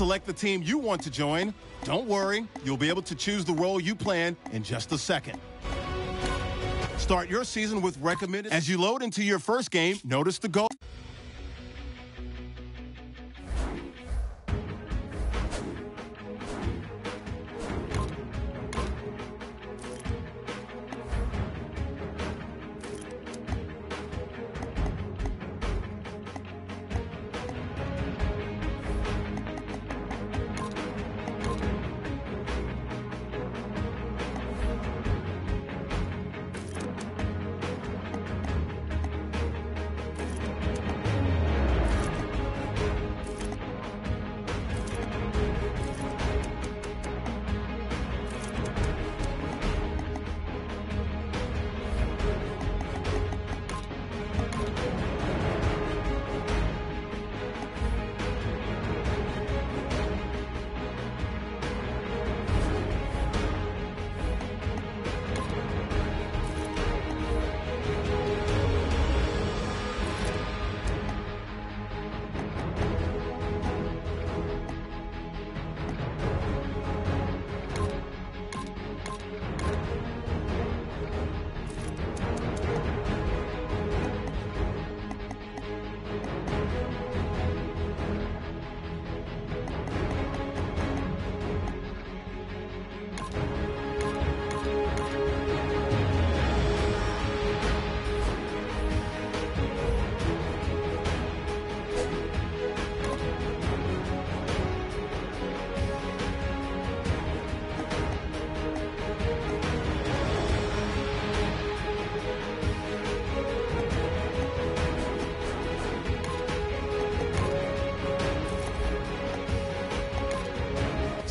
Select the team you want to join. Don't worry, you'll be able to choose the role you plan in just a second. Start your season with recommended. As you load into your first game, notice the goal.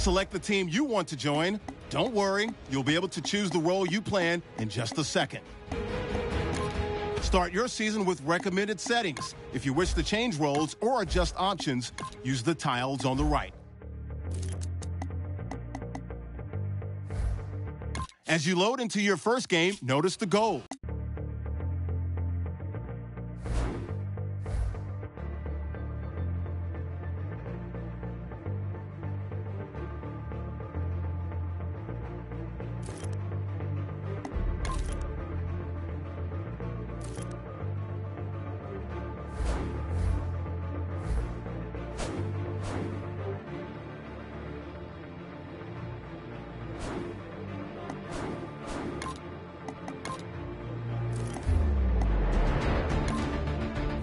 Select the team you want to join. Don't worry, you'll be able to choose the role you plan in just a second. Start your season with recommended settings. If you wish to change roles or adjust options, use the tiles on the right. As you load into your first game, notice the goal.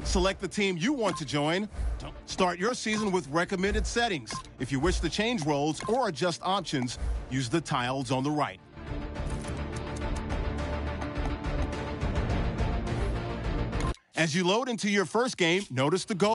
Select the team you want to join. Start your season with recommended settings. If you wish to change roles or adjust options, use the tiles on the right. As you load into your first game, notice the goal.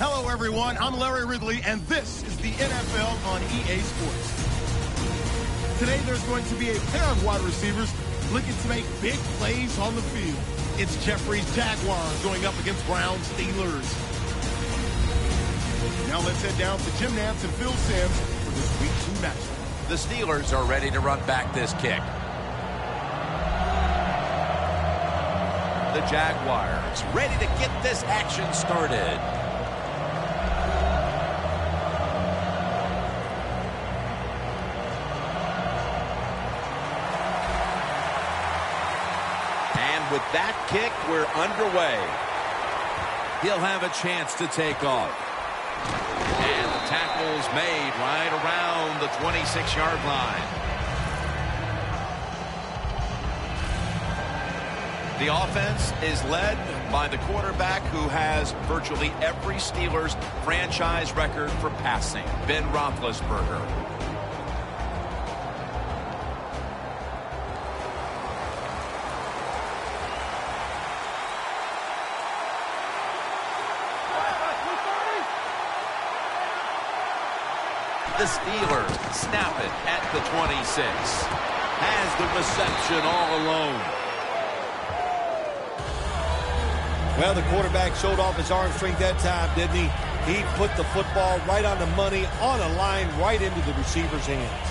Hello, everyone. I'm Larry Ridley, and this is the NFL on EA Sports. Today, there's going to be a pair of wide receivers looking to make big plays on the field. It's Jeffrey's Jaguars going up against Brown's Steelers. Now let's head down to Jim Nance and Phil Sims for this Week 2 matchup. The Steelers are ready to run back this kick. The Jaguars ready to get this action started. And with that kick, we're underway. He'll have a chance to take off. And the tackle's made right around the 26-yard line. The offense is led by the quarterback who has virtually every Steelers franchise record for passing, Ben Roethlisberger. The Steelers snap it at the 26. Has the reception all alone. Well, the quarterback showed off his arm strength that time, didn't he? He put the football right on the money, on a line, right into the receiver's hands.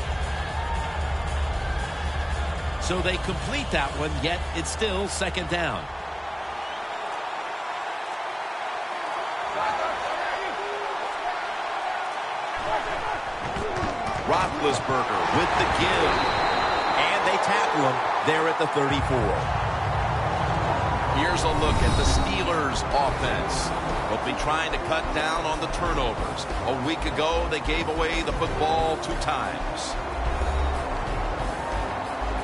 So they complete that one, yet it's still second down. Roethlisberger with the give. And they tackle him there at the 34. Here's a look at the Steelers' offense. They'll be trying to cut down on the turnovers. A week ago, they gave away the football 2 times.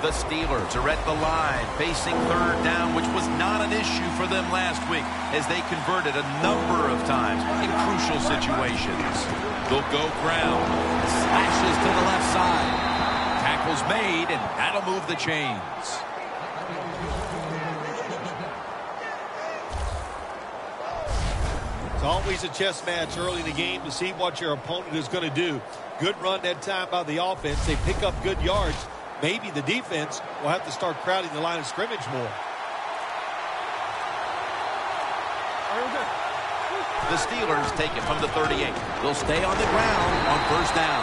The Steelers are at the line facing third down, which was not an issue for them last week as they converted a number of times in crucial situations. They'll go ground. Slashes to the left side. Tackle's made, and that'll move the chains. It's always a chess match early in the game to see what your opponent is going to do. Good run that time by the offense. They pick up good yards. Maybe the defense will have to start crowding the line of scrimmage more. The Steelers take it from the 38. They'll stay on the ground on first down.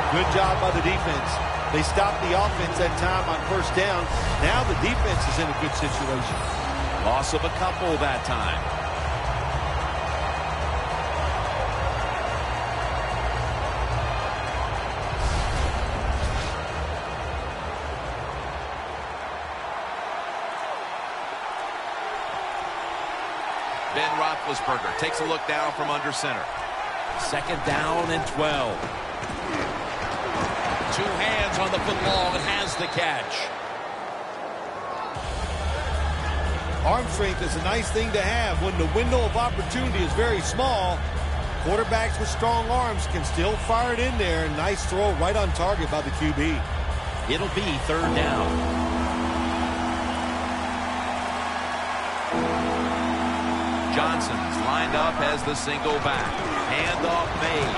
Good job by the defense. They stopped the offense that time on first down. Now the defense is in a good situation. Loss of a couple that time. Ben Roethlisberger takes a look down from under center. Second down and 12. 2 hands on the football and has the catch. Arm strength is a nice thing to have when the window of opportunity is very small. Quarterbacks with strong arms can still fire it in there. Nice throw right on target by the QB. It'll be third down. Johnson's lined up as the single back. Handoff made.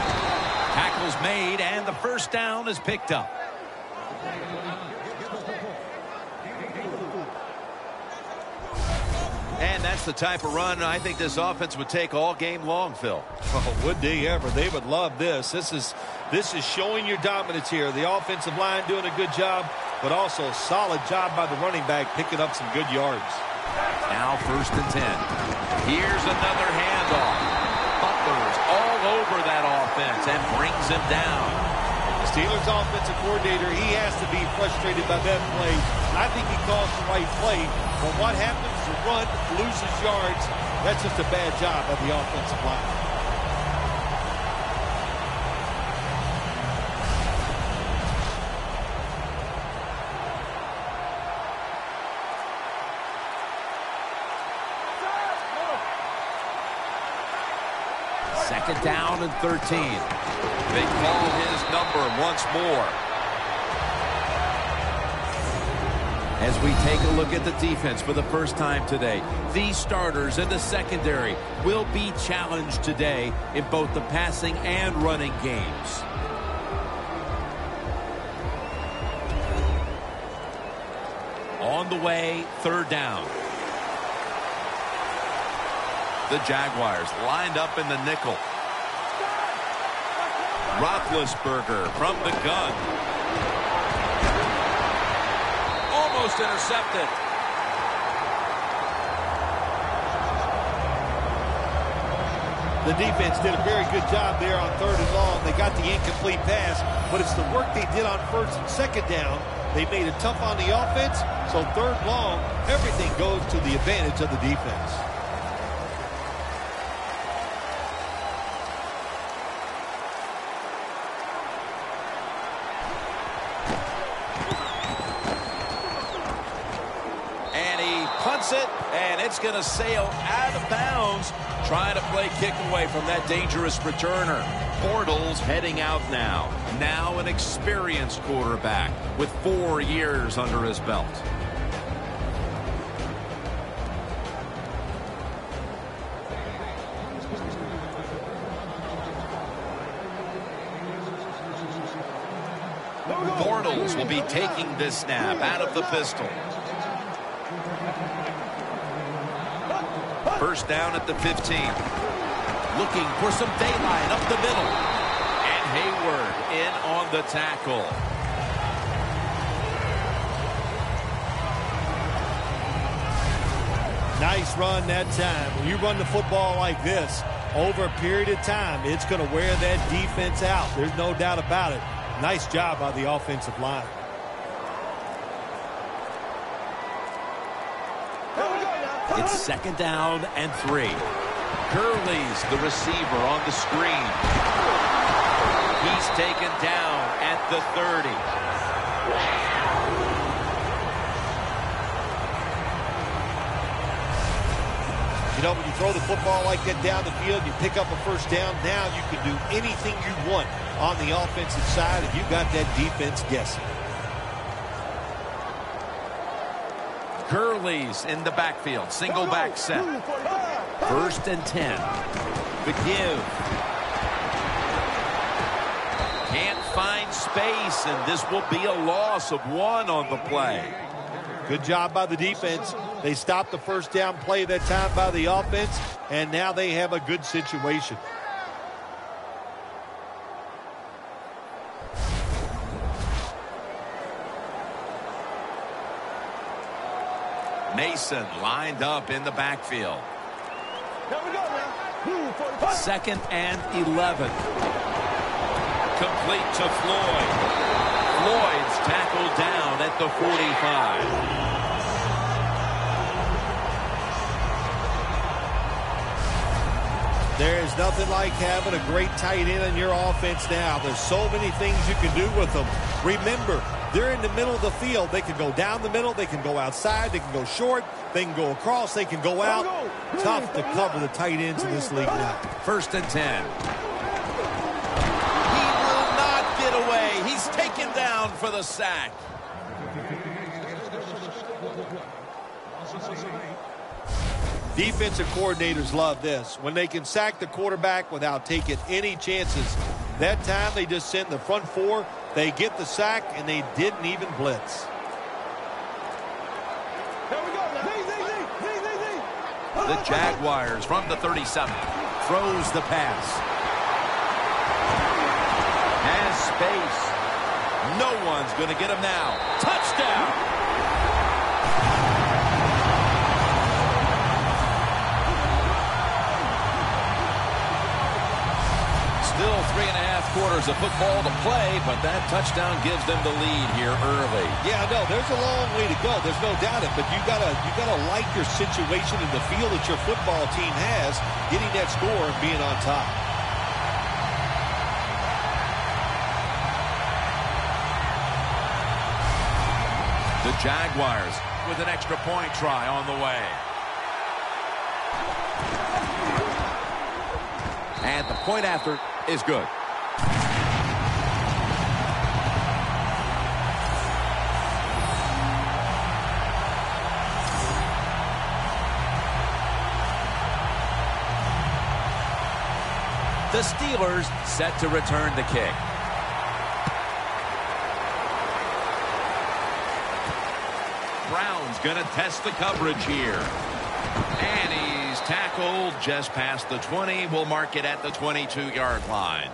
Tackle's made, and the first down is picked up. And that's the type of run I think this offense would take all game long, Phil. Oh, would they ever? They would love this. This is showing your dominance here. The offensive line doing a good job, but also a solid job by the running back picking up some good yards. Now first and 10. Here's another handoff. Butler's all over that offense and brings him down. The Steelers offensive coordinator, he has to be frustrated by that play. I think he calls the right play, but what happens to run, loses yards, that's just a bad job by the offensive line. Second down and 13. They call his number once more. As we take a look at the defense for the first time today, these starters in the secondary will be challenged today in both the passing and running games. On the way, third down. The Jaguars lined up in the nickel. Roethlisberger from the gun. Almost intercepted. The defense did a very good job there on 3rd and long. They got the incomplete pass, but it's the work they did on 1st and 2nd down. They made it tough on the offense, so 3rd long, everything goes to the advantage of the defense. And he punts it, and it's going to sail out of bounds, trying to play kick away from that dangerous returner. Bortles heading out now. Now an experienced quarterback with 4 years under his belt. Bortles will be taking this snap out of the pistol. First down at the 15. Looking for some daylight up the middle. And Hayward in on the tackle. Nice run that time. When you run the football like this, over a period of time, it's going to wear that defense out. There's no doubt about it. Nice job by the offensive line. It's 2nd down and 3. Gurley's the receiver on the screen. He's taken down at the 30. You know, when you throw the football like that down the field, you pick up a first down, now you can do anything you want on the offensive side, and you've got that defense guessing. Gurley's in the backfield. Single back set. 1st and 10. The give. Can't find space, and this will be a loss of 1 on the play. Good job by the defense. They stopped the first down play that time by the offense, and now they have a good situation. Mason lined up in the backfield. 2nd and 11. Complete to Floyd. Floyd's tackled down at the 45. There is nothing like having a great tight end in your offense now. There's so many things you can do with them. Remember, they're in the middle of the field. They can go down the middle. They can go outside. They can go short. They can go across. They can go out. Tough to cover the tight ends in this league now. 1st and 10. He will not get away. He's taken down for the sack. Defensive coordinators love this. When they can sack the quarterback without taking any chances. That time they just sent the front 4. They get the sack, and they didn't even blitz. The Jaguars from the 37. Throws the pass. Has space. No one's going to get him now. Touchdown! Still 3.5 quarters of football to play, but that touchdown gives them the lead here early. Yeah, no, there's a long way to go. There's no doubt it, but you gotta like your situation and the feel that your football team has, getting that score and being on top. The Jaguars with an extra point try on the way. And the point after is good. The Steelers set to return the kick. Brown's going to test the coverage here. And he's tackled just past the 20. We'll mark it at the 22-yard line.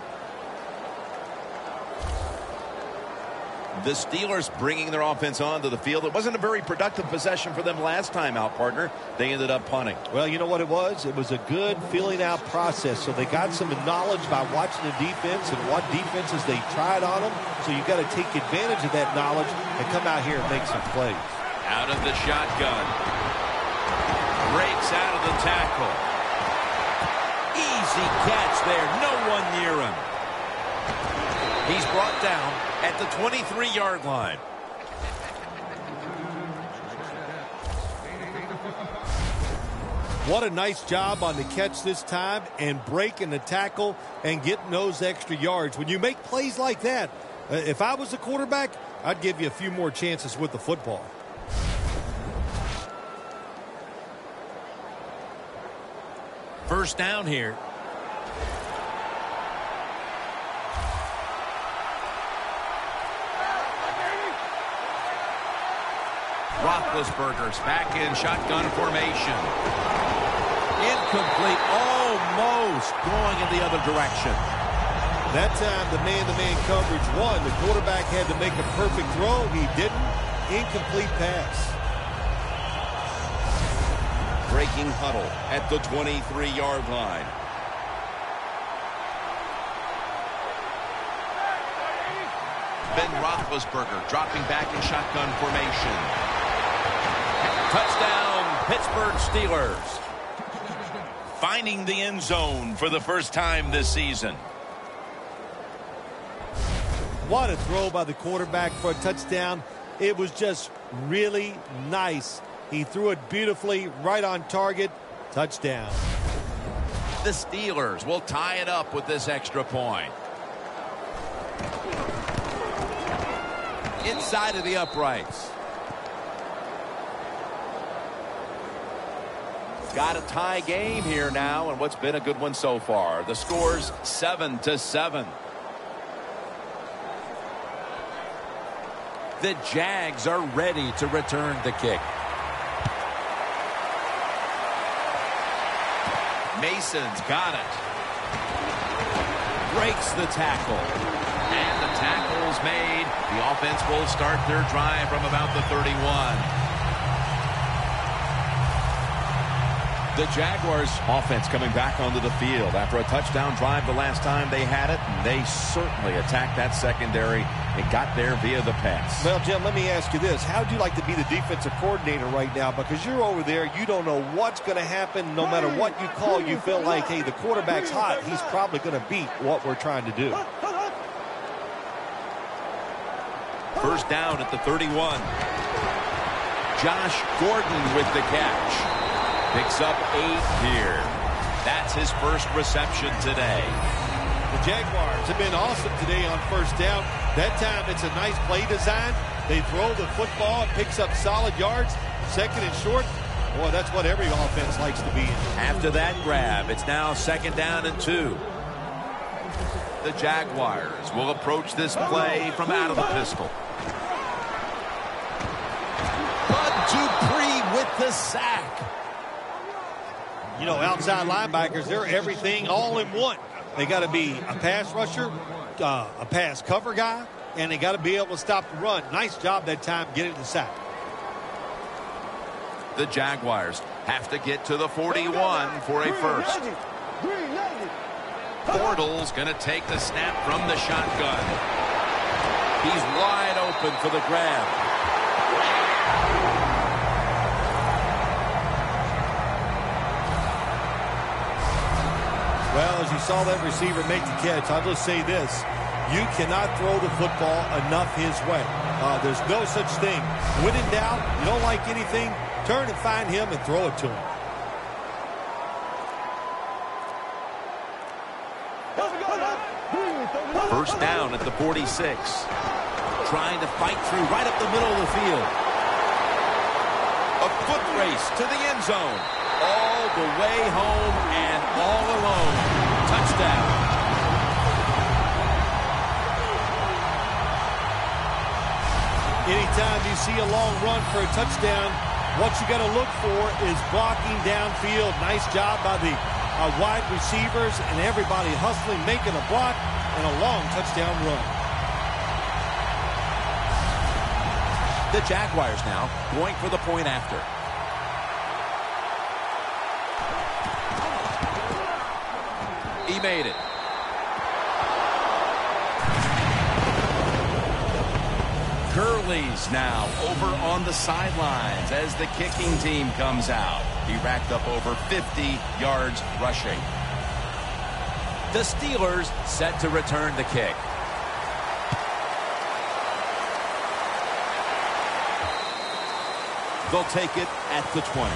The Steelers bringing their offense onto the field. It wasn't a very productive possession for them last time out, partner. They ended up punting. Well, you know what it was? It was a good filling out process. So they got some knowledge by watching the defense and what defenses they tried on them. So you got to take advantage of that knowledge and come out here and make some plays. Out of the shotgun. Breaks out of the tackle. Easy catch there. No one near him. He's brought down at the 23-yard line. What a nice job on the catch this time and breaking the tackle and getting those extra yards. When you make plays like that, if I was the quarterback, I'd give you a few more chances with the football. First down here. Roethlisberger's back in shotgun formation. Incomplete, almost going in the other direction. That time the man-to-man coverage won. The quarterback had to make a perfect throw. He didn't. Incomplete pass. Breaking huddle at the 23-yard line. Ben Roethlisberger dropping back in shotgun formation. Touchdown, Pittsburgh Steelers. Finding the end zone for the first time this season. What a throw by the quarterback for a touchdown. It was just really nice. He threw it beautifully, right on target. Touchdown. The Steelers will tie it up with this extra point. Inside of the uprights. Got a tie game here now, and what's been a good one so far. The score's 7-7. The Jags are ready to return the kick. Mason's got it. Breaks the tackle. And the tackle's made. The offense will start their drive from about the 31. The Jaguars offense coming back onto the field after a touchdown drive the last time they had it. And they certainly attacked that secondary and got there via the pass. Well, Jim, let me ask you this. How would you like to be the defensive coordinator right now? Because you're over there, you don't know what's going to happen. No matter what you call, you feel like, hey, the quarterback's hot. He's probably going to beat what we're trying to do. First down at the 31. Josh Gordon with the catch. Picks up 8 here. That's his first reception today. The Jaguars have been awesome today on first down. That time it's a nice play design. They throw the football. It picks up solid yards. Second and short. Boy, that's what every offense likes to be in. After that grab, it's now second down and 2. The Jaguars will approach this play from out of the pistol. Bud Dupree with the sack. You know, outside linebackers, they're everything all in one. They got to be a pass rusher, a pass cover guy, and they got to be able to stop the run. Nice job that time getting the sack. The Jaguars have to get to the 41 for a first. Bortles going to take the snap from the shotgun. He's wide open for the grab. Well, as you saw that receiver make the catch, I'll just say this. You cannot throw the football enough his way. There's no such thing. When in doubt, you don't like anything, turn and find him and throw it to him. First down at the 46. Trying to fight through right up the middle of the field. A foot race to the end zone. All the way home and all alone. Touchdown. Anytime you see a long run for a touchdown, what you got to look for is blocking downfield. Nice job by the wide receivers and everybody hustling, making a block and a long touchdown run. The Jaguars now going for the point after. He made it. Gurley's now over on the sidelines as the kicking team comes out. He racked up over 50 yards rushing. The Steelers set to return the kick. They'll take it at the 20.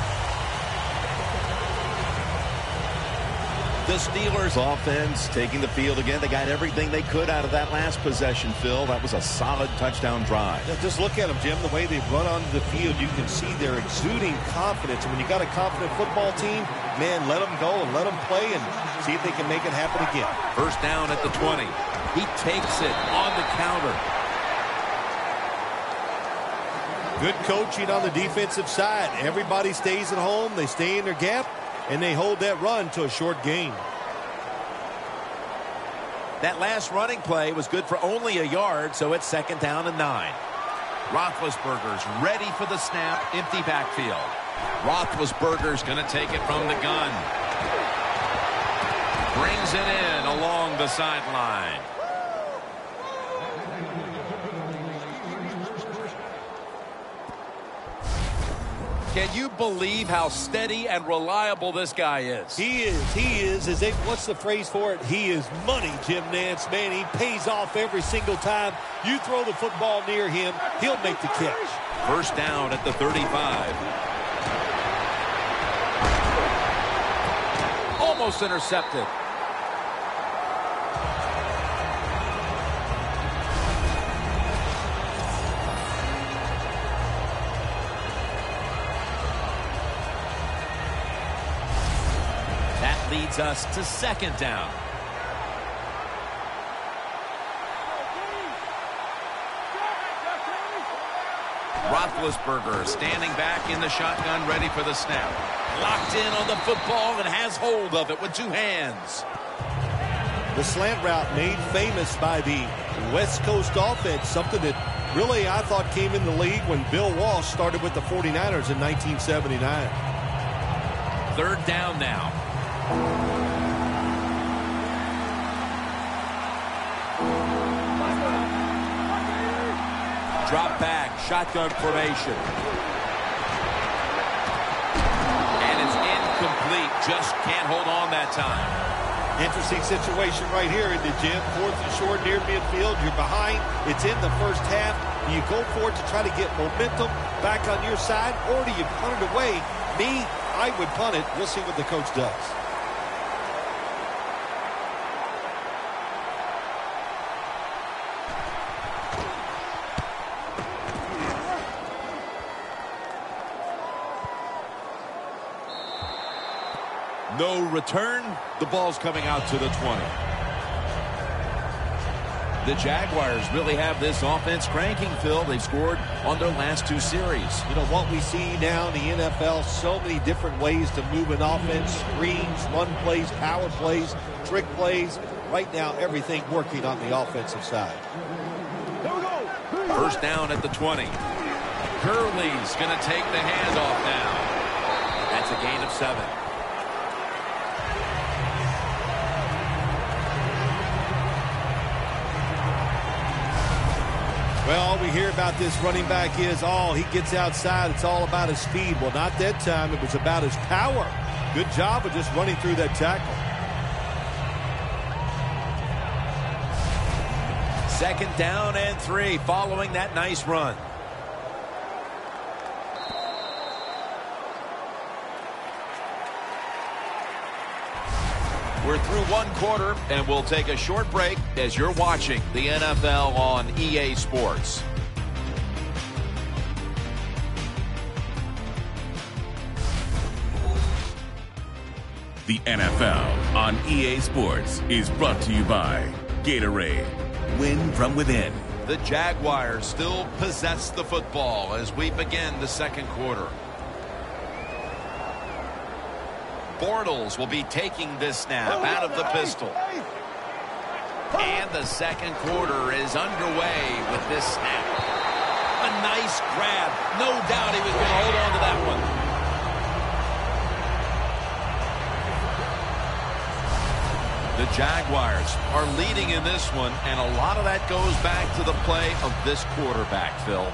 The Steelers offense taking the field again. They got everything they could out of that last possession, Phil. That was a solid touchdown drive. Yeah, just look at them, Jim. The way they've run onto the field, you can see they're exuding confidence. And when you got a confident football team, man, let them go and let them play and see if they can make it happen again. First down at the 20. He takes it on the counter. Good coaching on the defensive side. Everybody stays at home. They stay in their gap. And they hold that run to a short gain. That last running play was good for only a yard, so it's 2nd down and 9. Roethlisberger's ready for the snap, empty backfield. Roethlisberger's going to take it from the gun. Brings it in along the sideline. Can you believe how steady and reliable this guy is? He is. What's the phrase for it? He is money, Jim Nantz. Man, he pays off every single time. You throw the football near him, he'll make the catch. First down at the 35. Almost intercepted. Leads us to 2nd down. Roethlisberger standing back in the shotgun, ready for the snap. Locked in on the football and has hold of it with 2 hands. The slant route made famous by the West Coast offense, something that really I thought came in the league when Bill Walsh started with the 49ers in 1979. 3rd down now. Drop back, shotgun formation. And it's incomplete. Just can't hold on that time. Interesting situation right here in the Jim. 4th and short near midfield. You're behind. It's in the first half. Do you go for it to try to get momentum back on your side, or do you punt it away? Me, I would punt it. We'll see what the coach does. No return. The ball's coming out to the 20. The Jaguars really have this offense cranking, Phil. They've scored on their last 2 series. You know, what we see now in the NFL, so many different ways to move an offense. Screens, run plays, power plays, trick plays. Right now, everything working on the offensive side. First down at the 20. Gurley's going to take the handoff now. That's a gain of 7. Well, all we hear about this running back is, he gets outside. It's all about his speed. Well, not that time. It was about his power. Good job of just running through that tackle. 2nd down and 3 following that nice run. We're through 1 quarter, and we'll take a short break as you're watching the NFL on EA Sports. The NFL on EA Sports is brought to you by Gatorade. Win from within. The Jaguars still possess the football as we begin the 2nd quarter. Bortles will be taking this snap out of the pistol. And the 2nd quarter is underway with this snap. A a nice grab. No doubt he was going to hold on to that one. The Jaguars are leading in this one, and a lot of that goes back to the play of this quarterback, Phil.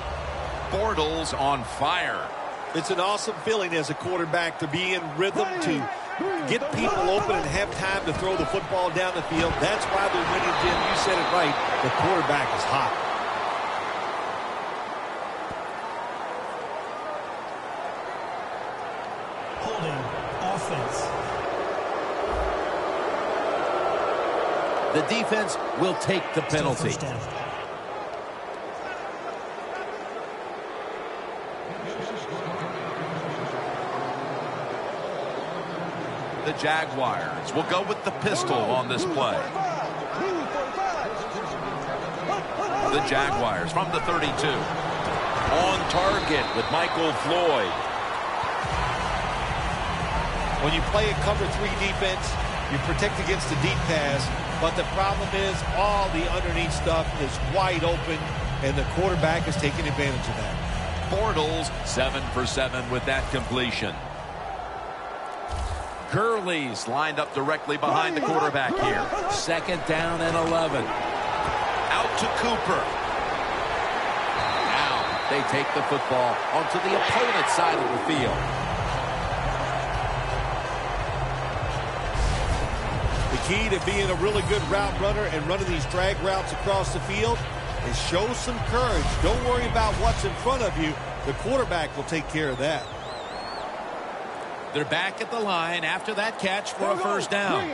Bortles on fire. It's an awesome feeling as a quarterback to be in rhythm, to get people open and have time to throw the football down the field. That's why they're winning, Jim. You said it right. The quarterback is hot. Holding offense. The defense will take the penalty. The Jaguars will go with the pistol on this play. The Jaguars from the 32. On target with Michael Floyd. When you play a cover 3 defense, you protect against the deep pass, but the problem is all the underneath stuff is wide open, and the quarterback is taking advantage of that. Bortles 7 for 7 with that completion. Gurley's lined up directly behind the quarterback here. 2nd down and 11. Out to Cooper. Now they take the football onto the opponent's side of the field. The key to being a really good route runner and running these drag routes across the field is show some courage. Don't worry about what's in front of you. The quarterback will take care of that. They're back at the line after that catch for a first down.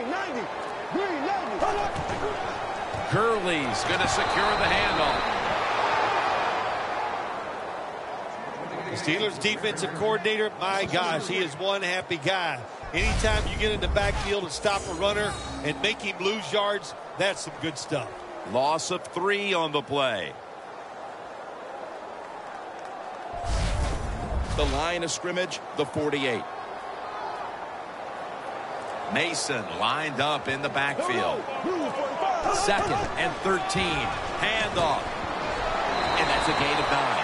Gurley's going to secure the handoff. The Steelers defensive coordinator, my gosh, he is one happy guy. Anytime you get in the backfield and stop a runner and make him lose yards, that's some good stuff. Loss of 3 on the play. The line of scrimmage, the 48. Mason lined up in the backfield. 2nd and 13. Handoff. And that's a gain of 9.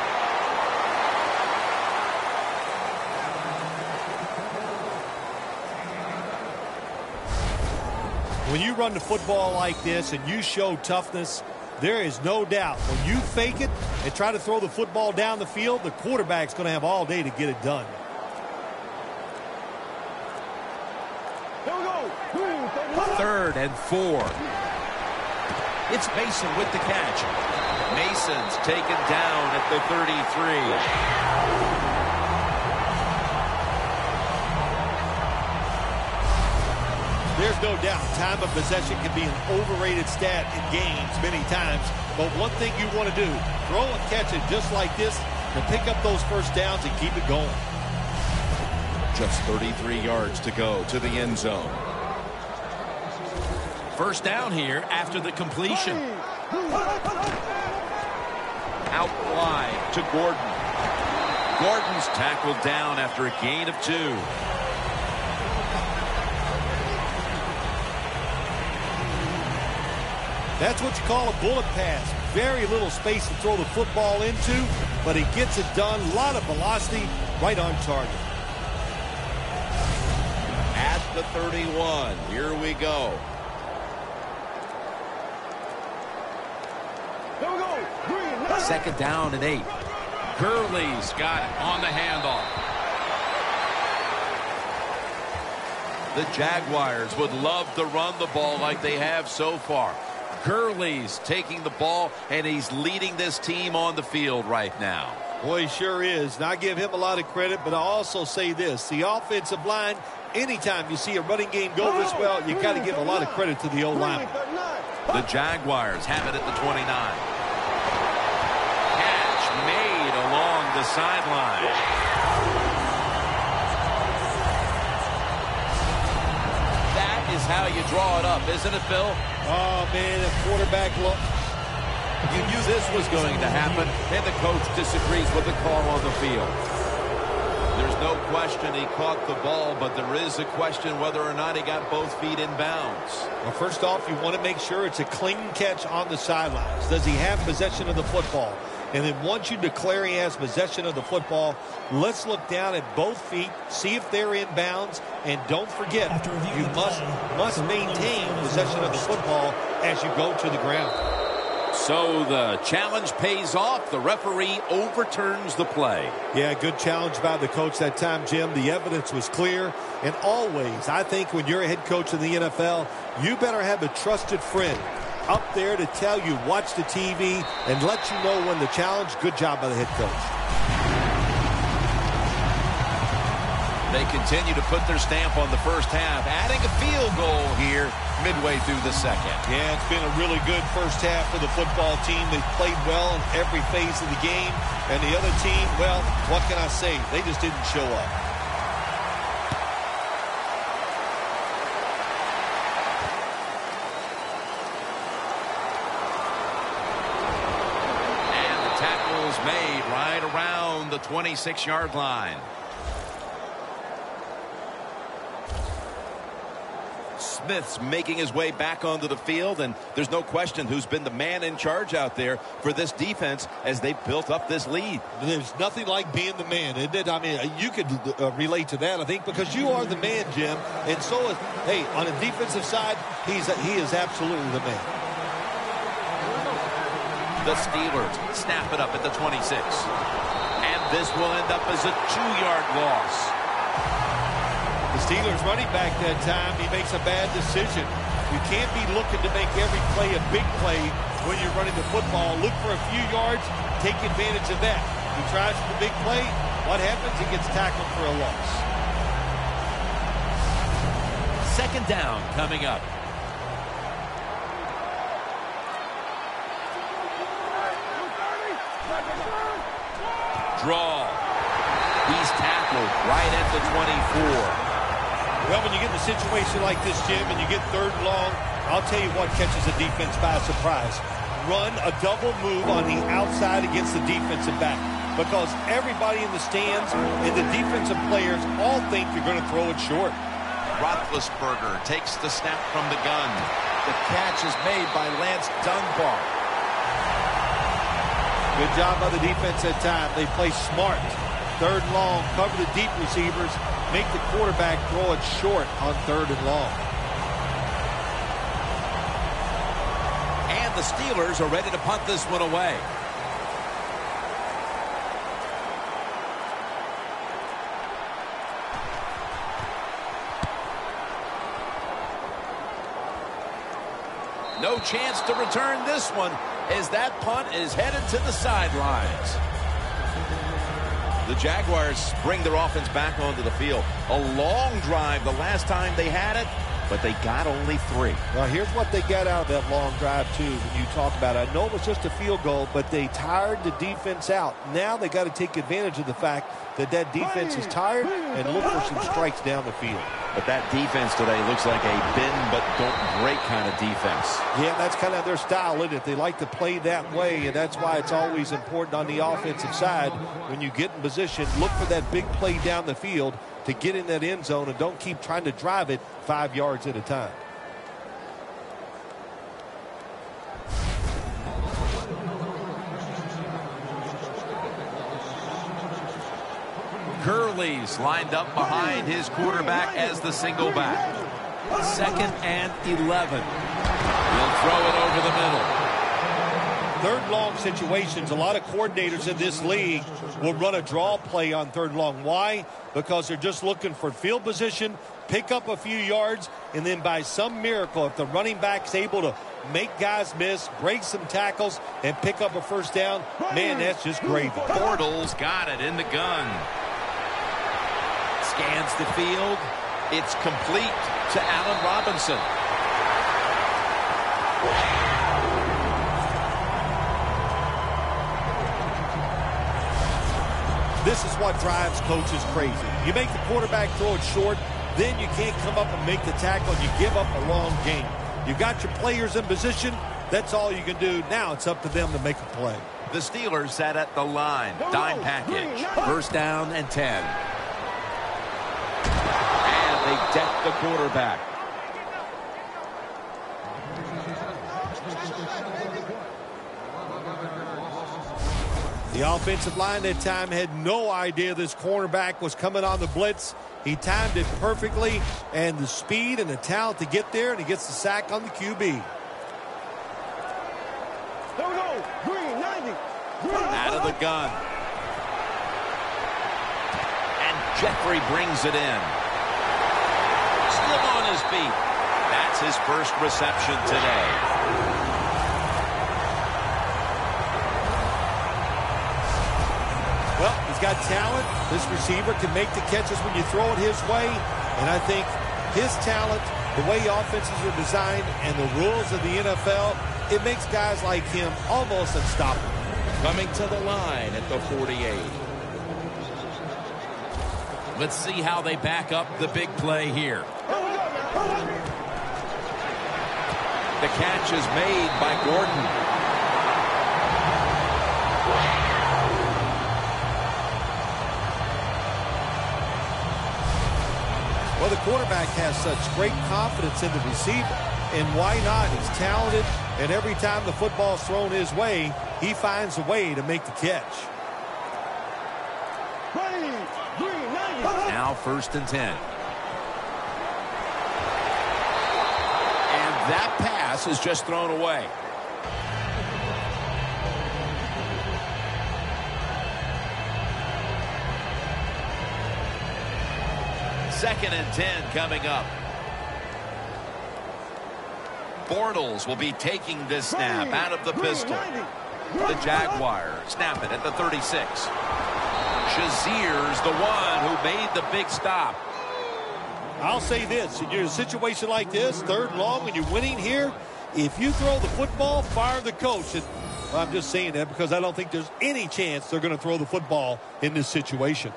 When you run the football like this and you show toughness, there is no doubt when you fake it and try to throw the football down the field, the quarterback's going to have all day to get it done. 3rd and 4. It's Mason with the catch. Mason's taken down at the 33. There's no doubt time of possession can be an overrated stat in games many times, but one thing you want to do, throw and catch it just like this to pick up those first downs and keep it going. Just 33 yards to go to the end zone. First down here after the completion. Out wide to Gordon. Gordon's tackled down after a gain of 2. That's what you call a bullet pass. Very little space to throw the football into, but he gets it done. A lot of velocity, right on target. At the 31, here we go. Here we go. 2nd down and 8. Gurley's got it on the handoff. The Jaguars would love to run the ball like they have so far. Gurley's taking the ball, and he's leading this team on the field right now. Boy, he sure is. And I give him a lot of credit, but I also say this. The offensive line, anytime you see a running game go this well, you got to give a lot of credit to the O-line. The Jaguars have it at the 29. Catch made along the sideline. That is how you draw it up, isn't it, Phil? Oh, man, a quarterback look. You knew this was going to happen, and the coach disagrees with the call on the field. There's no question he caught the ball, but there is a question whether or not he got both feet in bounds. Well, first off, you want to make sure it's a clean catch on the sidelines. Does he have possession of the football? And then once you declare he has possession of the football, let's look down at both feet, see if they're in bounds, and don't forget, you must maintain possession of the football as you go to the ground. So the challenge pays off. The referee overturns the play. Yeah, good challenge by the coach that time, Jim. The evidence was clear. And always, I think when you're a head coach in the NFL, you better have a trusted friend up there to tell you, watch the TV, and let you know when the challenge. Good job by the head coach. They continue to put their stamp on the first half, adding a field goal here midway through the second. Yeah, it's been a really good first half for the football team. They played well in every phase of the game. And the other team, well, what can I say? They just didn't show up. And the tackle's made right around the 26-yard line. Smith's making his way back onto the field, and there's no question who's been the man in charge out there for this defense as they built up this lead. There's nothing like being the man, isn't it? I mean, you could relate to that, I think, because you are the man, Jim. And so, hey, on the defensive side, he is absolutely the man. The Steelers snap it up at the 26. And this will end up as a 2-yard loss. The Steelers running back that time, he makes a bad decision. You can't be looking to make every play a big play when you're running the football. Look for a few yards, take advantage of that. He tries for the big play. What happens? He gets tackled for a loss. Second down coming up. Draw. He's tackled right at the 24. Well, when you get in a situation like this, Jim, and you get third and long, I'll tell you what catches the defense by surprise. Run a double move on the outside against the defensive back, because everybody in the stands and the defensive players all think you're going to throw it short. Roethlisberger takes the snap from the gun. The catch is made by Lance Dunbar. Good job by the defense that time. They play smart. Third and long, cover the deep receivers, make the quarterback throw it short on third and long. And the Steelers are ready to punt this one away. No chance to return this one as that punt is headed to the sidelines. The Jaguars bring their offense back onto the field. A long drive the last time they had it, but they got only 3. Now, here's what they got out of that long drive, too, when you talk about it. I know it was just a field goal, but they tired the defense out. Now they got to take advantage of the fact that that defense is tired and look for some strikes down the field. But that defense today looks like a bend but don't break kind of defense. Yeah, that's kind of their style, isn't it? They like to play that way, and that's why it's always important on the offensive side. When you get in position, look for that big play down the field to get in that end zone, and don't keep trying to drive it 5 yards at a time. Gurley's lined up behind his quarterback as the single back. 2nd and 11. He'll throw it over the middle. Third long situations, a lot of coordinators in this league will run a draw play on third long. Why? Because they're just looking for field position, pick up a few yards, and then by some miracle, if the running back's able to make guys miss, break some tackles, and pick up a first down, man, that's just gravy. Bortles got it in the gun. Scans the field. It's complete to Allen Robinson. This is what drives coaches crazy. You make the quarterback throw it short, then you can't come up and make the tackle, and you give up a long game. You got your players in position. That's all you can do. Now it's up to them to make a play. The Steelers sat at the line. Dime package. First down and 10. And they deck the quarterback. The offensive line that time had no idea this cornerback was coming on the blitz. He timed it perfectly, and the speed and the talent to get there, and he gets the sack on the QB. Here we go. Green, 90. Out of the gun. And Jeffrey brings it in. Still on his feet. That's his first reception today. Well, he's got talent. This receiver can make the catches when you throw it his way. And I think his talent, the way offenses are designed, and the rules of the NFL, it makes guys like him almost unstoppable. Coming to the line at the 48. Let's see how they back up the big play here. The catch is made by Gordon. Well, the quarterback has such great confidence in the receiver, and why not? He's talented, and every time the football's thrown his way, he finds a way to make the catch. Now 1st and 10. And that pass is just thrown away. Second and 10 coming up. Bortles will be taking this snap out of the pistol. The Jaguars snap it at the 36. Shazier's the one who made the big stop. I'll say this, in a situation like this, 3rd and long, and you're winning here, if you throw the football, fire the coach. And I'm just saying that because I don't think there's any chance they're going to throw the football in this situation.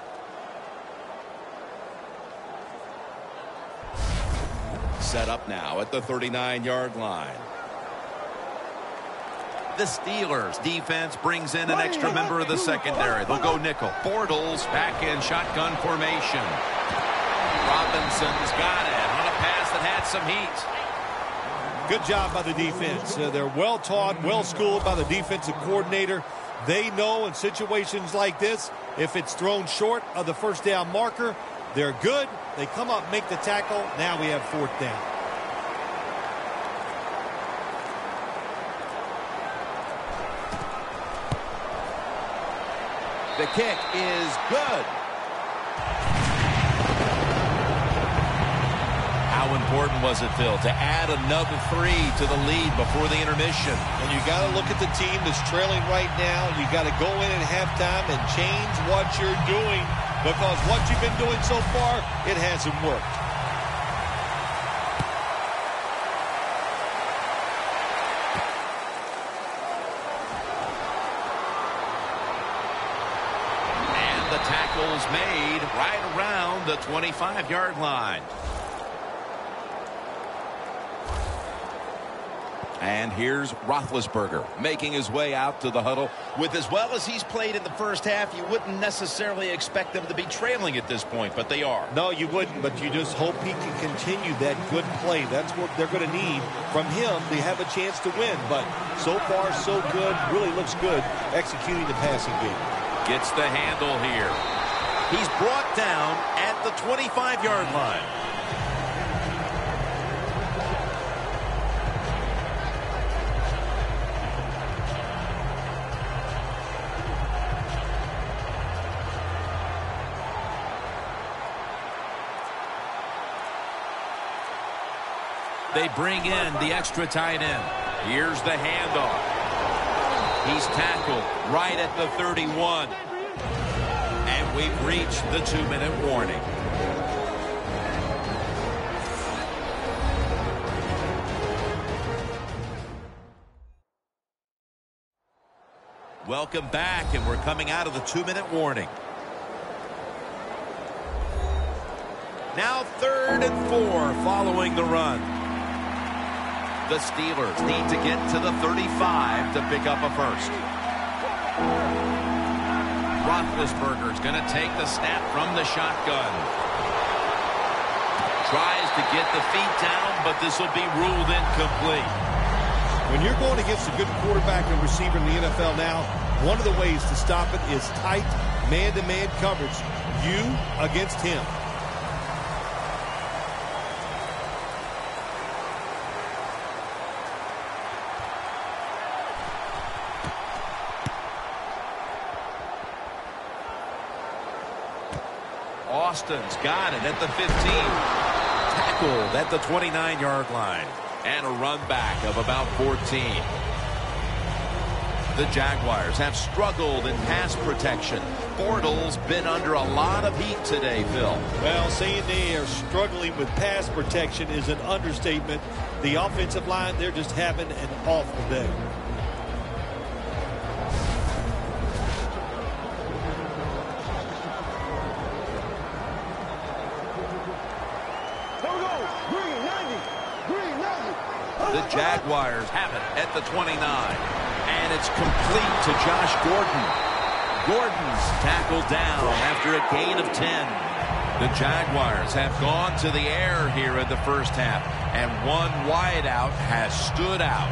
Set up now at the 39-yard line. The Steelers defense brings in an extra member of the secondary. They'll go nickel. Bortles back in shotgun formation. Robinson's got it on a pass that had some heat. Good job by the defense. They're well taught, well schooled by the defensive coordinator. They know in situations like this, if it's thrown short of the 1st down marker, they're good. They come up, make the tackle. Now we have 4th down. The kick is good. How important was it, Phil, to add another 3 to the lead before the intermission? And you got to look at the team that's trailing right now. You got to go in at halftime and change what you're doing, because what you've been doing so far, it hasn't worked. And the tackle's made right around the 25-yard line. And here's Roethlisberger making his way out to the huddle. With as well as he's played in the first half, you wouldn't necessarily expect them to be trailing at this point, but they are. No, you wouldn't, but you just hope he can continue that good play. That's what they're going to need from him to have a chance to win. But so far, so good. Really looks good executing the passing game. Gets the handle here. He's brought down at the 25-yard line. They bring in the extra tight end. Here's the handoff. He's tackled right at the 31. And we've reached the 2-minute warning. Welcome back, and we're coming out of the 2-minute warning. Now 3rd and 4 following the run. The Steelers need to get to the 35 to pick up a first. Roethlisberger's going to take the snap from the shotgun. Tries to get the feet down, but this will be ruled incomplete. When you're going against a good quarterback and receiver in the NFL now, One of the ways to stop it is tight man-to-man coverage. You against him. Austin's got it at the 15. Tackled at the 29-yard line. And a run back of about 14. The Jaguars have struggled in pass protection. Bortles been under a lot of heat today, Phil. Well, saying they are struggling with pass protection is an understatement. The offensive line, they're just having an awful day. The Jaguars have it at the 29. And it's complete to Josh Gordon. Gordon's tackled down after a gain of 10. The Jaguars have gone to the air here in the first half. And one wideout has stood out.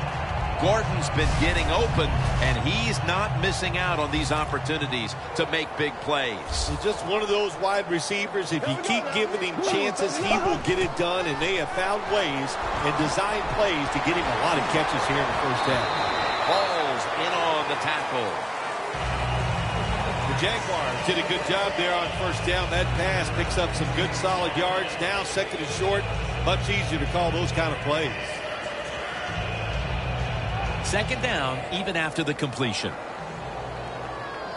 Gordon's been getting open, and he's not missing out on these opportunities to make big plays. He's just one of those wide receivers. If you keep giving him chances, he will get it done, and they have found ways and designed plays to get him a lot of catches here in the first half. Ball's in on the tackle. The Jaguars did a good job there on first down. That pass picks up some good solid yards. Now second and short, much easier to call those kind of plays. Second down, even after the completion.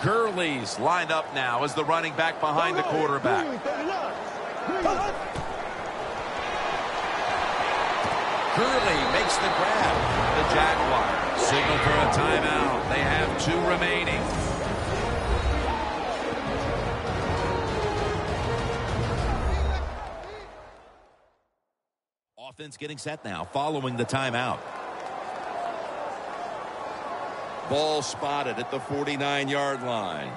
Gurley's lined up now as the running back behind the quarterback. Gurley makes the grab. The Jaguars signal for a timeout. They have 2 remaining. Offense getting set now following the timeout. Ball spotted at the 49-yard line.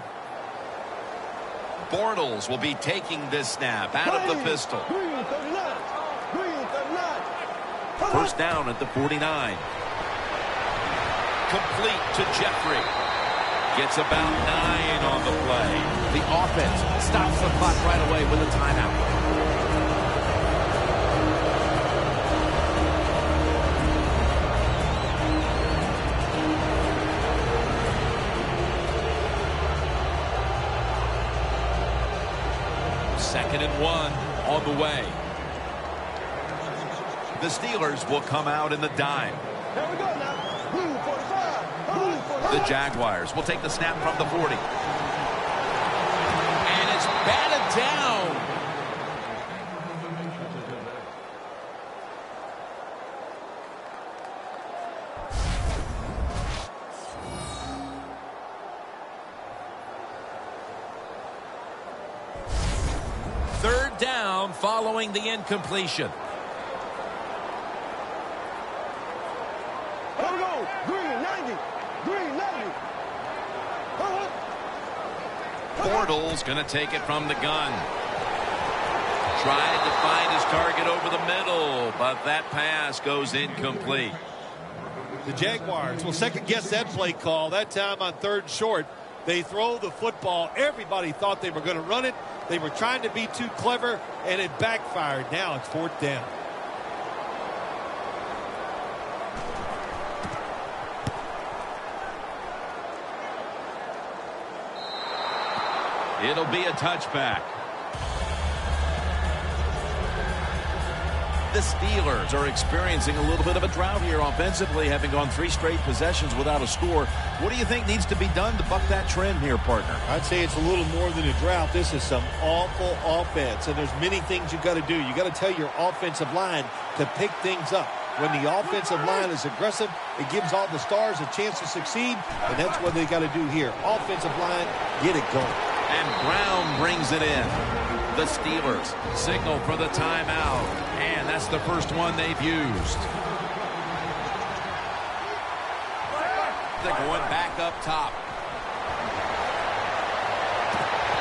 Bortles will be taking this snap out of the pistol. First down at the 49. Complete to Jeffrey. Gets about 9 on the play. The offense stops the clock right away with a timeout. Second and 1 on the way. The Steelers will come out in the dime. Here we go now. Blue 45. Blue 45. The Jaguars will take the snap from the 40. And it's batted down. Third down following the incompletion. Here we go. Green 90. Green 90. Bortles going to take it from the gun. Tried to find his target over the middle, but that pass goes incomplete. The Jaguars will second-guess that play call. That time on third and short, they throw the football. Everybody thought they were going to run it. They were trying to be too clever, and it backfired. Now it's fourth down. It'll be a touchback. The Steelers are experiencing a little bit of a drought here offensively, having gone 3 straight possessions without a score. What do you think needs to be done to buck that trend here, partner? I'd say it's a little more than a drought. This is some awful offense, and there's many things you got to do. You got to tell your offensive line to pick things up. When the offensive line is aggressive, it gives all the stars a chance to succeed, and that's what they got to do here. Offensive line, get it going. And Brown brings it in. The Steelers signal for the timeout, and that's the first one they've used. They're going back up top.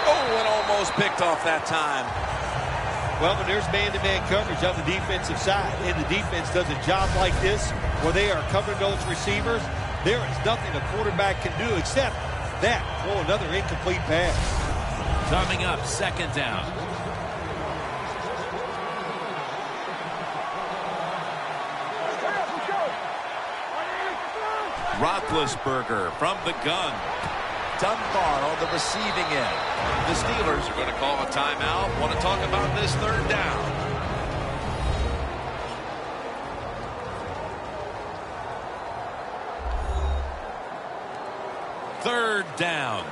Oh, and almost picked off that time. Well, when there's man-to-man coverage on the defensive side, and the defense does a job like this, where they are covering those receivers, there is nothing a quarterback can do except that. Oh, another incomplete pass. Coming up, second down. Roethlisberger from the gun. Dunbar on the receiving end. The Steelers are going to call a timeout. Want to talk about this third down. Third down.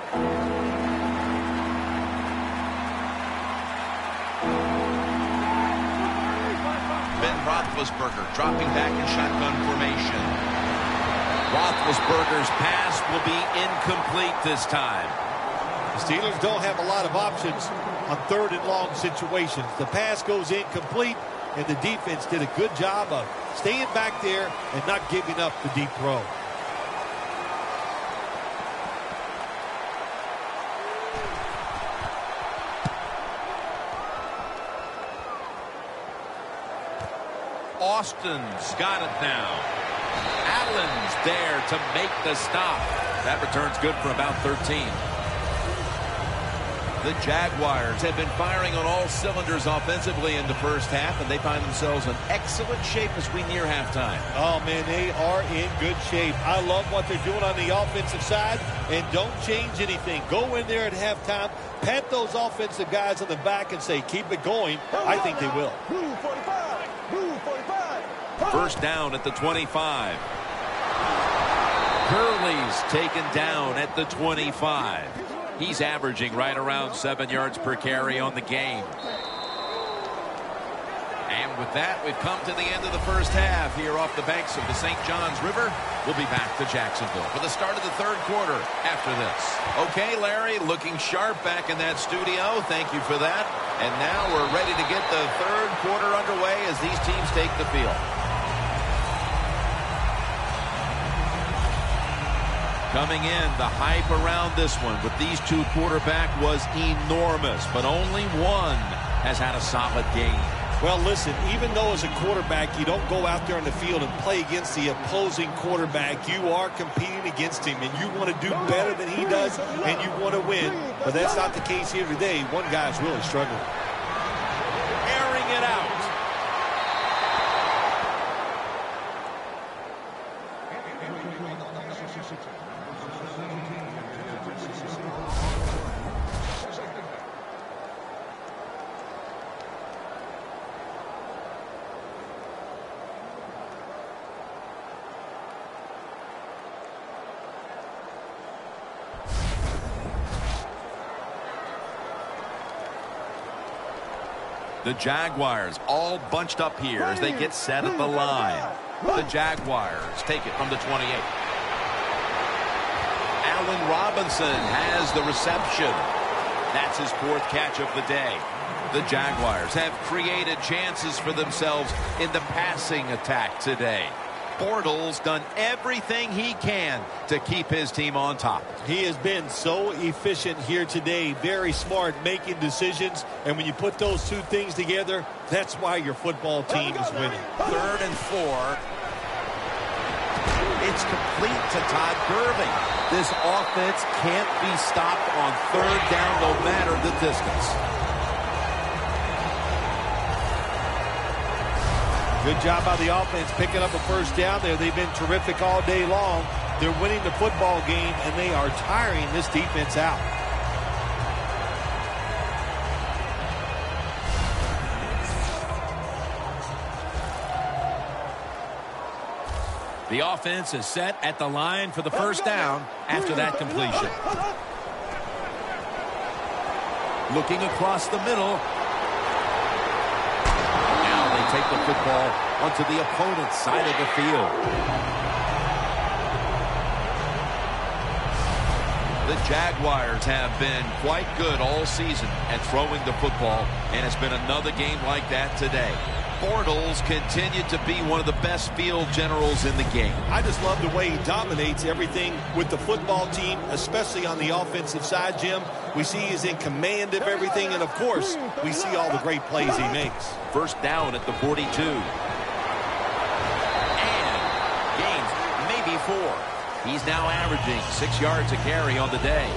Ben Roethlisberger dropping back in shotgun formation. Roethlisberger's pass will be incomplete this time. The Steelers don't have a lot of options on third and long situations. The pass goes incomplete, and the defense did a good job of staying back there and not giving up the deep throw. Austin's got it now. Allen's there to make the stop. That return's good for about 13. The Jaguars have been firing on all cylinders offensively in the first half, and they find themselves in excellent shape as we near halftime. Oh, man, they are in good shape. I love what they're doing on the offensive side, and don't change anything. Go in there at halftime, pat those offensive guys on the back and say, keep it going. I think they will. First down at the 25. Gurley's taken down at the 25. He's averaging right around 7 yards per carry on the game. And with that, we've come to the end of the first half here off the banks of the St. Johns River. We'll be back to Jacksonville for the start of the third quarter after this. Okay, Larry, looking sharp back in that studio. Thank you for that. And now we're ready to get the third quarter underway as these teams take the field. Coming in, the hype around this one with these two quarterbacks was enormous, but only one has had a solid game. Well, listen, even though as a quarterback you don't go out there on the field and play against the opposing quarterback, you are competing against him, and you want to do better than he does, and you want to win. But that's not the case here today. One guy's really struggling. Airing it out. The Jaguars all bunched up here as they get set at the line. The Jaguars take it from the 28. Allen Robinson has the reception. That's his fourth catch of the day. The Jaguars have created chances for themselves in the passing attack today. Bortles done everything he can to keep his team on top. He has been so efficient here today. Very smart making decisions. And when you put those two things together, that's why your football team is winning. 3rd and 4. It's complete to Todd Gurley. This offense can't be stopped on 3rd down no matter the distance. Good job by the offense picking up a first down there. They've been terrific all day long. They're winning the football game, and they are tiring this defense out. The offense is set at the line for the first down after that completion. Looking across the middle. Take the football onto the opponent's side of the field. The Jaguars have been quite good all season at throwing the football, and it's been another game like that today. Bortles continued to be one of the best field generals in the game. I just love the way he dominates everything with the football team, especially on the offensive side, Jim. We see he's in command of everything, and, of course, we see all the great plays he makes. First down at the 42. And gains maybe 4. He's now averaging 6 yards a carry on the day.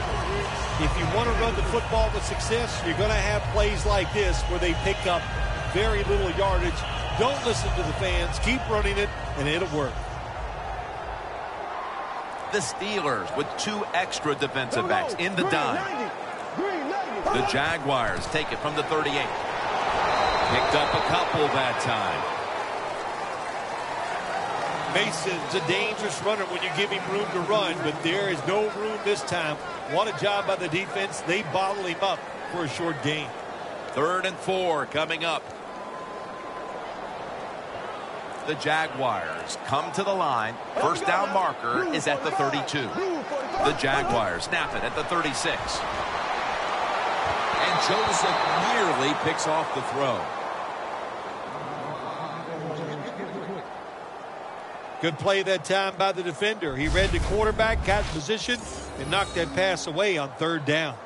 If you want to run the football with success, you're going to have plays like this where they pick up very little yardage. Don't listen to the fans. Keep running it, and it'll work. The Steelers with 2 extra defensive backs in the dime. The Jaguars take it from the 38. Picked up a couple that time. Mason's a dangerous runner when you give him room to run, but there is no room this time. What a job by the defense. They bottle him up for a short gain. 3rd and 4 coming up. The Jaguars come to the line. First down marker is at the 32. The Jaguars snap it at the 36. And Joseph nearly picks off the throw. Good play that time by the defender. He read the quarterback, got position, and knocked that pass away on 3rd down.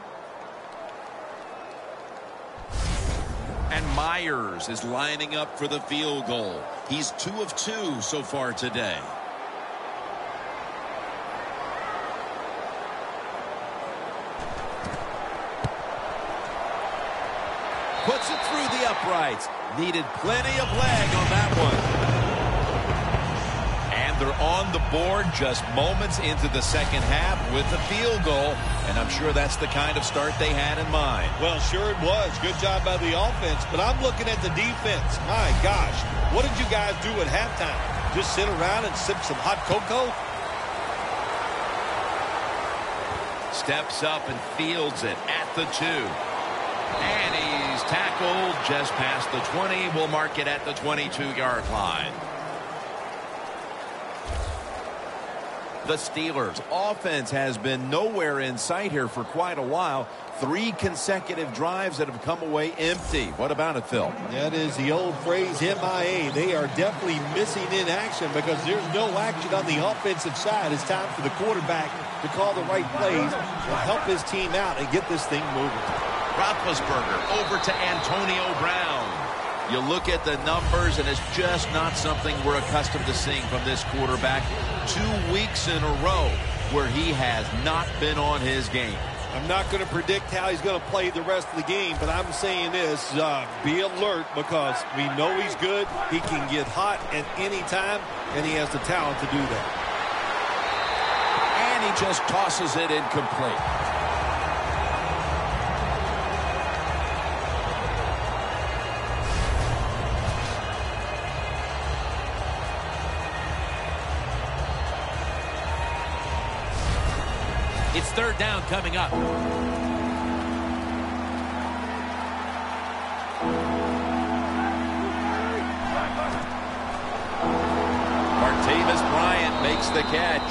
And Myers is lining up for the field goal. He's 2 of 2 so far today. Puts it through the uprights. Needed plenty of leg on that one. And they're on the board just moments into the second half with the field goal. And I'm sure that's the kind of start they had in mind. Well, sure it was. Good job by the offense. But I'm looking at the defense. My gosh, what did you guys do at halftime? Just sit around and sip some hot cocoa? Steps up and fields it at the 2. And he's tackled just past the 20. We'll mark it at the 22-yard line. The Steelers' offense has been nowhere in sight here for quite a while. 3 consecutive drives that have come away empty. What about it, Phil? That is the old phrase, MIA. They are definitely missing in action because there's no action on the offensive side. It's time for the quarterback to call the right plays and help his team out and get this thing moving. Roethlisberger over to Antonio Brown. You look at the numbers, and it's just not something we're accustomed to seeing from this quarterback. 2 weeks in a row where he has not been on his game. I'm not going to predict how he's going to play the rest of the game, but I'm saying this, be alert because we know he's good. He can get hot at any time, and he has the talent to do that. And he just tosses it incomplete. It's 3rd down coming up. Martavis Bryant makes the catch.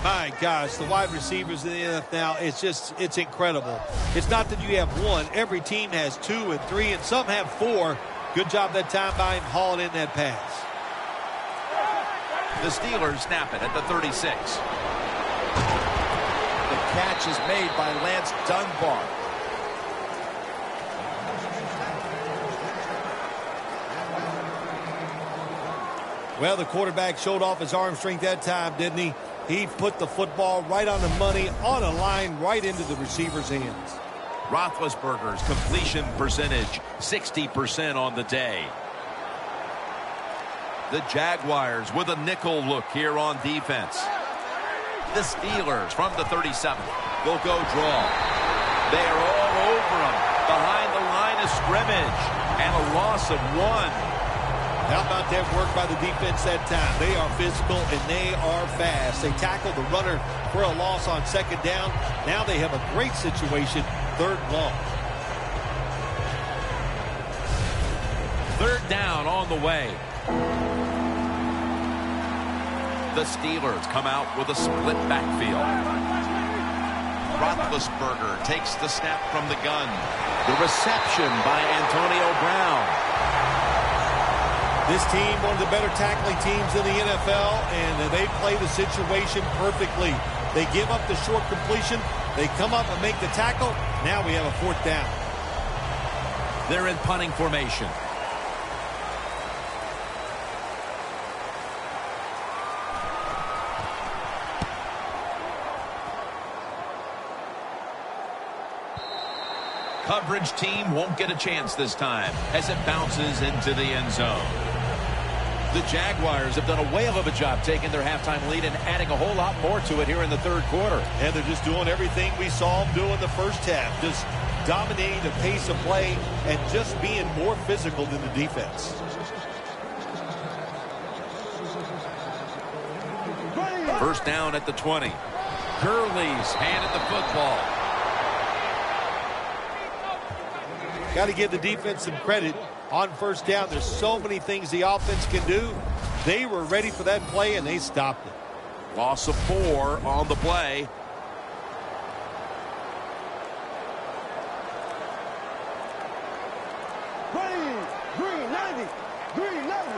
My gosh, the wide receivers in the NFL, it's incredible. It's not that you have one. Every team has 2 and 3, and some have 4. Good job that time by him hauling in that pass. The Steelers snap it at the 36. The catch is made by Lance Dunbar. Well, the quarterback showed off his arm strength that time, didn't he? He put the football right on the money, on a line, right into the receiver's hands. Roethlisberger's completion percentage, 60% on the day. The Jaguars with a nickel look here on defense. The Steelers from the 37 will go draw. They are all over him behind the line of scrimmage, and a loss of 1. How about that work by the defense that time? They are physical and they are fast. They tackle the runner for a loss on 2nd down. Now they have a great situation, 3rd long. 3rd down on the way. The Steelers come out with a split backfield. Roethlisberger takes the snap from the gun. The reception by Antonio Brown. This team, one of the better tackling teams in the NFL, and they play the situation perfectly. They give up the short completion. They come up and make the tackle. Now we have a 4th down. They're in punting formation. Coverage team won't get a chance this time as it bounces into the end zone. The Jaguars have done a whale of a job taking their halftime lead and adding a whole lot more to it here in the third quarter. And they're just doing everything we saw them do in the first half. Just dominating the pace of play and just being more physical than the defense. First down at the 20. Gurley's handed the football. Got to give the defense some credit on first down. There's so many things the offense can do. They were ready for that play, and they stopped it. Loss of 4 on the play. Green 90.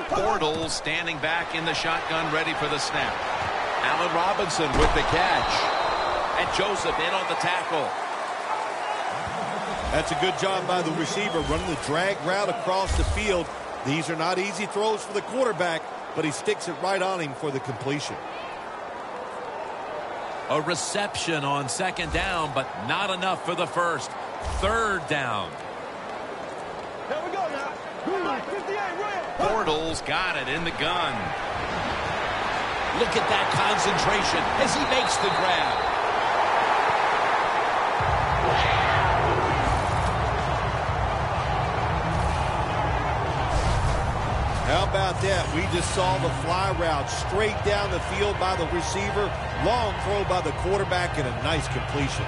Bortles standing back in the shotgun, ready for the snap. Allen Robinson with the catch. And Joseph in on the tackle. That's a good job by the receiver running the drag route across the field. These are not easy throws for the quarterback, but he sticks it right on him for the completion. A reception on second down, but not enough for the first. Third down. There we go now. 58, Red. Bortles got it in the gun. Look at that concentration as he makes the grab. How about that? We just saw the fly route straight down the field by the receiver. Long throw by the quarterback and a nice completion.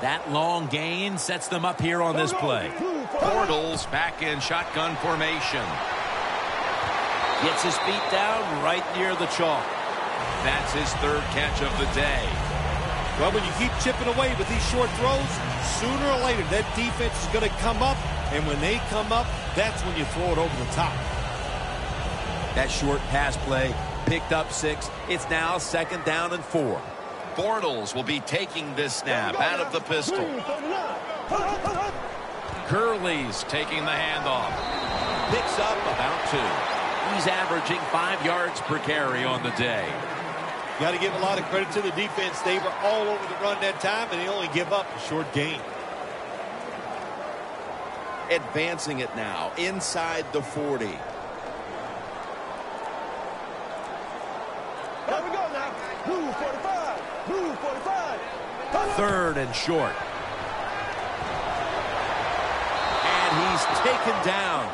That long gain sets them up here on this play. Bortles back in shotgun formation. Gets his feet down right near the chalk. That's his third catch of the day. Well, when you keep chipping away with these short throws, sooner or later that defense is going to come up, and when they come up, that's when you throw it over the top. That short pass play picked up 6. It's now second down and 4. Bortles will be taking this snap out of the pistol. Gurley's taking the handoff. Picks up about 2. He's averaging 5 yards per carry on the day. Got to give a lot of credit to the defense. They were all over the run that time, and they only give up a short gain. Advancing it now inside the 40. There we go now. Blue 45. Blue 45. Third and short. And he's taken down.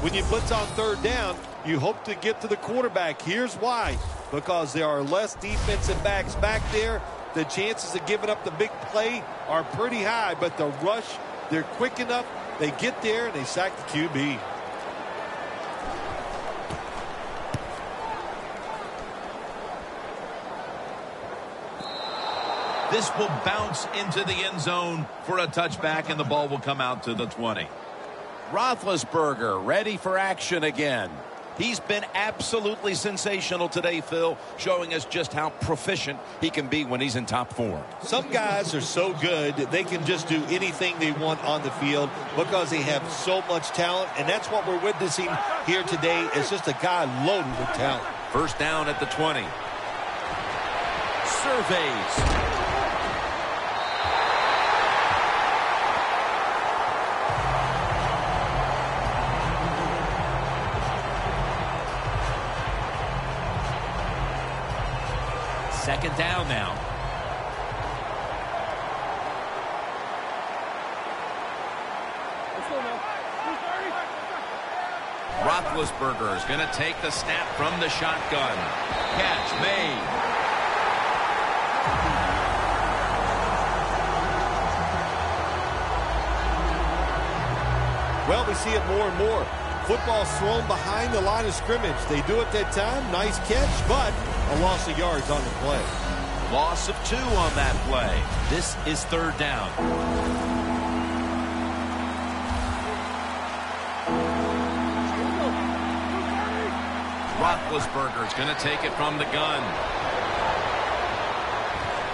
When you blitz on third down, you hope to get to the quarterback. Here's why. Because there are less defensive backs back there. The chances of giving up the big play are pretty high, but the rush, they're quick enough. They get there, and they sack the QB. This will bounce into the end zone for a touchback, and the ball will come out to the 20. Roethlisberger ready for action again. He's been absolutely sensational today, Phil, showing us just how proficient he can be when he's in top form. Some guys are so good that they can just do anything they want on the field because they have so much talent, and that's what we're witnessing here today. It's just a guy loaded with talent. First down at the 20. Surveys. Second down now. Roethlisberger is going to take the snap from the shotgun. Catch made. Well, we see it more and more. Football thrown behind the line of scrimmage. They do it that time. Nice catch, but a loss of yards on the play. Loss of 2 on that play. This is third down. Roethlisberger's going to take it from the gun.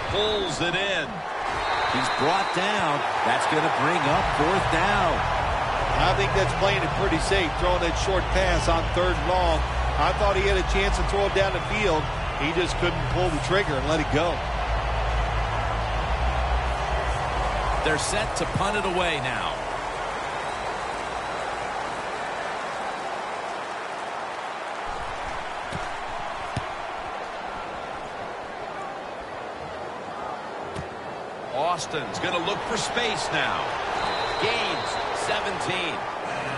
Pulls it in. He's brought down. That's going to bring up 4th down. I think that's playing it pretty safe, throwing that short pass on 3rd and long. I thought he had a chance to throw it down the field. He just couldn't pull the trigger and let it go. They're set to punt it away now. Austin's going to look for space now. Gains 17.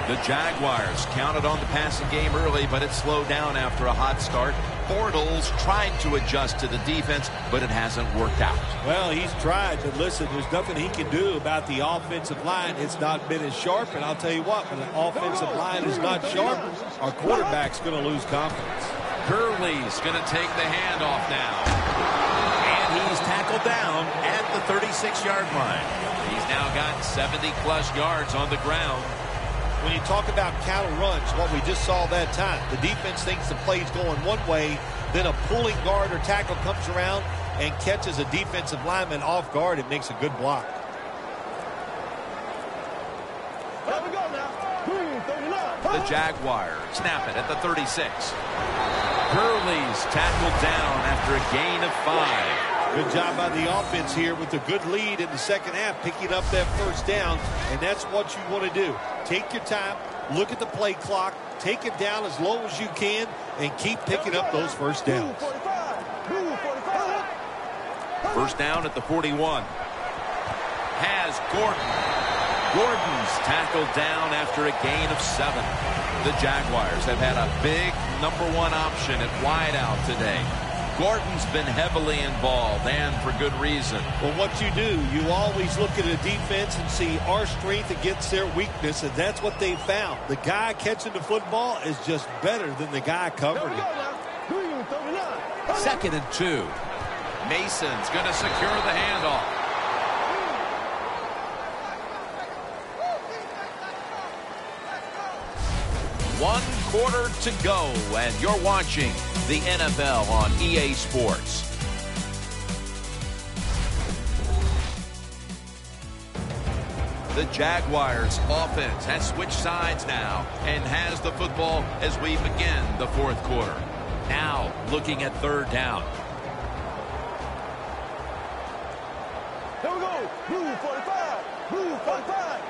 The Jaguars counted on the passing game early, but it slowed down after a hot start. Bortles tried to adjust to the defense, but it hasn't worked out. Well, he's tried, but listen, there's nothing he can do about the offensive line. It's not been as sharp, and I'll tell you what, when the offensive line is not sharp, our quarterback's going to lose confidence. Gurley's going to take the handoff now. And he's tackled down at the 36-yard line. He's now got 70-plus yards on the ground. When you talk about counter runs, what we just saw that time, the defense thinks the play's going one way, then a pulling guard or tackle comes around and catches a defensive lineman off guard. It makes a good block. Here we go now. The Jaguars snap it at the 36. Gurley's tackled down after a gain of 5. Good job by the offense here with a good lead in the second half, picking up that 1st down, and that's what you want to do. Take your time, look at the play clock, take it down as low as you can, and keep picking up those 1st downs. 1st down at the 41. Has Gordon. Gordon's tackled down after a gain of 7. The Jaguars have had a big #1 option at wideout today. Gordon's been heavily involved, and for good reason. Well, what you do, you always look at a defense and see our strength against their weakness, and that's what they found. The guy catching the football is just better than the guy covering it. 2nd and 2. Mason's going to secure the handoff. One quarter to go, and you're watching the NFL on EA Sports. The Jaguars offense has switched sides now and has the football as we begin the 4th quarter. Now looking at 3rd down. Here we go. Move 45. Move 45.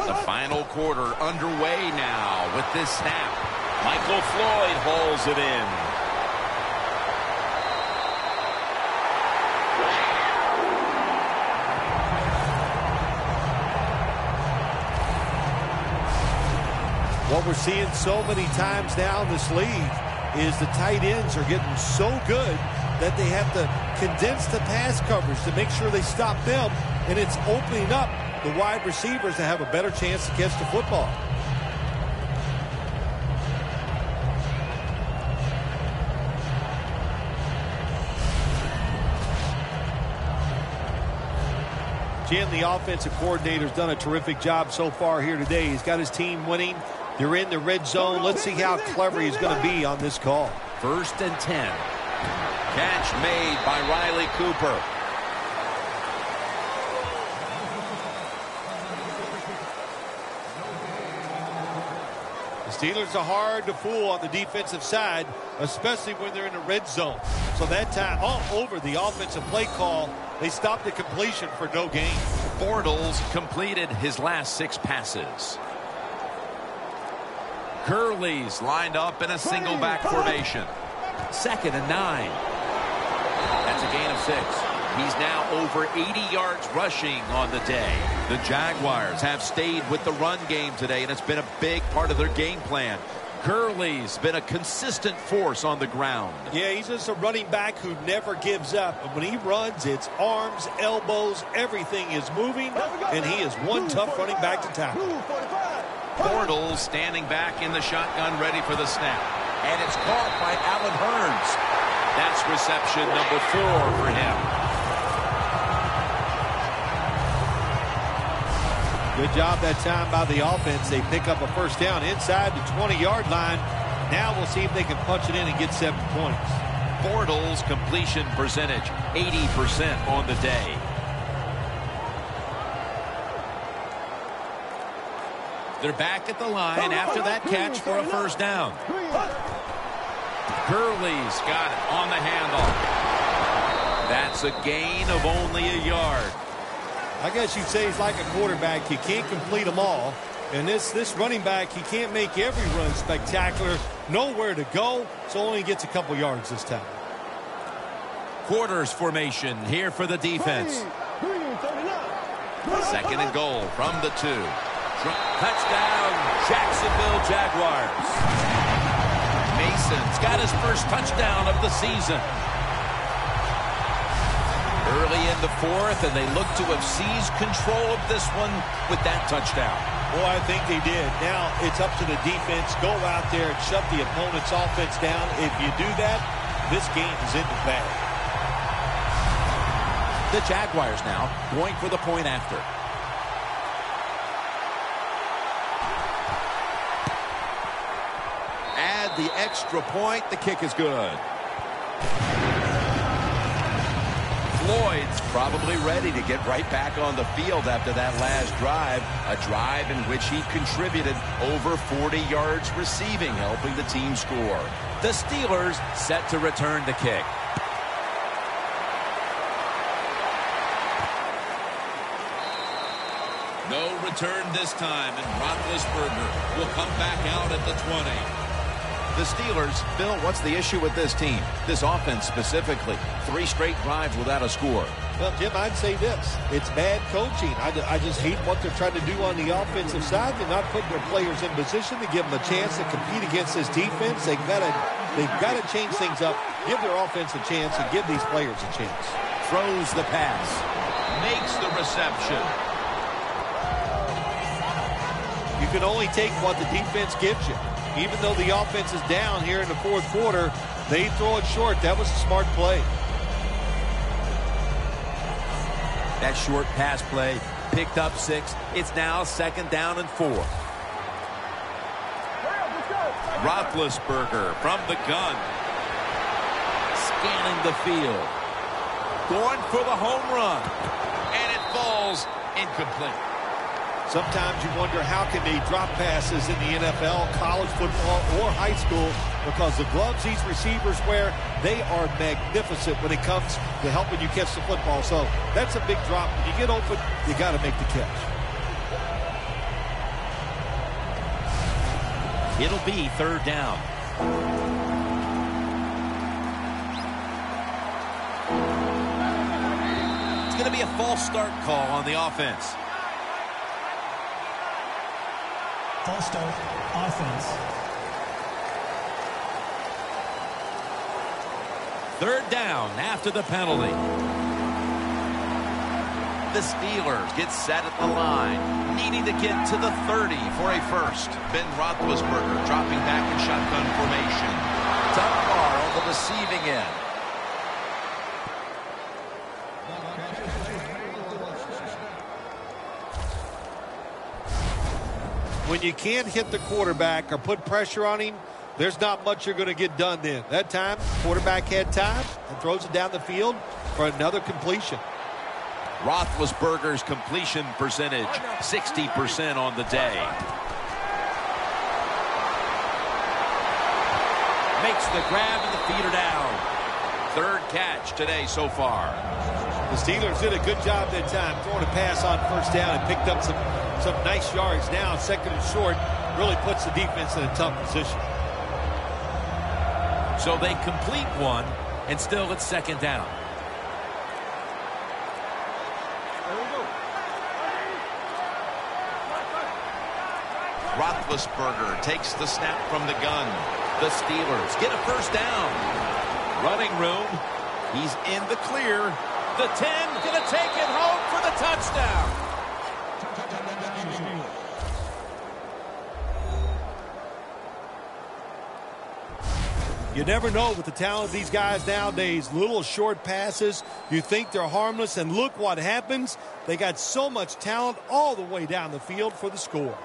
The final quarter underway now with this snap. Michael Floyd hauls it in. What we're seeing so many times now in this league is the tight ends are getting so good that they have to condense the pass coverage to make sure they stop them, and it's opening up the wide receivers to have a better chance to catch the football. Jim, the offensive coordinator's done a terrific job so far here today. He's got his team winning. They're in the red zone. Let's see how clever he's going to be on this call. 1st and 10. Catch made by Riley Cooper. Steelers are hard to fool on the defensive side, especially when they're in the red zone. So that time, all over the offensive play call, they stopped the completion for no gain. Bortles completed his last 6 passes. Gurley's lined up in a single back formation. 2nd and 9. That's a gain of 6. He's now over 80 yards rushing on the day. The Jaguars have stayed with the run game today, and it's been a big part of their game plan. Gurley's been a consistent force on the ground. Yeah, he's just a running back who never gives up. And when he runs, it's arms, elbows, everything is moving, and he is one tough running back to tackle. Bortles standing back in the shotgun, ready for the snap. And it's caught by Allen Hurns. That's reception number 4 for him. Good job that time by the offense. They pick up a first down inside the 20-yard line. Now we'll see if they can punch it in and get 7 points. Bortles' completion percentage, 80% on the day. They're back at the line after that catch for a first down. Gurley's got it on the handoff. That's a gain of only a yard. I guess you'd say he's like a quarterback. He can't complete them all. And this running back, he can't make every run spectacular. Nowhere to go, so only gets a couple yards this time. Quarters formation here for the defense. Second and goal from the 2. Touchdown, Jacksonville Jaguars. Mason's got his first touchdown of the season. Early in the 4th, and they look to have seized control of this one with that touchdown. Well, I think they did. Now it's up to the defense. Go out there and shut the opponent's offense down. If you do that, this game is in the bag. The Jaguars now going for the point after. Add the extra point. The kick is good. Floyd's probably ready to get right back on the field after that last drive. A drive in which he contributed over 40 yards receiving, helping the team score. The Steelers set to return the kick. No return this time, and Roethlisberger will come back out at the 20. The Steelers, Bill, what's the issue with this team? This offense specifically. 3 straight drives without a score. Well, Jim, I'd say this. It's bad coaching. I just hate what they're trying to do on the offensive side. They're not putting their players in position to give them a chance to compete against this defense. They've got to change things up, give their offense a chance, and give these players a chance. Throws the pass. Makes the reception. You can only take what the defense gives you. Even though the offense is down here in the 4th quarter, they throw it short. That was a smart play. That short pass play picked up 6. It's now 2nd down and 4. Roethlisberger from the gun. Scanning the field. Going for the home run. And it falls incomplete. Sometimes you wonder how can they drop passes in the NFL, college football, or high school, because the gloves these receivers wear, they are magnificent when it comes to helping you catch the football. So that's a big drop. When you get open, you got to make the catch. It'll be 3rd down. It's going to be a false start call on the offense. False start, offense. 3rd down after the penalty. The Steelers get set at the line, needing to get to the 30 for a first. Ben Roethlisberger dropping back in shotgun formation. Dunbar on the receiving end. When you can't hit the quarterback or put pressure on him, there's not much you're going to get done then. That time, quarterback had time and throws it down the field for another completion. Roethlisberger's completion percentage, 60% on the day. Makes the grab and the feeder down. 3rd catch today so far. The Steelers did a good job that time, throwing a pass on first down and picked up some nice yards. Now 2nd and short really puts the defense in a tough position. So they complete one, and still it's 2nd down. Roethlisberger takes the snap from the gun. The Steelers get a first down. Running room. He's in the clear. The 10 going to take it home for the touchdown. You never know with the talent of these guys nowadays. Little short passes, you think they're harmless, and look what happens. They got so much talent all the way down the field for the score.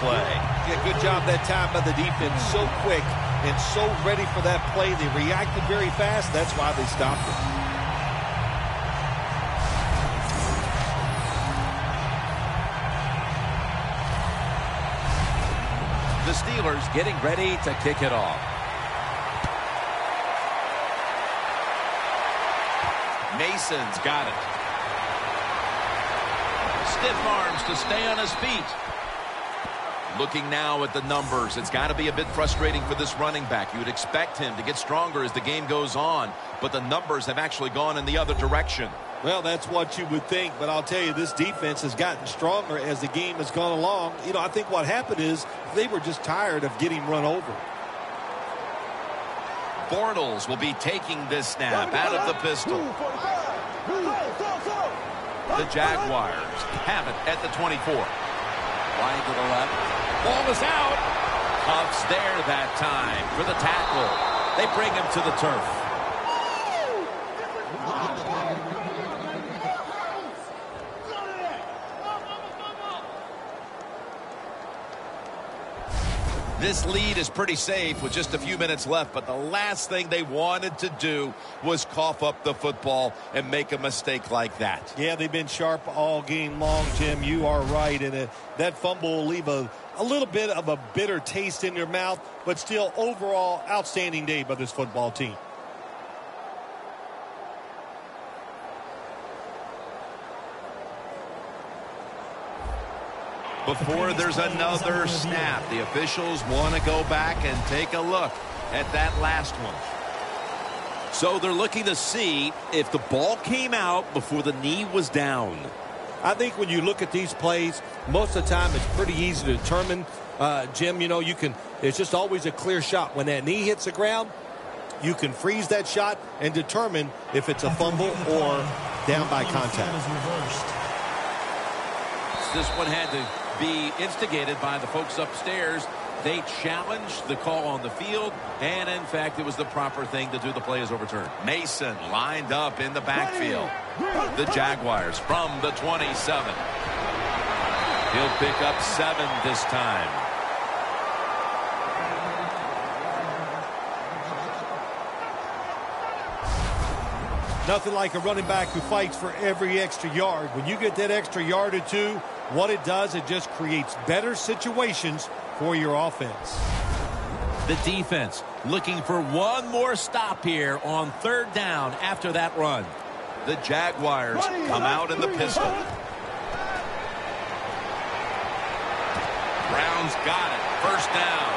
Play. Yeah, good job that time by the defense. So quick and so ready for that play. They reacted very fast. That's why they stopped it. The Steelers getting ready to kick it off. Mason's got it. Stiff arms to stay on his feet. Looking now at the numbers, it's got to be a bit frustrating for this running back. You would expect him to get stronger as the game goes on, but the numbers have actually gone in the other direction. Well, that's what you would think, but I'll tell you, this defense has gotten stronger as the game has gone along. You know, I think what happened is they were just tired of getting run over. Bortles will be taking this snap out of the pistol. The Jaguars have it at the 24. Wide to the left. Ball is out. Huff's there that time for the tackle. They bring him to the turf. This lead is pretty safe with just a few minutes left, but the last thing they wanted to do was cough up the football and make a mistake like that. Yeah, they've been sharp all game long, Jim. You are right. And that fumble will leave a little bit of a bitter taste in your mouth, but still overall outstanding day by this football team. Before there's another snap, the officials want to go back and take a look at that last one. So they're looking to see if the ball came out before the knee was down. I think when you look at these plays, most of the time it's pretty easy to determine. Jim, you know, it's just always a clear shot. When that knee hits the ground, you can freeze that shot and determine if it's a fumble or down by contact. This one had to be instigated by the folks upstairs. They challenged the call on the field, and in fact, it was the proper thing to do. The play is overturned. Mason lined up in the backfield. The Jaguars from the 27. He'll pick up 7 this time. Nothing like a running back who fights for every extra yard. When you get that extra yard or two, what it does, it just creates better situations for your offense. The defense looking for one more stop here on 3rd down after that run. The Jaguars come out in the pistol. Brown's got it. 1st down.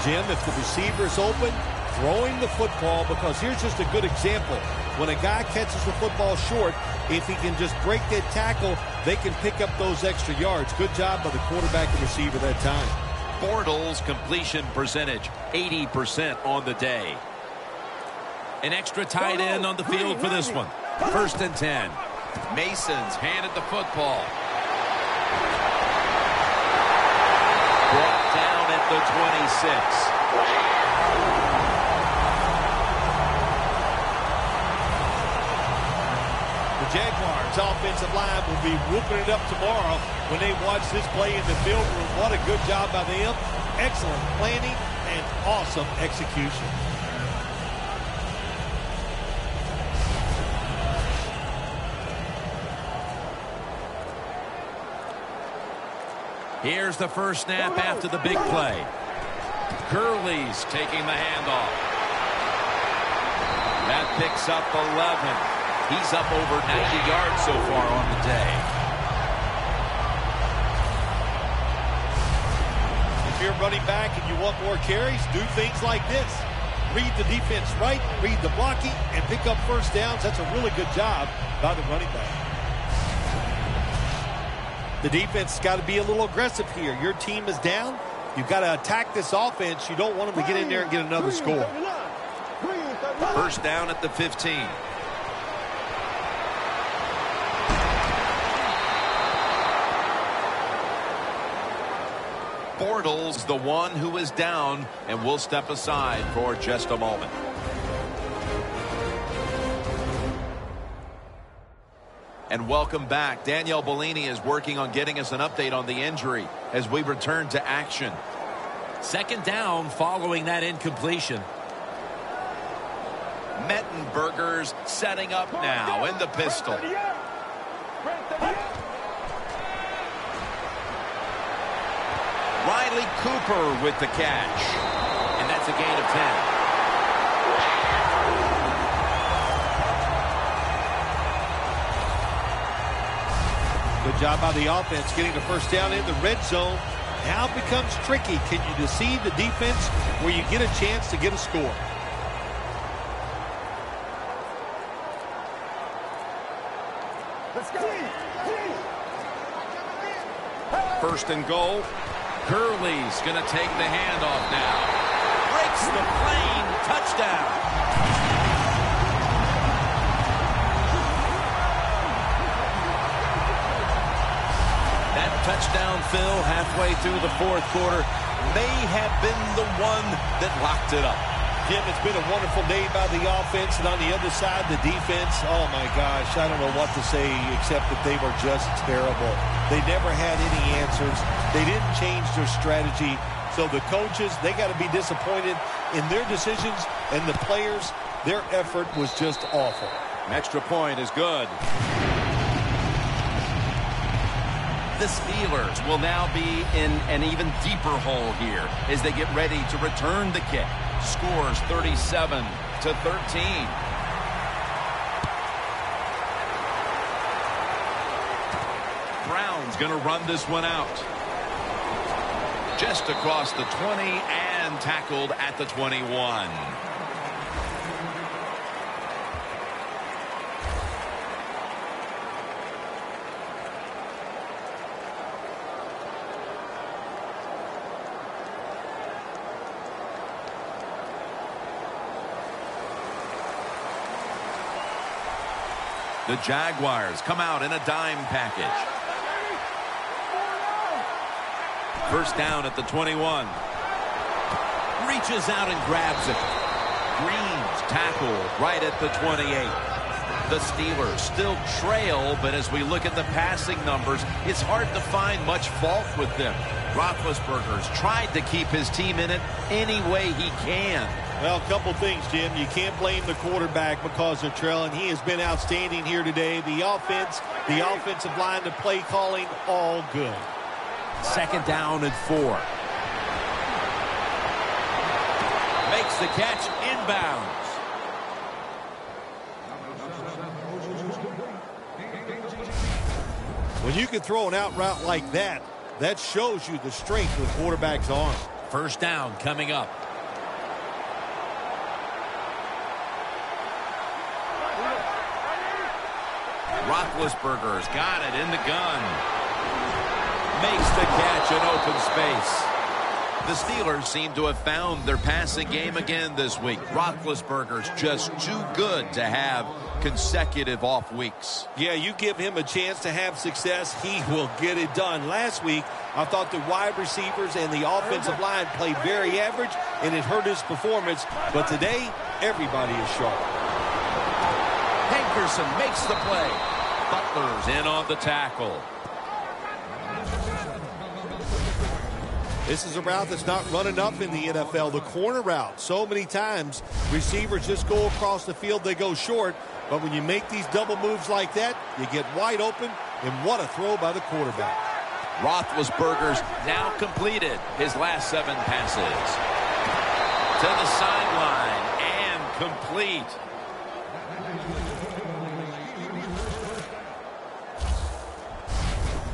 Jim, if the receiver is open, throwing the football, because here's just a good example. When a guy catches the football short, if he can just break that tackle, they can pick up those extra yards. Good job by the quarterback and receiver that time. Bortles' completion percentage, 80% on the day. An extra tight end on the field for this one. 1st and 10. Mason's handed the football. Brought down at the 26. The Jaguars offensive line will be whooping it up tomorrow when they watch this play in the film room. What a good job by them. Excellent planning and awesome execution. Here's the first snap after the big play. Gurley's taking the handoff. That picks up 11. He's up over 90 yards so far on the day. you're running back and you want more carries, do things like this. Read the defense right, read the blocking, and pick up first downs. That's a really good job by the running back. The defense has got to be a little aggressive here. Your team is down. You've got to attack this offense. You don't want them to get in there and get another score. First down at the 15. Bortles, the one who is down, and will step aside for just a moment. And welcome back. Danielle Bellini is working on getting us an update on the injury as we return to action. Second down following that incompletion. Mettenberger's setting up now in the pistol. Riley Cooper with the catch. And that's a gain of 10. Good job by the offense getting the first down in the red zone. Now it becomes tricky. Can you deceive the defense where you get a chance to get a score? Let's go. First and goal. Gurley's going to take the handoff now. Breaks the plane. Touchdown. That touchdown, Phil, halfway through the fourth quarter, may have been the one that locked it up. Jim, it's been a wonderful day by the offense, and on the other side, the defense, oh my gosh, I don't know what to say except that they were just terrible. They never had any answers. They didn't change their strategy. So the coaches, they got to be disappointed in their decisions, and the players, their effort was just awful. An extra point is good. The Steelers will now be in an even deeper hole here as they get ready to return the kick. Scores 37-13. Brown's going to run this one out. Just across the 20 and tackled at the 21. The Jaguars come out in a dime package. First down at the 21. Reaches out and grabs it. Green's tackled right at the 28. The Steelers still trail, but as we look at the passing numbers, it's hard to find much fault with them. Roethlisberger's tried to keep his team in it any way he can. Well, a couple things, Jim. You can't blame the quarterback because they're trailing. He has been outstanding here today. The offense, the offensive line, the play calling, all good. Second down and 4. Makes the catch inbounds. When you can throw an out route like that, that shows you the strength of the quarterback's arm. First down coming up. Roethlisberger's got it in the gun. Makes the catch in open space. The Steelers seem to have found their passing game again this week. Roethlisberger's just too good to have consecutive off weeks. Yeah, you give him a chance to have success, he will get it done. Last week, I thought the wide receivers and the offensive line played very average, and it hurt his performance. But today, everybody is sharp. Hankerson makes the play. Butler's in on the tackle. This is a route that's not run enough in the NFL, the corner route. So many times, receivers just go across the field, they go short. But when you make these double moves like that, you get wide open, and what a throw by the quarterback. Roethlisberger's now completed his last 7 passes. To the sideline and complete.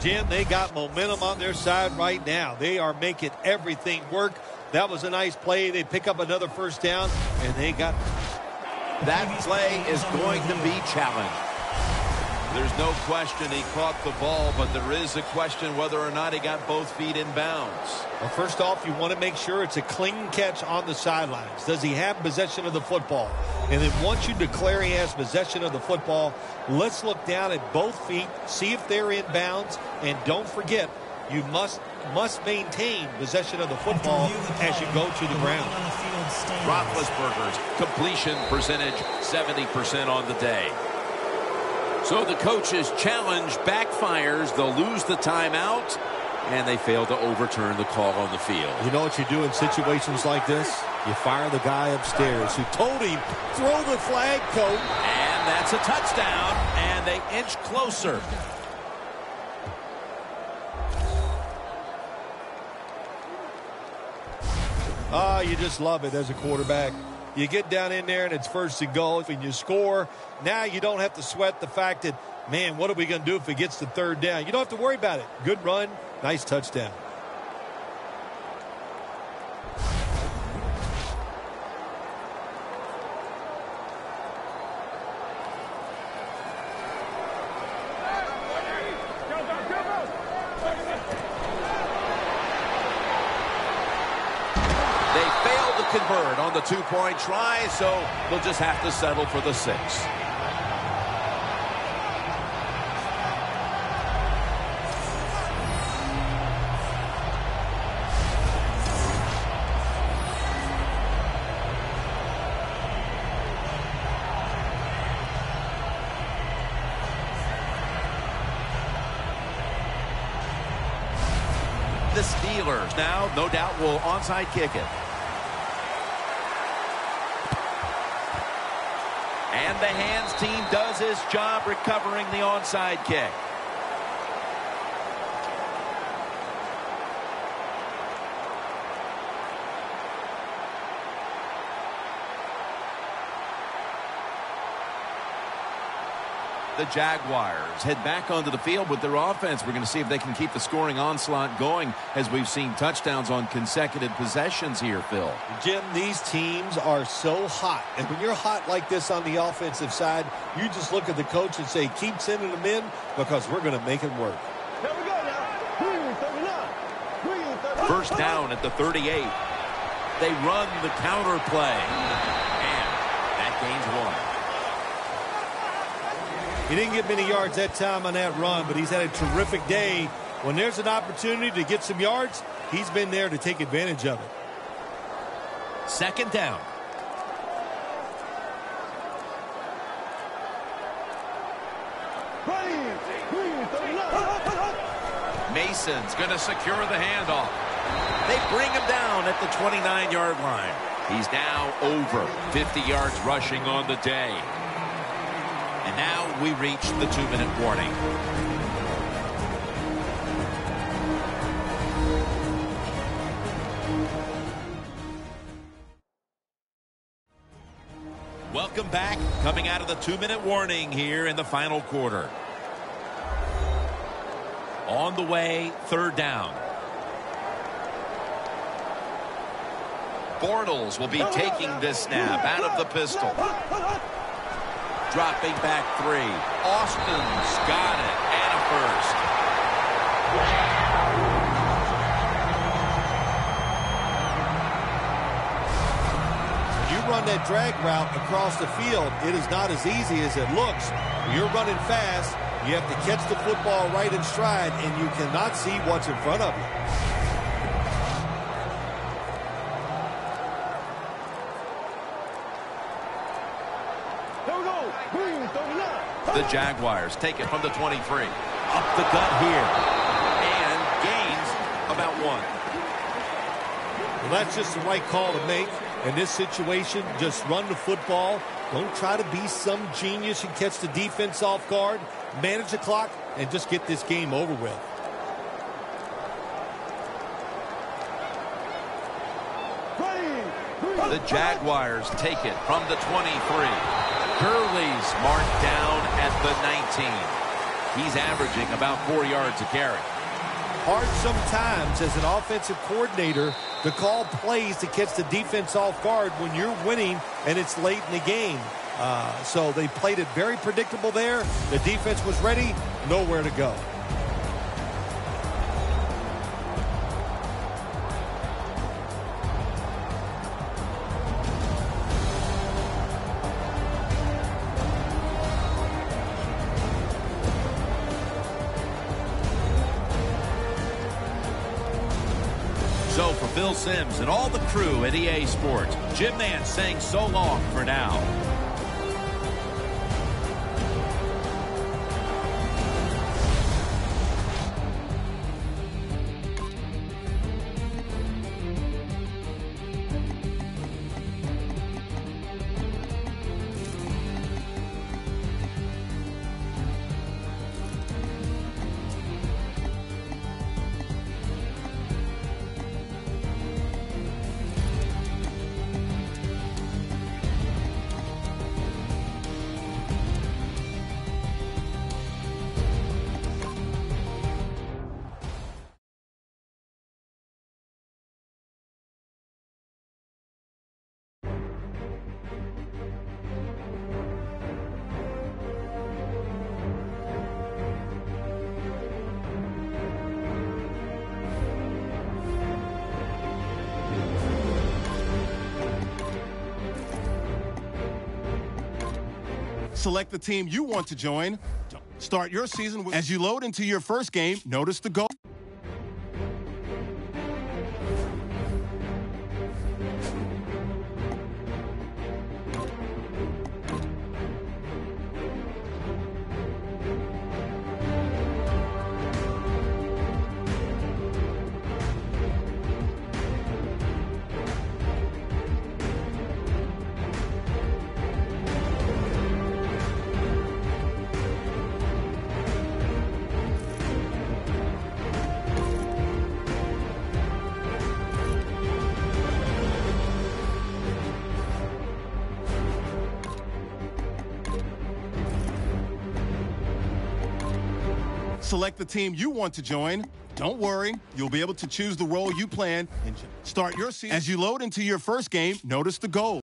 Jim, they got momentum on their side right now. They are making everything work. That was a nice play. They pick up another first down, and they got... That play is going to be challenged. There's no question he caught the ball, but there is a question whether or not he got both feet in bounds. Well, first off, you want to make sure it's a clean catch on the sidelines. Does he have possession of the football? And then once you declare he has possession of the football, let's look down at both feet, see if they're in bounds, and don't forget, you must maintain possession of the football as you go to the ground. Roethlisberger's completion percentage, 70% on the day. So the coach's challenge backfires. They'll lose the timeout, and they fail to overturn the call on the field. You know what you do in situations like this? You fire the guy upstairs who told him, throw the flag, coach. And that's a touchdown, and they inch closer. Ah, you just love it as a quarterback. You get down in there and it's first and goal and you score. Now you don't have to sweat the fact that, man, what are we going to do if it gets to third down? You don't have to worry about it. Good run, nice touchdown. Convert on the two-point try, so they'll just have to settle for the 6. The Steelers now, no doubt, will onside kick it. And the hands team does his job recovering the onside kick. The Jaguars head back onto the field with their offense. We're going to see if they can keep the scoring onslaught going as we've seen touchdowns on consecutive possessions here, Phil. Jim, these teams are so hot. And when you're hot like this on the offensive side, you just look at the coach and say, keep sending them in because we're going to make it work. Here we go now. 39. First down at the 38. They run the counter play. And that gains 1. He didn't get many yards that time on that run, but he's had a terrific day. When there's an opportunity to get some yards, he's been there to take advantage of it. Second down. Mason's going to secure the handoff. They bring him down at the 29-yard line. He's now over 50 yards rushing on the day. And now we reach the 2-minute warning. Welcome back. Coming out of the 2-minute warning here in the final quarter. On the way, third down. Bortles will be taking this snap out of the pistol. Dropping back 3. Austin's got it. And a first. When you run that drag route across the field, it is not as easy as it looks. When you're running fast, you have to catch the football right in stride, and you cannot see what's in front of you. The Jaguars take it from the 23. Up the gut here. And gains about 1. Well, that's just the right call to make. In this situation, just run the football. Don't try to be some genius and catch the defense off guard. Manage the clock and just get this game over with. The Jaguars take it from the 23. Gurley's marked down at the 19. He's averaging about 4 yards a carry. Hard sometimes as an offensive coordinator to call plays to catch the defense off guard when you're winning and it's late in the game. So they played it very predictable there. The defense was ready, nowhere to go. So for Phil Simms and all the crew at EA Sports, Jim Nantz saying so long for now. Select the team you want to join. Start your season with. As you load into your first game, notice the goal. Select the team you want to join. Don't worry, you'll be able to choose the role you plan and start your season. As you load into your first game, notice the goal.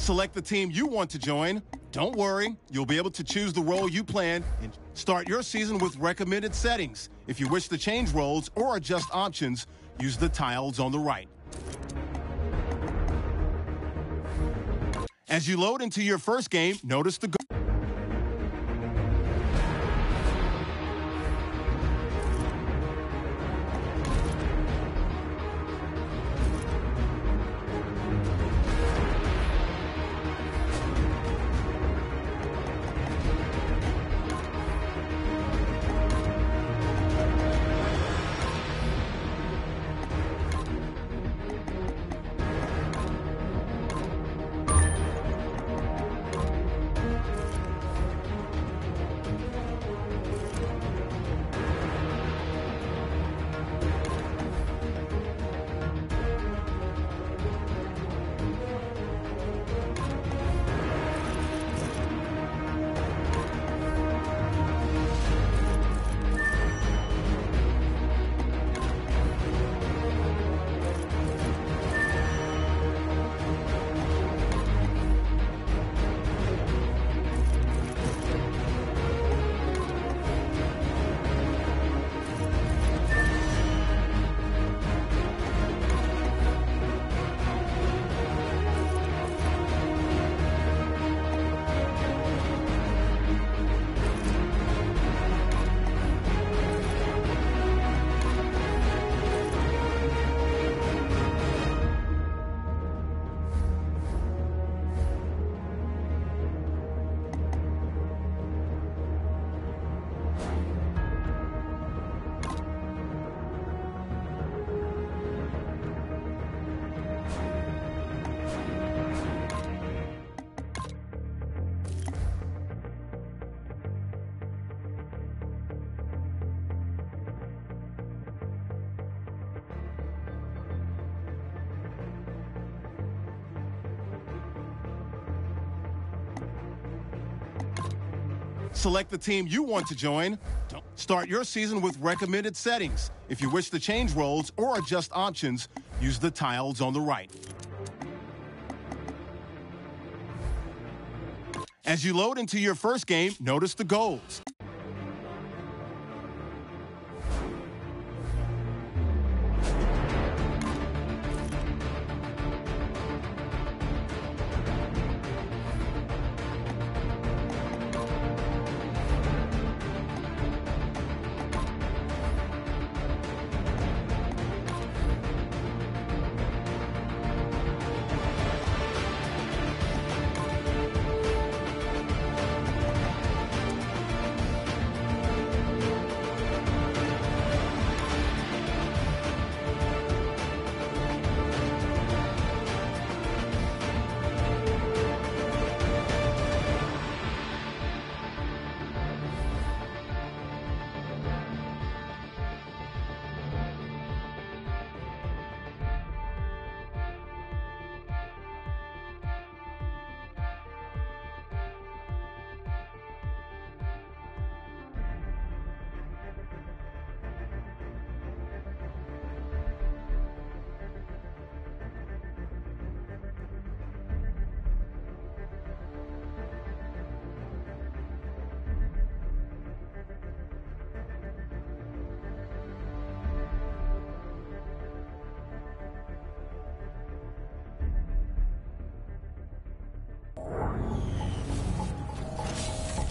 Select the team you want to join. Don't worry, you'll be able to choose the role you plan and start your season with recommended settings. If you wish to change roles or adjust options, use the tiles on the right. As you load into your first game, notice the goal. Select the team you want to join. Start your season with recommended settings. If you wish to change roles or adjust options, use the tiles on the right. As you load into your first game, notice the goals.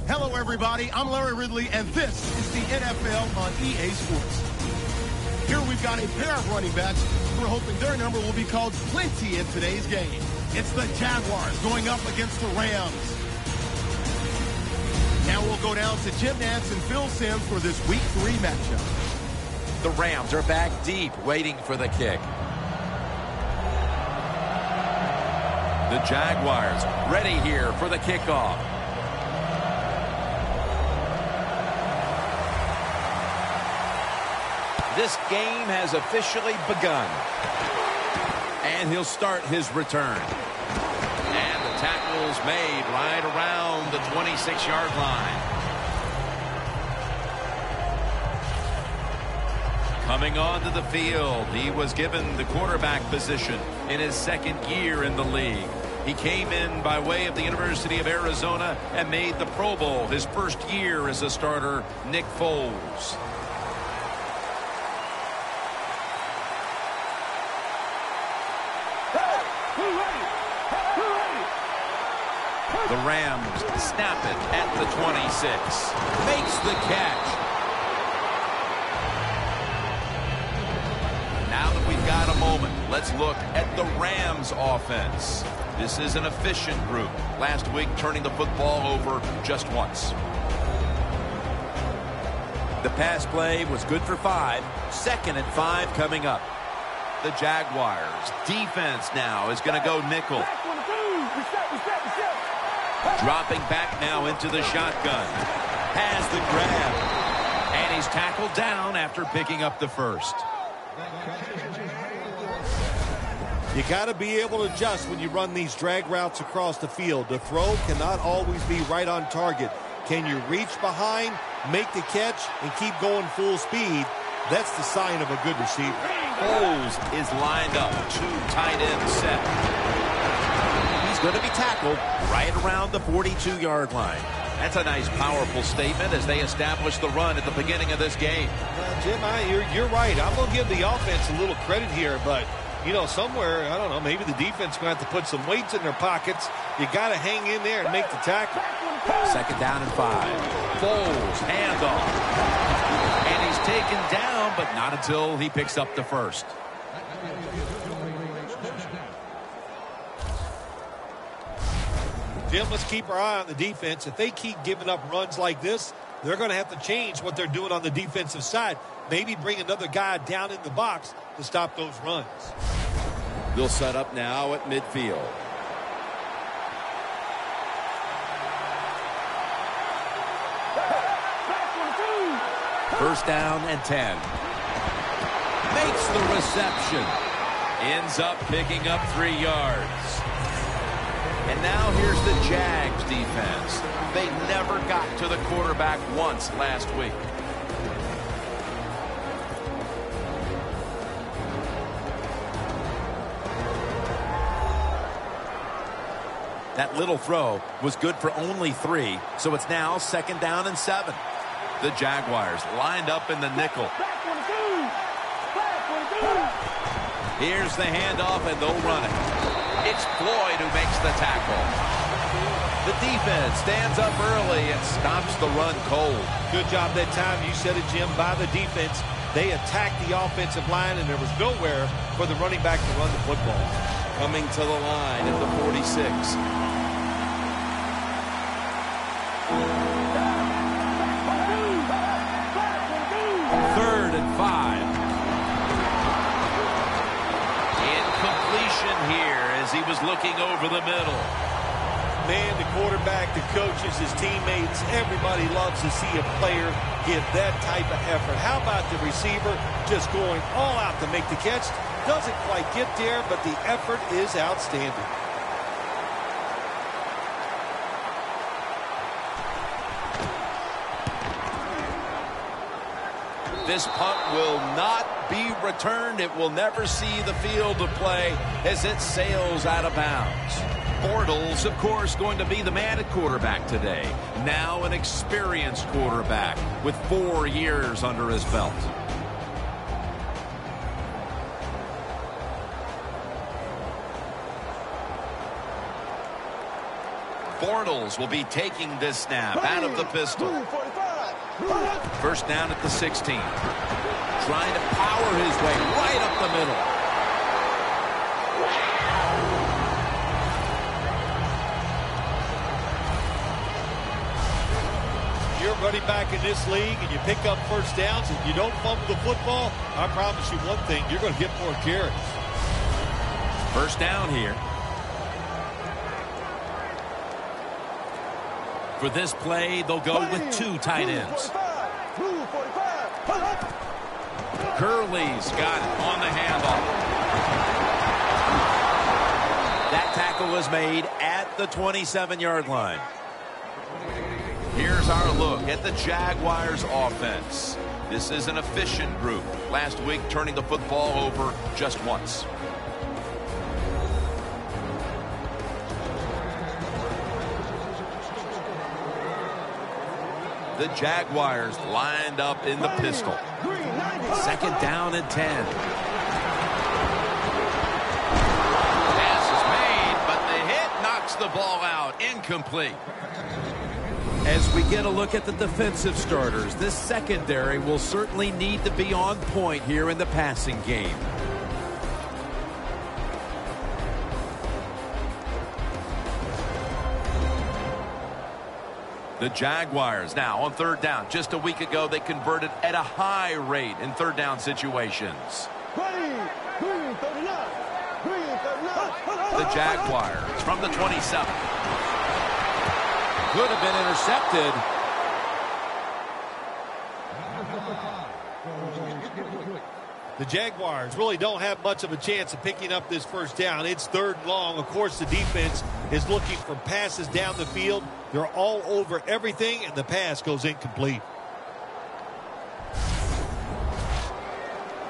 Hello, everybody. I'm Larry Ridley, and this is the NFL on EA Sports. Here we've got a pair of running backs. We're hoping their number will be called plenty in today's game. It's the Jaguars going up against the Rams. Now we'll go down to Jim Nantz and Phil Simms for this Week 3 matchup. The Rams are back deep, waiting for the kick. The Jaguars ready here for the kickoff. This game has officially begun. And he'll start his return. And the tackle's made right around the 26-yard line. Coming onto the field, he was given the quarterback position in his second year in the league. He came in by way of the University of Arizona and made the Pro Bowl his first year as a starter, Nick Foles. The Rams snap it at the 26. Makes the catch. Now that we've got a moment, let's look at the Rams offense. This is an efficient group. Last week, turning the football over just once. The pass play was good for 5. 2nd and 5 coming up. The Jaguars defense now is going to go nickel. Dropping back now into the shotgun. Has the grab. And he's tackled down after picking up the first. You got to be able to adjust when you run these drag routes across the field. The throw cannot always be right on target. Can you reach behind, make the catch, and keep going full speed? That's the sign of a good receiver. Foles is lined up. 2 tight ends set. He's going to be tackled right around the 42-yard line. That's a nice, powerful statement as they establish the run at the beginning of this game. Jim, you're right. I'm going to give the offense a little credit here, but you know, somewhere, I don't know, maybe the defense is going to have to put some weights in their pockets. You got to hang in there and make the tackle. 2nd down and 5. Foles, handoff. And he's taken down, but not until he picks up the first. Jim, let's keep our eye on the defense. If they keep giving up runs like this, they're going to have to change what they're doing on the defensive side. Maybe bring another guy down in the box to stop those runs. They'll set up now at midfield. First down and 10. Makes the reception. Ends up picking up 3 yards. And now here's the Jags defense. They never got to the quarterback once last week. That little throw was good for only 3, so it's now 2nd down and 7. The Jaguars lined up in the nickel. Here's the handoff, and they'll run it. It's Floyd who makes the tackle. The defense stands up early and stops the run cold. Good job that time. You said it, Jim, by the defense. They attacked the offensive line, and there was nowhere for the running back to run the football. Coming to the line at the 46. 3rd and 5. Incompletion here as he was looking over the middle. Man, the quarterback, the coaches, his teammates, everybody loves to see a player give that type of effort. How about the receiver just going all out to make the catch? Doesn't quite get there, but the effort is outstanding. This punt will not be returned. It will never see the field of play as it sails out of bounds. Bortles, of course, going to be the man at quarterback today. Now an experienced quarterback with 4 years under his belt. Bortles will be taking this snap out of the pistol. First down at the 16. Trying to power his way right up the middle. You're running back in this league and you pick up first downs and you don't fumble the football, I promise you one thing, you're going to get more carries. First down here. For this play, they'll go with 2 tight ends. Curley's got it on the handoff. That tackle was made at the 27-yard line. Here's our look at the Jaguars offense. This is an efficient group. Last week, turning the football over just once. The Jaguars lined up in the pistol. Second down and 10. Pass is made, but the hit knocks the ball out. Incomplete. As we get a look at the defensive starters, this secondary will certainly need to be on point here in the passing game. The Jaguars now on third down. Just a week ago, they converted at a high rate in third down situations. The Jaguars from the 27. Could have been intercepted. The Jaguars really don't have much of a chance of picking up this first down. It's third and long. Of course, the defense is looking for passes down the field. They're all over everything, and the pass goes incomplete.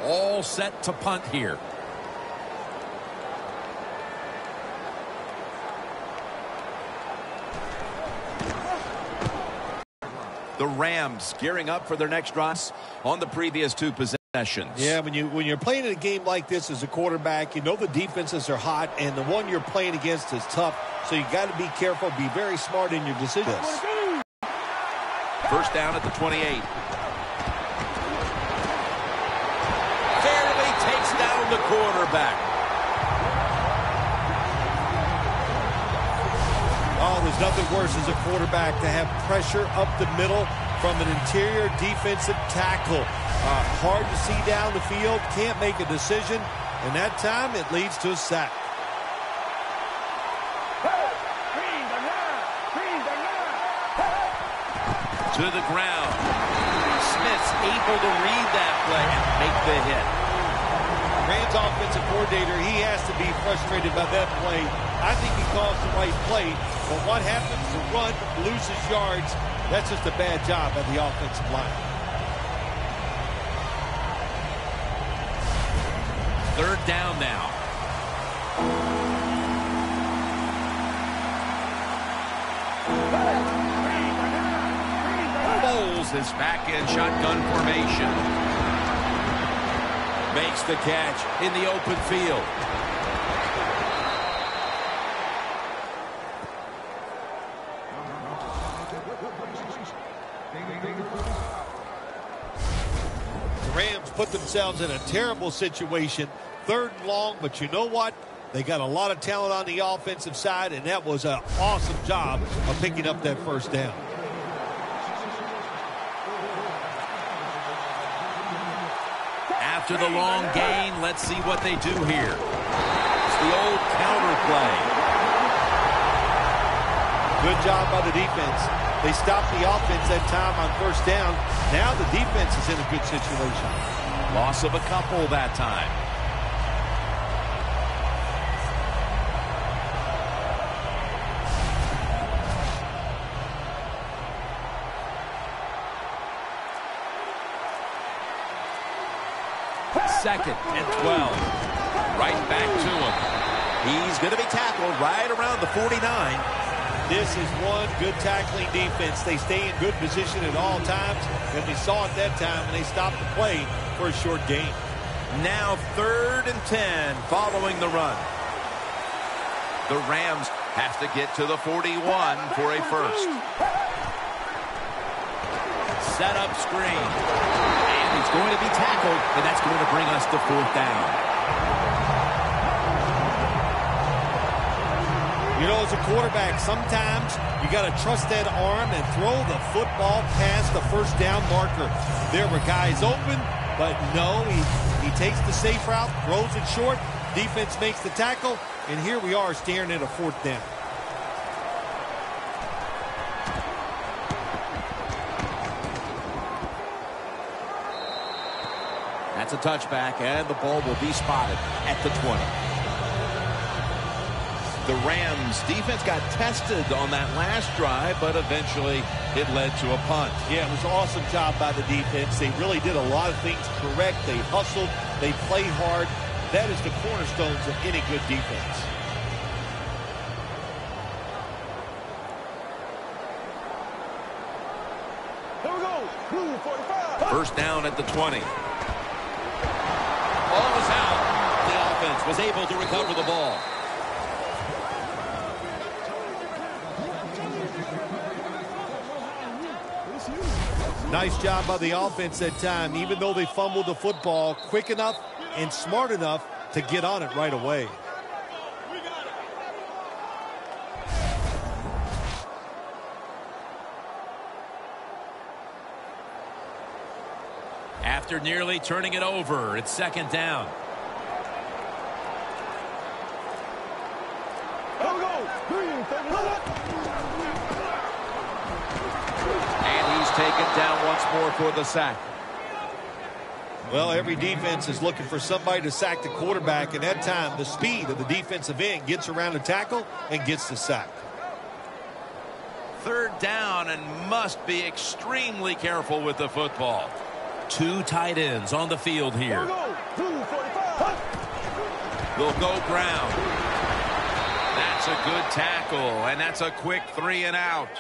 All set to punt here. The Rams gearing up for their next drive on the previous two possessions. Yeah, when you're playing in a game like this as a quarterback, you know the defenses are hot, and the one you're playing against is tough, so you got to be careful, be very smart in your decisions. First down at the 28. Fairly takes down the quarterback. Oh, there's nothing worse as a quarterback to have pressure up the middle from an interior defensive tackle. Hard to see down the field, can't make a decision, and that time it leads to a sack. To the ground. Smith's able to read that play and make the hit. Rams offensive coordinator, he has to be frustrated by that play. I think he calls the right play, but what happens? The run loses yards. That's just a bad job by the offensive line. Third down now. Bowles is back in shotgun formation. Makes the catch in the open field. The Rams put themselves in a terrible situation. Third and long, but you know what? They got a lot of talent on the offensive side, and that was an awesome job of picking up that first down. After the long gain, let's see what they do here. It's the old counter play. Good job by the defense. They stopped the offense that time on first down. Now the defense is in a good situation. Loss of a couple that time. Second and 12. Right back to him. He's going to be tackled right around the 49. This is one good tackling defense. They stay in good position at all times, and we saw it that time, and they stopped the play for a short gain. Now third and 10 following the run. The Rams have to get to the 41 for a first. Set up screen. And he's going to be tackled, and that's going to bring us to fourth down. You know, as a quarterback, sometimes you got to trust that arm and throw the football past the first down marker. There were guys open, but no, he takes the safe route, throws it short, defense makes the tackle, and here we are staring at a fourth down. That's a touchback, and the ball will be spotted at the 20. The Rams defense got tested on that last drive, but eventually it led to a punt. Yeah, it was an awesome job by the defense. They really did a lot of things correct. They hustled. They played hard. That is the cornerstones of any good defense. Here we go. 45. First down at the 20. Ball was out. The offense was able to recover the ball. Nice job by the offense that time. Even though they fumbled the football, quick enough and smart enough to get on it right away. After nearly turning it over, it's second down. Here we go. And he's taken down once more for the sack. Well, every defense is looking for somebody to sack the quarterback, and that time the speed of the defensive end gets around the tackle and gets the sack. Third down, and must be extremely careful with the football. Two tight ends on the field here. Here we go. 45. Will go ground. That's a good tackle, and that's a quick 3 and out.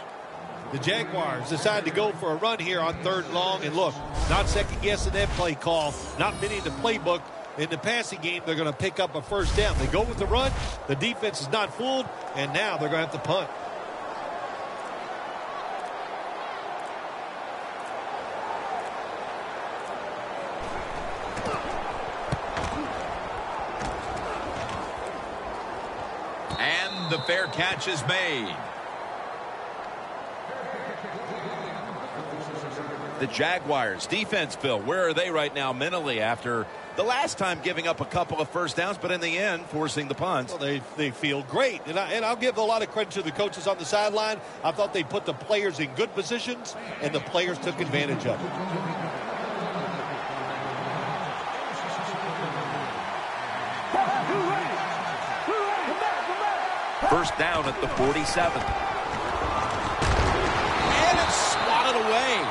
The Jaguars decide to go for a run here on third and long, and look, not second-guessing that play call, not many in the playbook. In the passing game, they're going to pick up a first down. They go with the run, the defense is not fooled, and now they're going to have to punt. And the fair catch is made. The Jaguars defense, Phil, where are they right now mentally after the last time giving up a couple of first downs, but in the end forcing the punt? Well, they feel great, and I'll give a lot of credit to the coaches on the sideline. I thought they put the players in good positions, and the players took advantage of it. First down at the 47. And it's swatted away.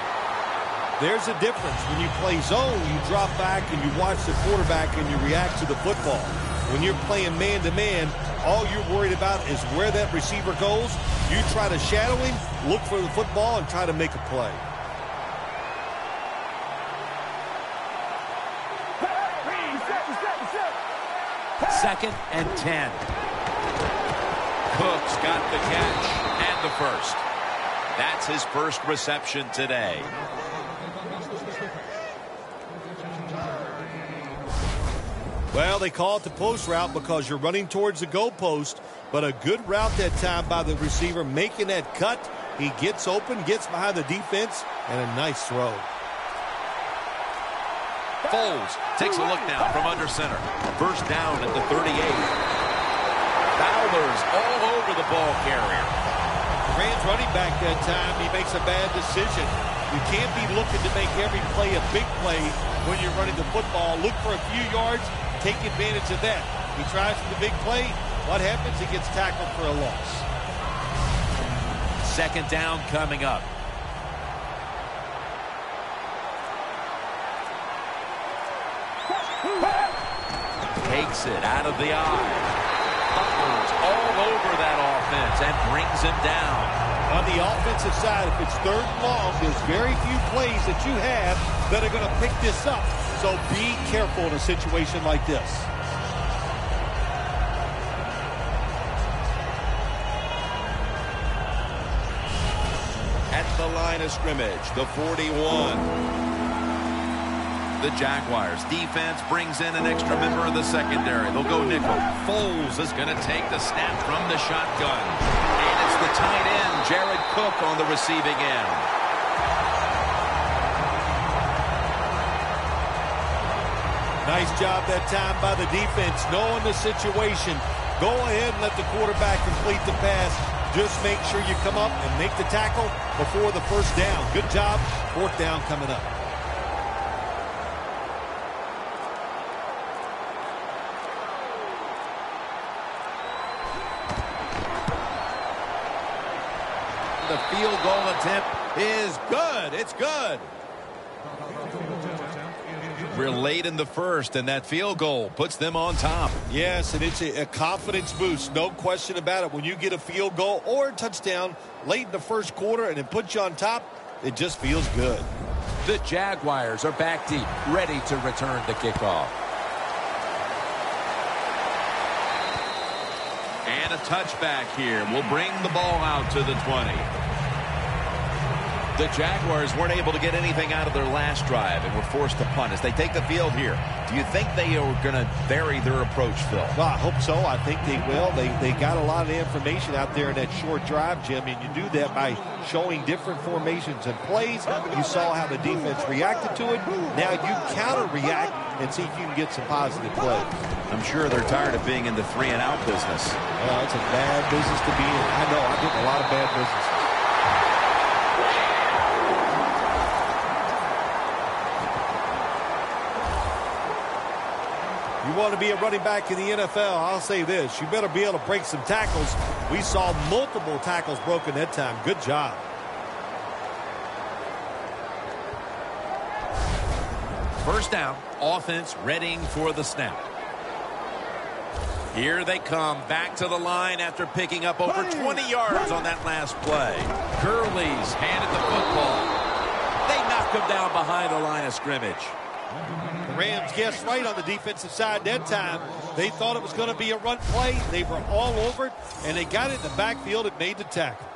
There's a difference. When you play zone, you drop back and you watch the quarterback and you react to the football. When you're playing man-to-man, all you're worried about is where that receiver goes. You try to shadow him, look for the football, and try to make a play. Second and 10. Cook's got the catch and the first. That's his first reception today. Well, they call it the post route because you're running towards the goal post, but a good route that time by the receiver making that cut. He gets open, gets behind the defense, and a nice throw. Foles takes a look now from under center. First down at the 38. Fowler's all over the ball carrier. The Rams running back that time, he makes a bad decision. You can't be looking to make every play a big play when you're running the football. Look for a few yards, take advantage of that. He tries for the big play. What happens? He gets tackled for a loss. Second down coming up. Takes it out of the eye. Butler's all over that offense and brings him down. On the offensive side, if it's third and long, there's very few plays that you have that are going to pick this up. So be careful in a situation like this. At the line of scrimmage, the 41. The Jaguars defense brings in an extra member of the secondary. They'll go nickel. Foles is going to take the snap from the shotgun. And it's the tight end, Jared Cook, on the receiving end. Nice job that time by the defense, knowing the situation. Go ahead and let the quarterback complete the pass. Just make sure you come up and make the tackle before the first down. Good job. Fourth down coming up. the field goal attempt is good. It's good. We're late in the first, and that field goal puts them on top. Yes, and it's a confidence boost. No question about it. When you get a field goal or a touchdown late in the first quarter and it puts you on top, it just feels good. The Jaguars are back deep, ready to return the kickoff. And a touchback here will bring the ball out to the 20. The Jaguars weren't able to get anything out of their last drive and were forced to punt as they take the field here. Do you think they are going to vary their approach, Phil? Well, I hope so. I think they will. They got a lot of information out there in that short drive, Jim, and you do that by showing different formations and plays. You saw how the defense reacted to it. Now you counter-react and see if you can get some positive plays. I'm sure they're tired of being in the 3-and-out business. Well, it's a bad business to be in. I know. I've been in a lot of bad businesses. You want to be a running back in the NFL, I'll say this. You better be able to break some tackles. We saw multiple tackles broken that time. Good job. First down, offense readying for the snap. Here they come back to the line after picking up over 20 yards on that last play. Gurley's handed the football. They knock him down behind the line of scrimmage. The Rams guessed right on the defensive side that time. They thought it was going to be a run play. They were all over it, and they got it in the backfield and made the tackle.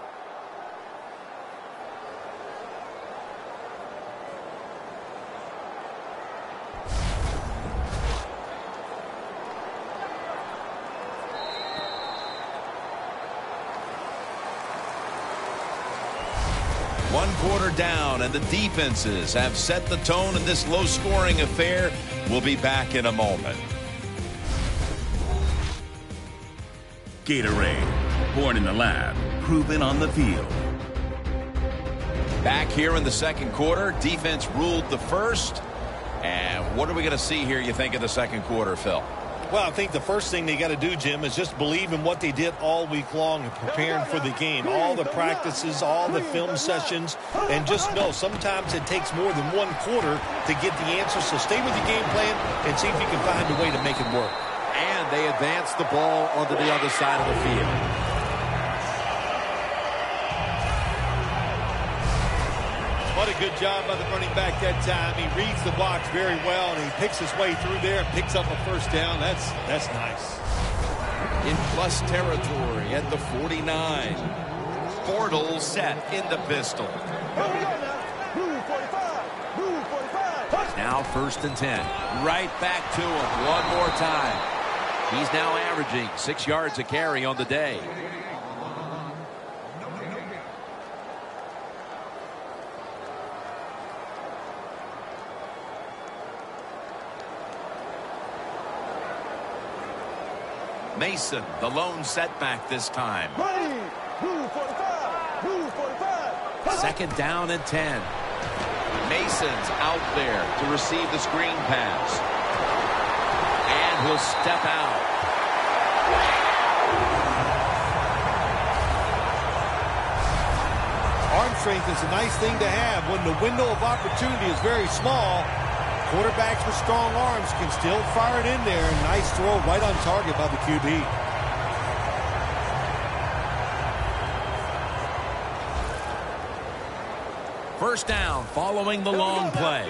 One quarter down, and the defenses have set the tone in this low-scoring affair. We'll be back in a moment. Gatorade, born in the lab, proven on the field. Back here in the second quarter, defense ruled the first. And what are we going to see here, you think, in the second quarter, Phil? Well, I think the first thing they got to do, Jim, is just believe in what they did all week long and preparing for the game. All the practices, all the film sessions, and just know sometimes it takes more than one quarter to get the answer. So stay with your game plan and see if you can find a way to make it work. And they advance the ball onto the other side of the field. What a good job by the running back that time. He reads the box very well, and he picks his way through there and picks up a first down. That's nice. In plus territory at the 49. Bortles set in the pistol. Now first and 10. Right back to him one more time. He's now averaging 6 yards a carry on the day. Mason, the lone setback this time. Second down and 10. Mason's out there to receive the screen pass. And he'll step out. Arm strength is a nice thing to have when the window of opportunity is very small. Quarterbacks with strong arms can still fire it in there. Nice throw right on target by the QB. First down following the long play.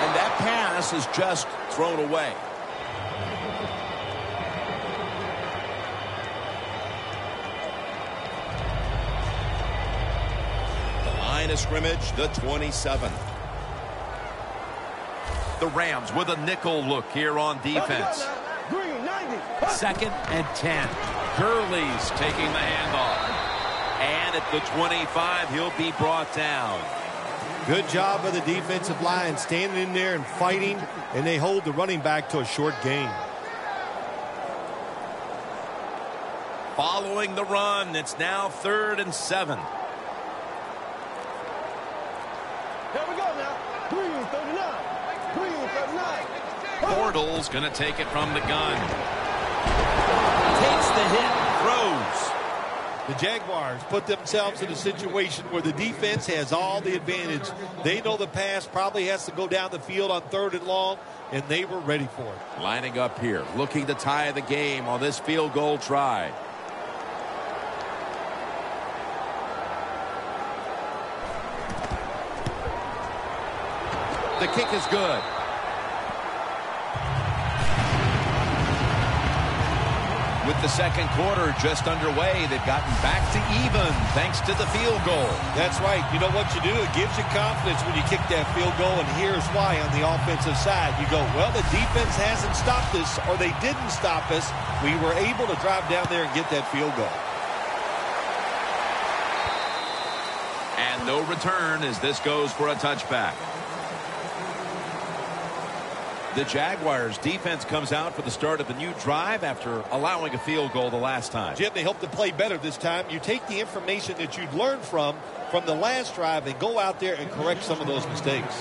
And that pass is just thrown away. Line of scrimmage, the 27. The Rams with a nickel look here on defense. Second and 10. Gurley's taking the handoff. And at the 25, he'll be brought down. Good job by the defensive line, standing in there and fighting, and they hold the running back to a short gain. Following the run, it's now 3rd and 7. Here we go now. 3:39. 3:39. Bortles going to take it from the gun. Takes the hit, throws. The Jaguars put themselves in a situation where the defense has all the advantage. They know the pass probably has to go down the field on 3rd and long, and they were ready for it. Lining up here, looking to tie the game on this field goal try. The kick is good. With the second quarter just underway, they've gotten back to even thanks to the field goal. That's right. You know what you do? It gives you confidence when you kick that field goal, and here's why on the offensive side. You go, well, the defense hasn't stopped us, or they didn't stop us. We were able to drive down there and get that field goal. And no return as this goes for a touchback. The Jaguars defense comes out for the start of a new drive after allowing a field goal the last time. Jim, they hope to play better this time. You take the information that you'd learned from the last drive and go out there and correct some of those mistakes.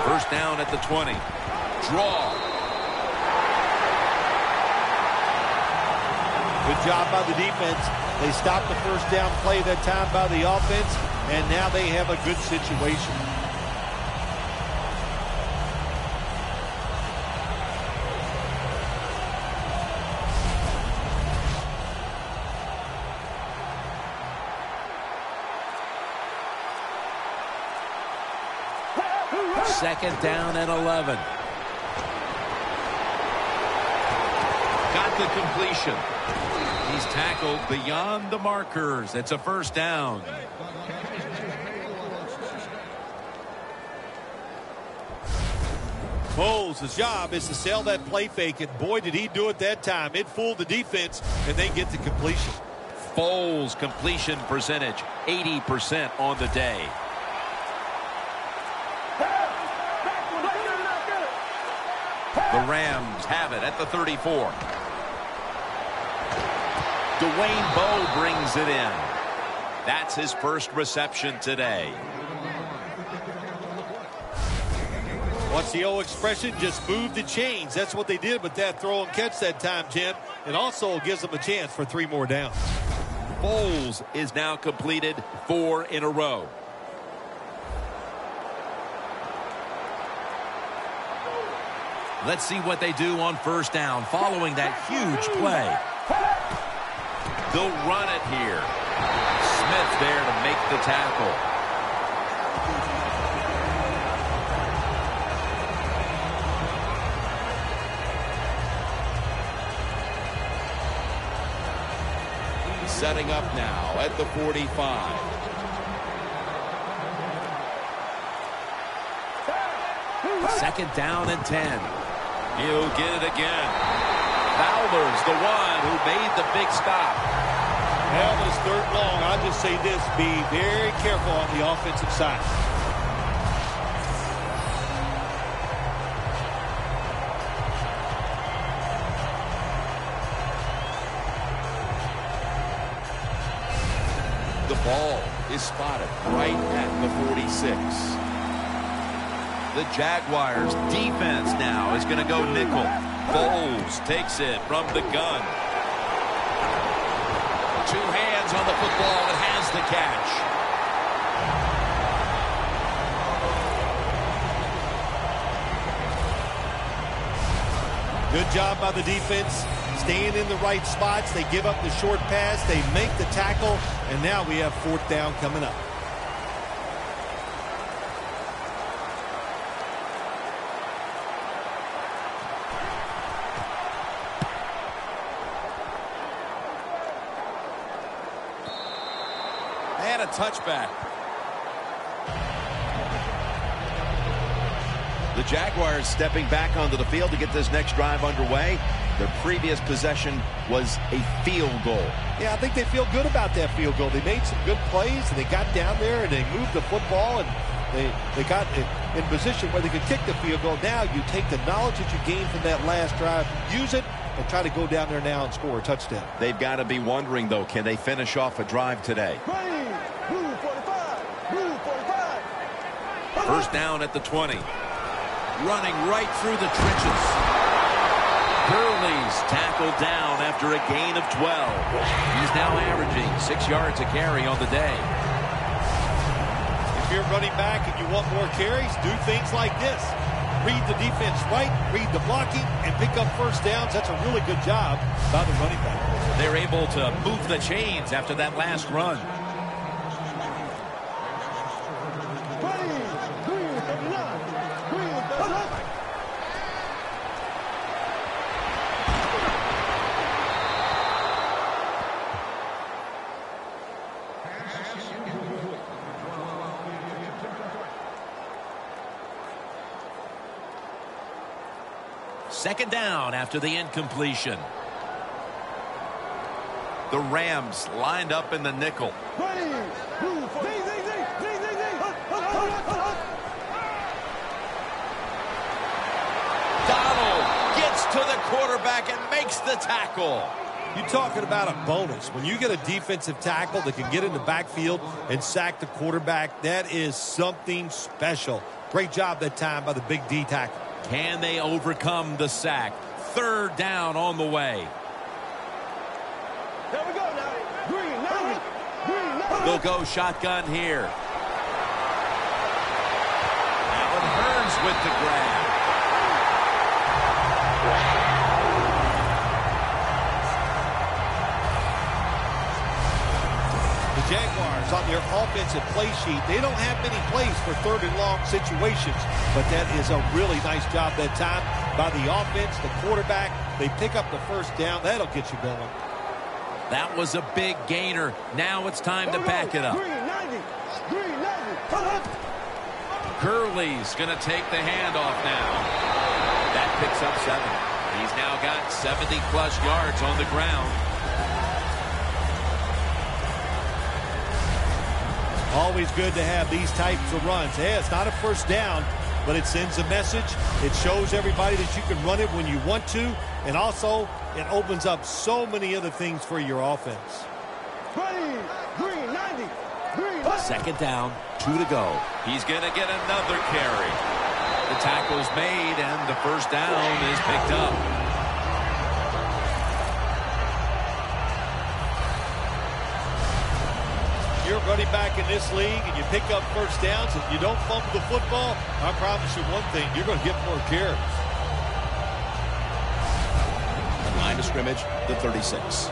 First down at the 20. Draw. Good job by the defense. They stopped the first down play that time by the offense, and now they have a good situation. Second down and 11. Got the completion. He's tackled beyond the markers. It's a first down. Foles' job is to sell that play fake, and boy, did he do it that time. It fooled the defense, and they get the completion. Foles' completion percentage, 80% on the day. The Rams have it at the 34. Dwayne Bowe brings it in. That's his first reception today. What's the old expression? Just move the chains. That's what they did with that throw and catch that time, Jim. It also gives them a chance for 3 more downs. Foles is now completed 4 in a row. Let's see what they do on first down following that huge play. They'll run it here. Smith there to make the tackle. Setting up now at the 45. Second down and 10. He'll get it again. Fowler's the one who made the big stop. Well, this 3rd long, I'll just say this, be very careful on the offensive side. The ball is spotted right at the 46. The Jaguars defense now is going to go nickel. Foles takes it from the gun. 2 hands on the football and has the catch. Good job by the defense. Staying in the right spots. They give up the short pass. They make the tackle. And now we have 4th down coming up. And a touchback. The Jaguars stepping back onto the field to get this next drive underway. Their previous possession was a field goal. Yeah, I think they feel good about that field goal. They made some good plays, and they got down there, and they moved the football, and they got in position where they could kick the field goal. Now you take the knowledge that you gained from that last drive, use it, and try to go down there now and score a touchdown. They've got to be wondering, though, can they finish off a drive today? Ready, First down at the 20. Running right through the trenches. Gurley's tackled down after a gain of 12. He's now averaging 6 yards a carry on the day. If you're running back and you want more carries, do things like this. Read the defense right, read the blocking, and pick up first downs. That's a really good job by the running back. They're able to move the chains after that last run. Second down after the incompletion. The Rams lined up in the nickel. Donald gets to the quarterback and makes the tackle. You're talking about a bonus. When you get a defensive tackle that can get in the backfield and sack the quarterback, that is something special. Great job that time by the big D tackle. Can they overcome the sack? Third down on the way. There we go now. Green, They'll go shotgun here. Allen Hurns with the grab. The Jaguars on their offensive play sheet, they don't have many plays for third and long situations, but that is a really nice job that time by the offense, the quarterback. They pick up the first down. That'll get you going. That was a big gainer. Now it's time to back it up. Green 90. Gurley's going to take the handoff now. That picks up 7. He's now got 70-plus yards on the ground. Always good to have these types of runs. Yeah, it's not a first down, but it sends a message. It shows everybody that you can run it when you want to, and also it opens up so many other things for your offense. Green 90. Second down, 2 to go. He's going to get another carry. The tackle's made, and the first down is picked up. You're running back in this league and you pick up first downs. If you don't fumble the football, I promise you one thing, you're going to get more carries. Line of scrimmage, the 36.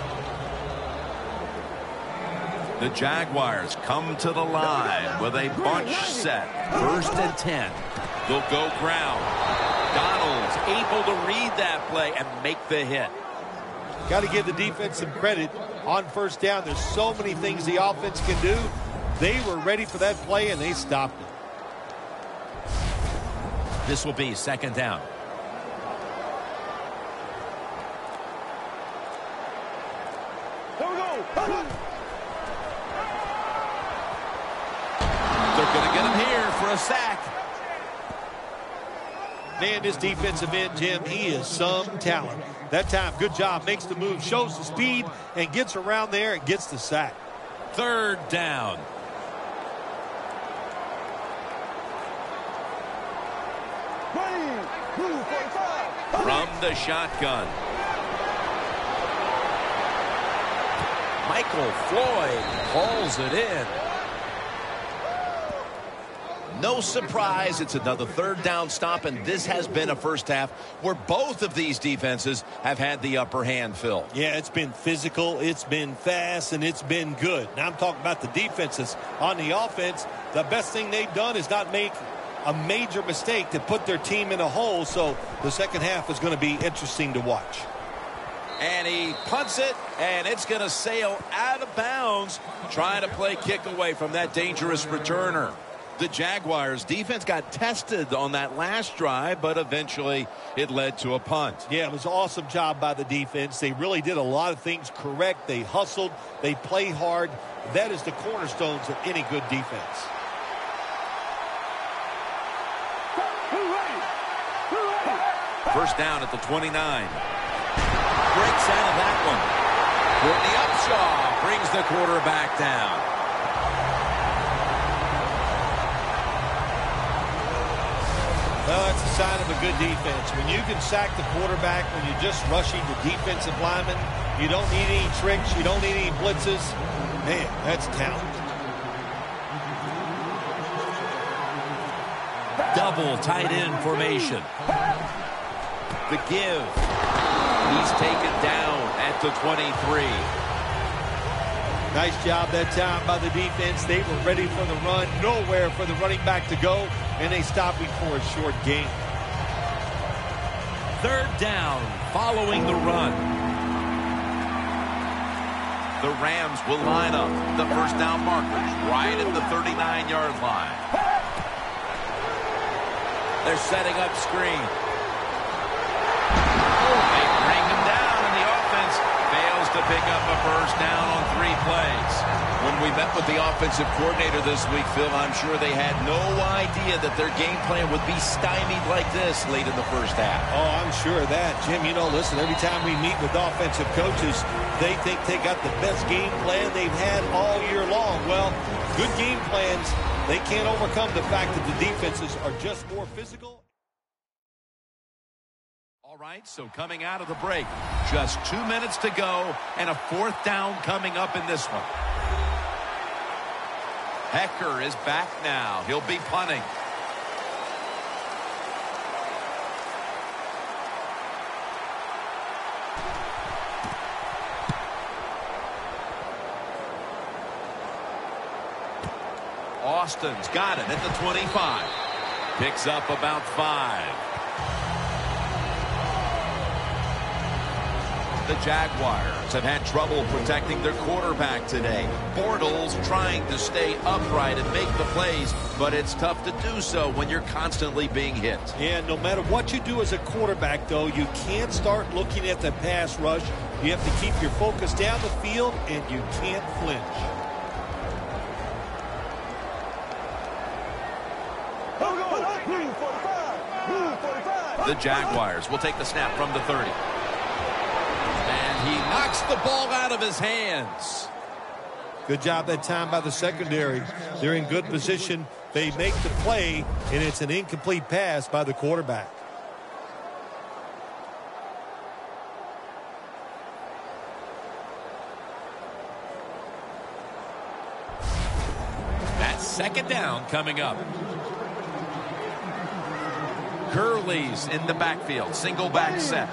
The Jaguars come to the line with a bunch set. First and 10. They'll go ground. Donald's able to read that play and make the hit. Got to give the defense some credit on first down. There's so many things the offense can do. They were ready for that play, and they stopped it. This will be second down. There we go. They're going to get him here for a sack. Man, this defensive end, Jim, he is some talent. That time, good job, makes the move, shows the speed, and gets around there and gets the sack. Third down. From the shotgun. Michael Floyd hauls it in. No surprise, it's another third down stop, and this has been a first half where both of these defenses have had the upper hand, Phil. Yeah, it's been physical, it's been fast, and it's been good. Now I'm talking about the defenses. On the offense, the best thing they've done is not make a major mistake to put their team in a hole, so the second half is going to be interesting to watch. And he punts it, and it's going to sail out of bounds, trying to play kick away from that dangerous returner. The Jaguars defense got tested on that last drive, but eventually it led to a punt. Yeah, it was an awesome job by the defense. They really did a lot of things correct. They hustled. They play hard. That is the cornerstones of any good defense. First down at the 29. Breaks out of that one. Courtney Upshaw brings the quarterback down. Well, that's a sign of a good defense. When you can sack the quarterback, when you're just rushing the defensive lineman, you don't need any tricks, you don't need any blitzes. Man, that's talent. Double tight end formation. The give. He's taken down at the 23. Nice job that time by the defense. They were ready for the run. Nowhere for the running back to go. And they stopped before a short gain. Third down following the run. The Rams will line up the first down markers right at the 39-yard line. They're setting up screen. They bring him down, and the offense fails to pick up a first down on 3 plays. When we met with the offensive coordinator this week, Phil, I'm sure they had no idea that their game plan would be stymied like this late in the first half. Oh, I'm sure of that. Jim, you know, listen, every time we meet with offensive coaches, they think they got the best game plan they've had all year long. Well, good game plans, they can't overcome the fact that the defenses are just more physical. All right, so coming out of the break, just 2 minutes to go, and a 4th down coming up in this one. Hecker is back now. He'll be punting. Austin's got it at the 25. Picks up about 5. The Jaguars have had trouble protecting their quarterback today. Bortles trying to stay upright and make the plays, but it's tough to do so when you're constantly being hit. Yeah, no matter what you do as a quarterback, though, you can't start looking at the pass rush. You have to keep your focus down the field, and you can't flinch. The Jaguars will take the snap from the 30. He knocks the ball out of his hands. Good job that time by the secondary. They're in good position. They make the play, and it's an incomplete pass by the quarterback. That's second down coming up. Gurley's in the backfield. Single back set.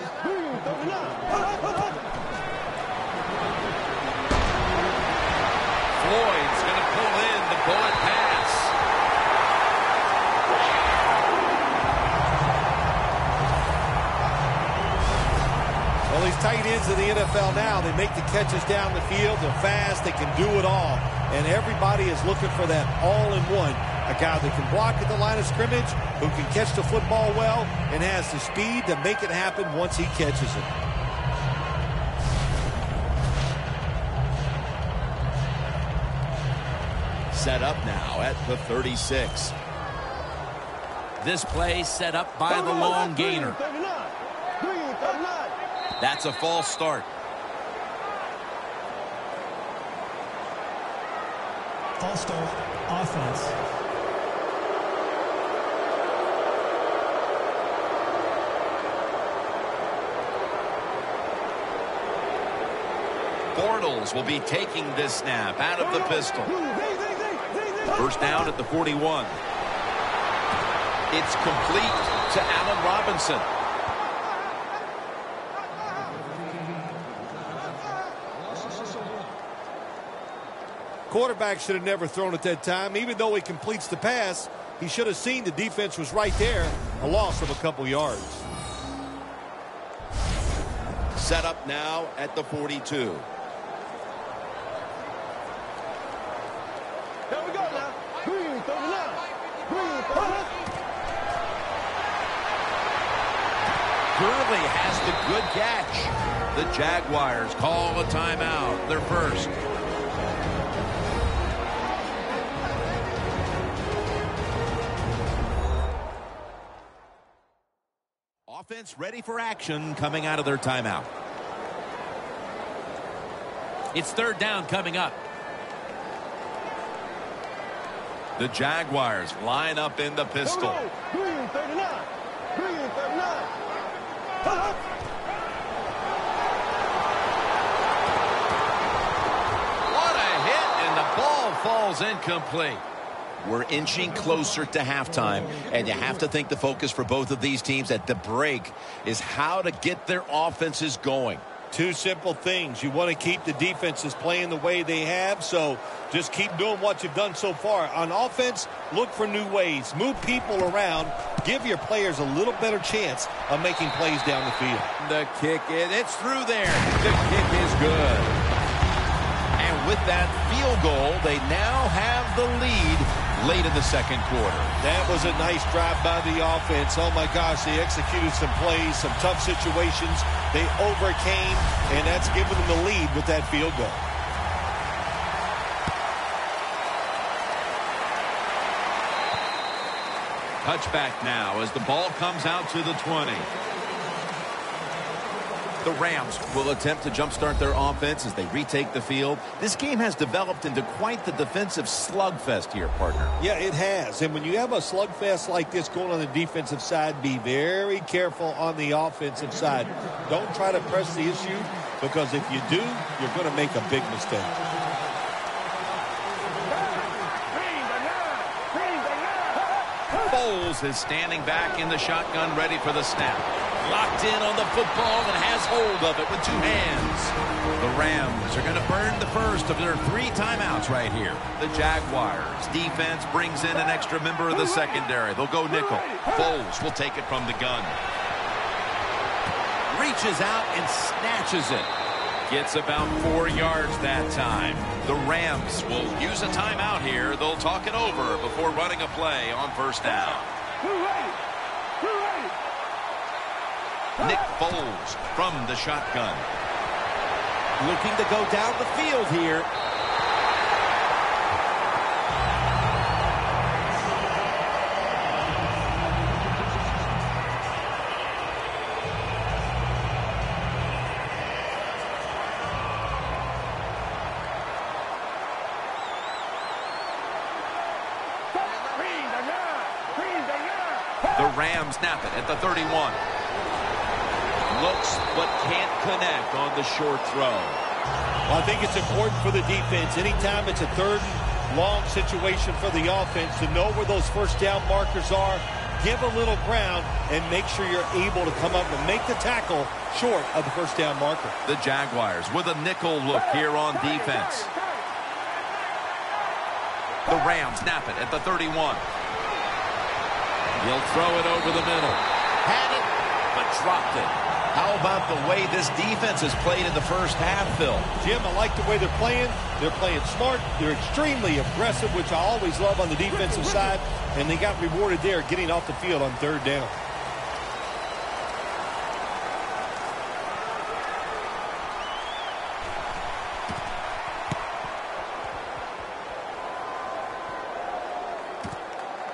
Floyd's going to pull in the bullet pass. Well, these tight ends in the NFL now, they make the catches down the field. They're fast. They can do it all. And everybody is looking for that all-in-one. A guy that can block at the line of scrimmage, who can catch the football well, and has the speed to make it happen once he catches it. Set up now at the 36. This play set up by the long gainer. That's a false start. False start, offense. Bortles will be taking this snap out of the pistol. First down at the 41. It's complete to Allen Robinson. Quarterback should have never thrown at that time. Even though he completes the pass, he should have seen the defense was right there. A loss of a couple yards. Set up now at the 42. Gurley has the good catch. The Jaguars call a timeout, their first. Offense ready for action coming out of their timeout. It's third down coming up. The Jaguars line up in the pistol. Green 39. Green 39. What a hit, and the ball falls incomplete. We're inching closer to halftime, and you have to think the focus for both of these teams at the break is how to get their offenses going. Two simple things. You want to keep the defenses playing the way they have, so just keep doing what you've done so far. On offense, look for new ways. Move people around. Give your players a little better chance of making plays down the field. The kick, it's through there. The kick is good. And with that field goal, they now have the lead late in the second quarter. That was a nice drive by the offense. Oh, my gosh, they executed some plays, some tough situations. They overcame, and that's given them the lead with that field goal. Touchback now as the ball comes out to the 20. The Rams will attempt to jumpstart their offense as they retake the field. This game has developed into quite the defensive slugfest here, partner. Yeah, it has. And when you have a slugfest like this going on the defensive side, be very careful on the offensive side. Don't try to press the issue, because if you do, you're going to make a big mistake. Foles is standing back in the shotgun, ready for the snap. Locked in on the football and has hold of it with two hands. The Rams are going to burn the first of their 3 timeouts right here. The Jaguars defense brings in an extra member of the secondary. They'll go nickel. Foles will take it from the gun. Reaches out and snatches it. Gets about 4 yards that time. The Rams will use a timeout here. They'll talk it over before running a play on first down. Nick Foles from the shotgun. Looking to go down the field here. The Rams snap it at the 31. Looks but can't connect on the short throw. Well, I think it's important for the defense. Anytime it's a third and long situation for the offense, to know where those first down markers are, give a little ground, and make sure you're able to come up and make the tackle short of the first down marker. The Jaguars with a nickel look here on defense. The Rams snap it at the 31. He'll throw it over the middle. Had it, but dropped it. How about the way this defense has played in the first half, Phil? Jim, I like the way they're playing. They're playing smart. They're extremely aggressive, which I always love on the defensive side. And they got rewarded there getting off the field on third down.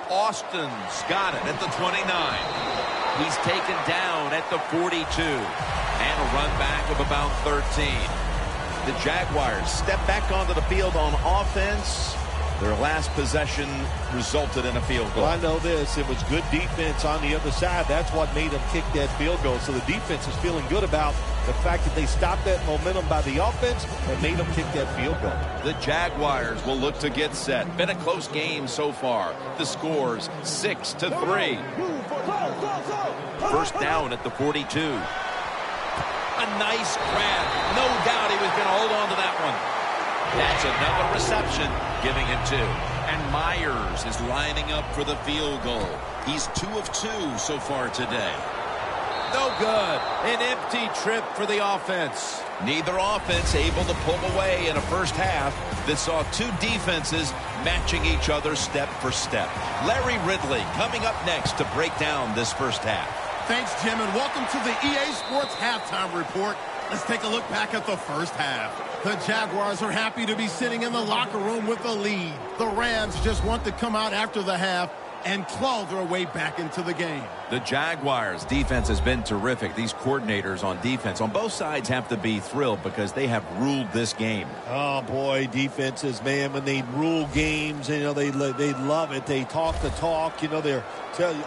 Austin's got it at the 29. He's taken down at the 42. And a run back of about 13. The Jaguars step back onto the field on offense. Their last possession resulted in a field goal. Well, I know this. It was good defense on the other side. That's what made them kick that field goal. So the defense is feeling good about the fact that they stopped that momentum by the offense and made them kick that field goal. The Jaguars will look to get set. Been a close game so far. The score's 6-3. First down at the 42. A nice grab. No doubt he was going to hold on to that one. That's another reception, giving him 2. And Myers is lining up for the field goal. He's 2 of 2 so far today. No good. An empty trip for the offense. Neither offense able to pull away in a first half that saw 2 defenses matching each other step for step. Larry Ridley coming up next to break down this first half. Thanks, Jim, and welcome to the EA Sports Halftime Report. Let's take a look back at the first half. The Jaguars are happy to be sitting in the locker room with a lead. The Rams just want to come out after the half and claw their way back into the game. The Jaguars' defense has been terrific. These coordinators on defense on both sides have to be thrilled because they have ruled this game. Oh, boy, defenses, man, when they rule games, you know, they love it. They talk the talk. You know, they're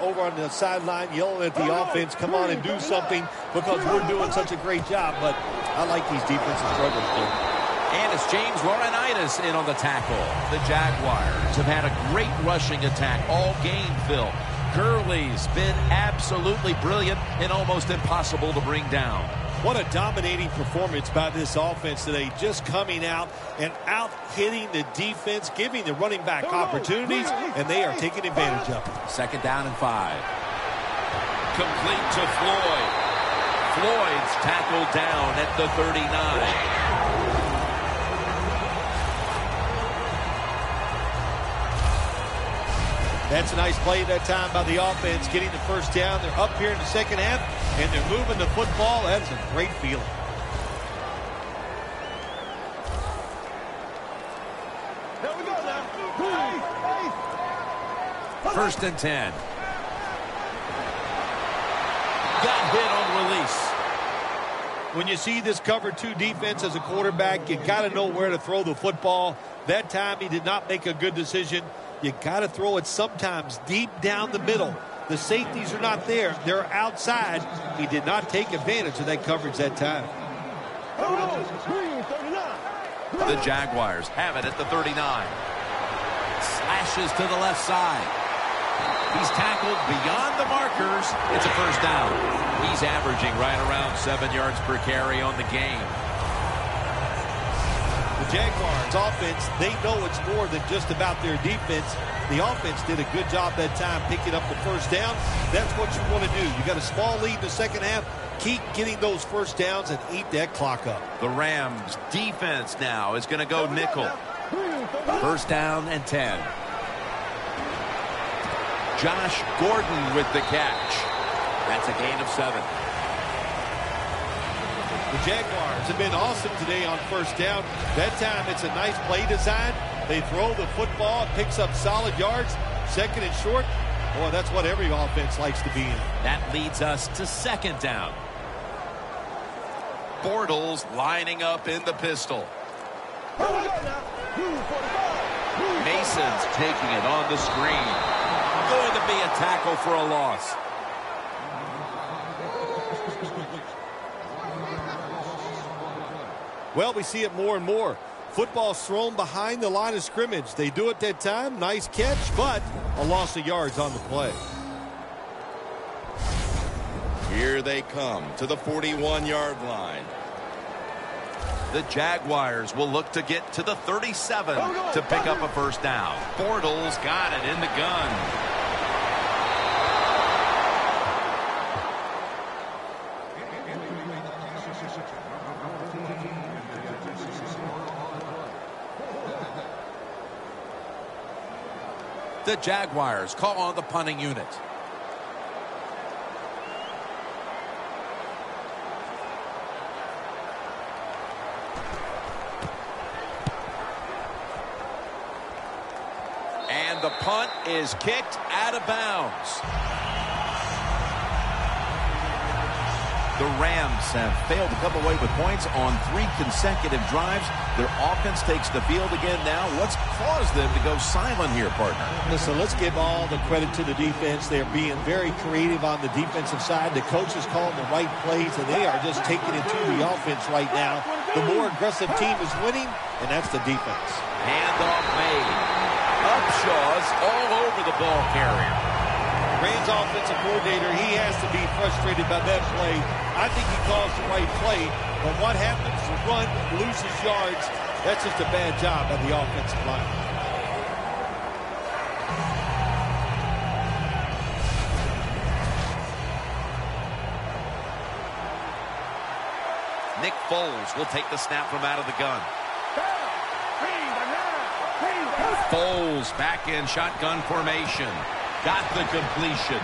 over on the sideline yelling at the offense, come on and do something because we're doing such a great job. But I like these defensive struggles, too. And it's James Laurinaitis in on the tackle. The Jaguars have had a great rushing attack all game, Phil. Gurley's been absolutely brilliant and almost impossible to bring down. What a dominating performance by this offense today. Just coming out and out-hitting the defense, giving the running back opportunities, and they are taking advantage of it. 2nd down and 5. Complete to Floyd. Floyd's tackled down at the 39. That's a nice play that time by the offense, getting the first down. They're up here in the second half, and they're moving the football. That is a great feeling. Here we go now. 1st and 10. Got hit on release. When you see this cover 2 defense as a quarterback, you got to know where to throw the football. That time he did not make a good decision. You got to throw it sometimes deep down the middle. The safeties are not there. They're outside. He did not take advantage of that coverage that time. The Jaguars have it at the 39. Slashes to the left side. He's tackled beyond the markers. It's a first down. He's averaging right around 7 yards per carry on the game. The Jaguars offense, they know it's more than just about their defense. The offense did a good job that time picking up the first down. That's what you want to do. You got a small lead in the second half. Keep getting those first downs and eat that clock up. The Rams defense now is going to go nickel. 1st down and 10. Josh Gordon with the catch. That's a gain of 7. The Jaguars have been awesome today on first down. That time it's a nice play design. They throw the football, it picks up solid yards. 2nd and short. Boy, that's what every offense likes to be in. That leads us to 2nd down. Bortles lining up in the pistol. Mason's taking it on the screen. Going to be a tackle for a loss. Well, we see it more and more. Football's thrown behind the line of scrimmage. They do it that time. Nice catch, but a loss of yards on the play. Here they come to the 41-yard line. The Jaguars will look to get to the 37 to pick up a first down. Bortles got it in the gun. The Jaguars call on the punting unit. And the punt is kicked out of bounds. The Rams have failed to come away with points on 3 consecutive drives. Their offense takes the field again now. What's caused them to go silent here, partner? Listen, let's give all the credit to the defense. They're being very creative on the defensive side. The coach is calling the right plays, and they are just taking it to the offense right now. The more aggressive team is winning, and that's the defense. Handoff made. Upshaw's all over the ball carrier. Rams offensive coordinator, he has to be frustrated by that play. I think he calls the right play, but what happens? The run loses yards. That's just a bad job by the offensive line. Nick Foles will take the snap from out of the gun. Foles back in shotgun formation. Got the completion.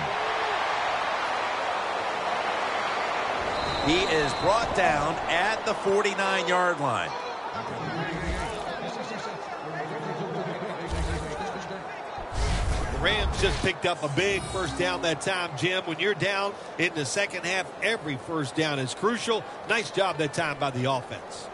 He is brought down at the 49-yard line. The Rams just picked up a big first down that time, Jim. When you're down in the second half, every first down is crucial. Nice job that time by the offense.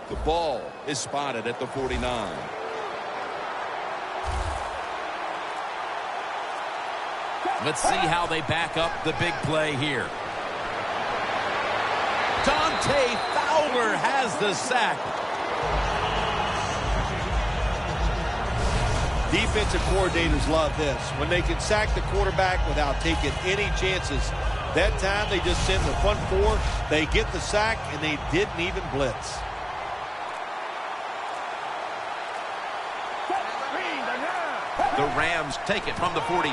The ball is spotted at the 49. Let's see how they back up the big play here. Dante Fowler has the sack. Defensive coordinators love this. When they can sack the quarterback without taking any chances. That time they just send the front four. They get the sack, and they didn't even blitz. The Rams take it from the 43.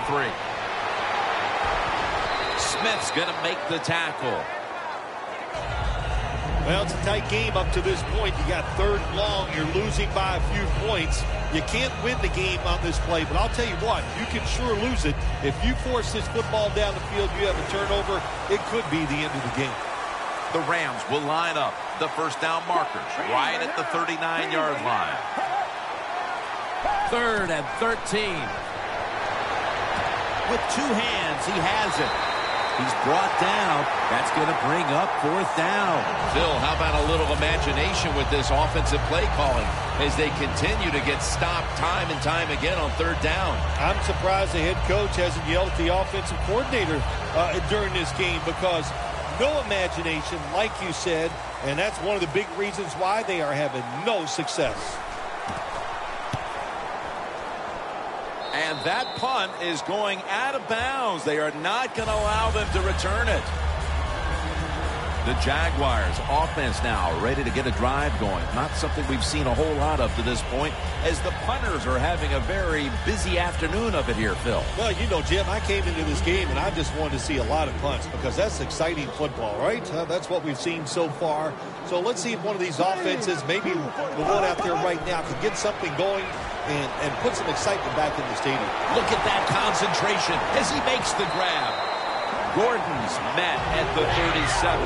Smith's going to make the tackle. Well, it's a tight game up to this point. You got third and long. You're losing by a few points. You can't win the game on this play, but I'll tell you what, you can sure lose it. If you force this football down the field, you have a turnover, it could be the end of the game. The Rams will line up the first down markers right at the 39-yard line. 3rd and 13. With two hands, he has it. He's brought down. That's going to bring up 4th down. Phil, how about a little imagination with this offensive play calling as they continue to get stopped time and time again on 3rd down? I'm surprised the head coach hasn't yelled at the offensive coordinator during this game, because no imagination, like you said, and that's one of the big reasons why they are having no success. And that punt is going out of bounds. They are not going to allow them to return it. The Jaguars offense now ready to get a drive going. Not something we've seen a whole lot of to this point, as the punters are having a very busy afternoon of it here, Phil. Well, you know, Jim, I came into this game and I just wanted to see a lot of punts, because that's exciting football, right? That's what we've seen so far. So let's see if one of these offenses, maybe the one out there right now, can get something going and put some excitement back in the stadium. Look at that concentration as he makes the grab. Gordon's met at the 37.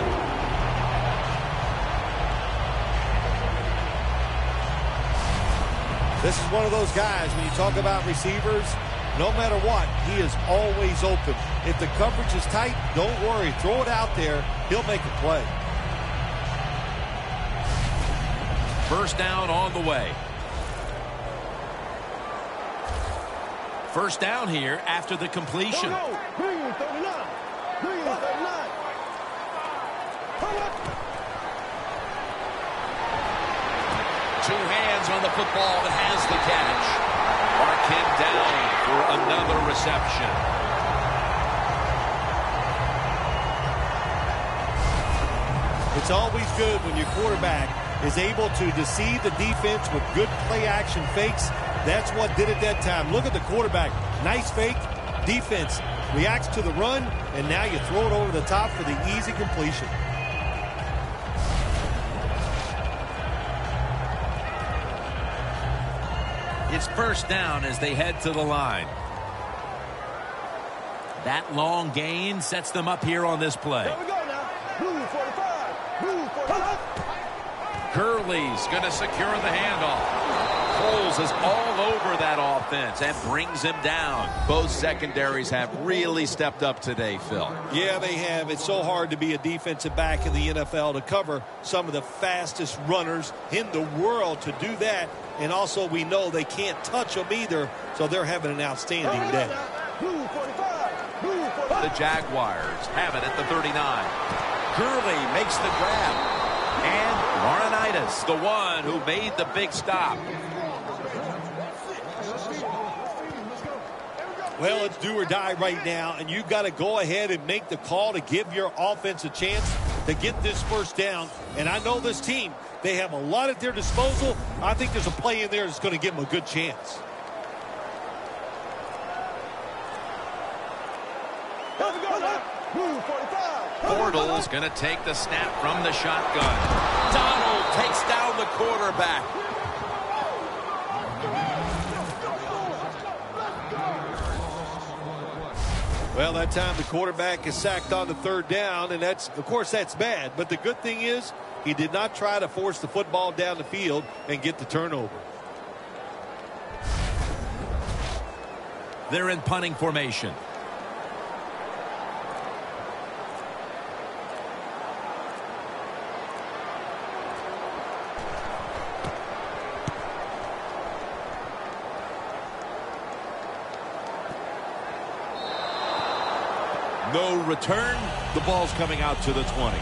This is one of those guys, when you talk about receivers, no matter what, he is always open. If the coverage is tight, don't worry. Throw it out there. He'll make a play. First down on the way. First down here after the completion. Two hands on the football that has the catch. Marquette down for another reception. It's always good when your quarterback is able to deceive the defense with good play-action fakes. That's what did it that time. Look at the quarterback. Nice fake. Defense reacts to the run, and now you throw it over the top for the easy completion. It's first down as they head to the line. That long gain sets them up here on this play. Here we go now. Blue 45. Blue 45. Curley's going to secure the handoff. Coles is all over that offense and brings him down. Both secondaries have really stepped up today, Phil. Yeah, they have. It's so hard to be a defensive back in the NFL to cover some of the fastest runners in the world to do that. And also we know they can't touch them either, so they're having an outstanding day. Blue 45. Blue 45. The Jaguars have it at the 39. Gurley makes the grab. And Laurinaitis, the one who made the big stop. Well, it's do or die right now, and you've got to go ahead and make the call to give your offense a chance to get this first down. And I know this team, they have a lot at their disposal. I think there's a play in there that's going to give them a good chance. Here we go now. Blue 45. Bortles going to take the snap from the shotgun. Donald takes down the quarterback. Well, that time the quarterback is sacked on the third down, and of course that's bad. But the good thing is he did not try to force the football down the field and get the turnover. They're in punting formation. No return. The ball's coming out to the 20.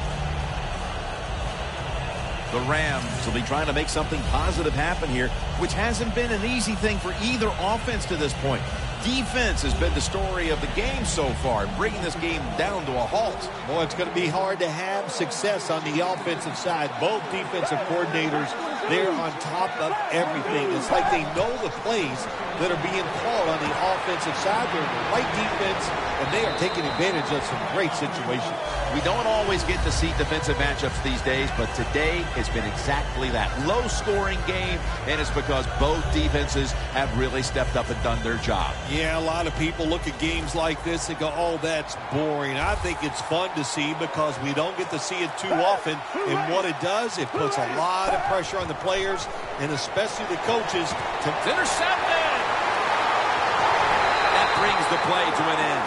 The Rams will be trying to make something positive happen here, which hasn't been an easy thing for either offense to this point. Defense has been the story of the game so far, bringing this game down to a halt. Boy, it's going to be hard to have success on the offensive side. Both defensive coordinators, they're on top of everything. It's like they know the plays that are being called on the offensive side. They're in the right defense, and they are taking advantage of some great situations. We don't always get to see defensive matchups these days, but today it's been exactly that. Low-scoring game, and it's because both defenses have really stepped up and done their job. Yeah, a lot of people look at games like this and go, oh, that's boring. I think it's fun to see because we don't get to see it too often. And what it does, it puts a lot of pressure on the players and especially the coaches to intercept it. That brings the play to an end.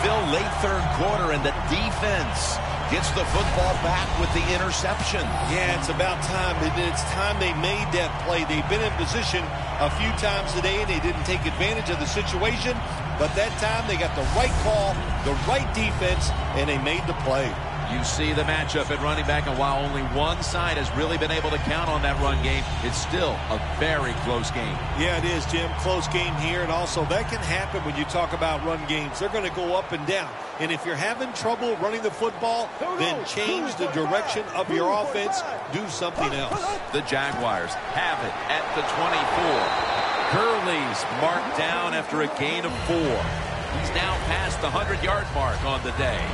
Phil, late third quarter, and the defense gets the football back with the interception. Yeah, it's about time. It's time they made that play. They've been in position a few times today, and they didn't take advantage of the situation. But that time, they got the right call, the right defense, and they made the play. You see the matchup at running back, and while only one side has really been able to count on that run game, it's still a very close game. Yeah, it is, Jim. Close game here, and also that can happen when you talk about run games. They're going to go up and down. And if you're having trouble running the football, then change the direction of your offense. Do something else. The Jaguars have it at the 24. Gurley's marked down after a gain of 4. He's now past the 100-yard mark on the day.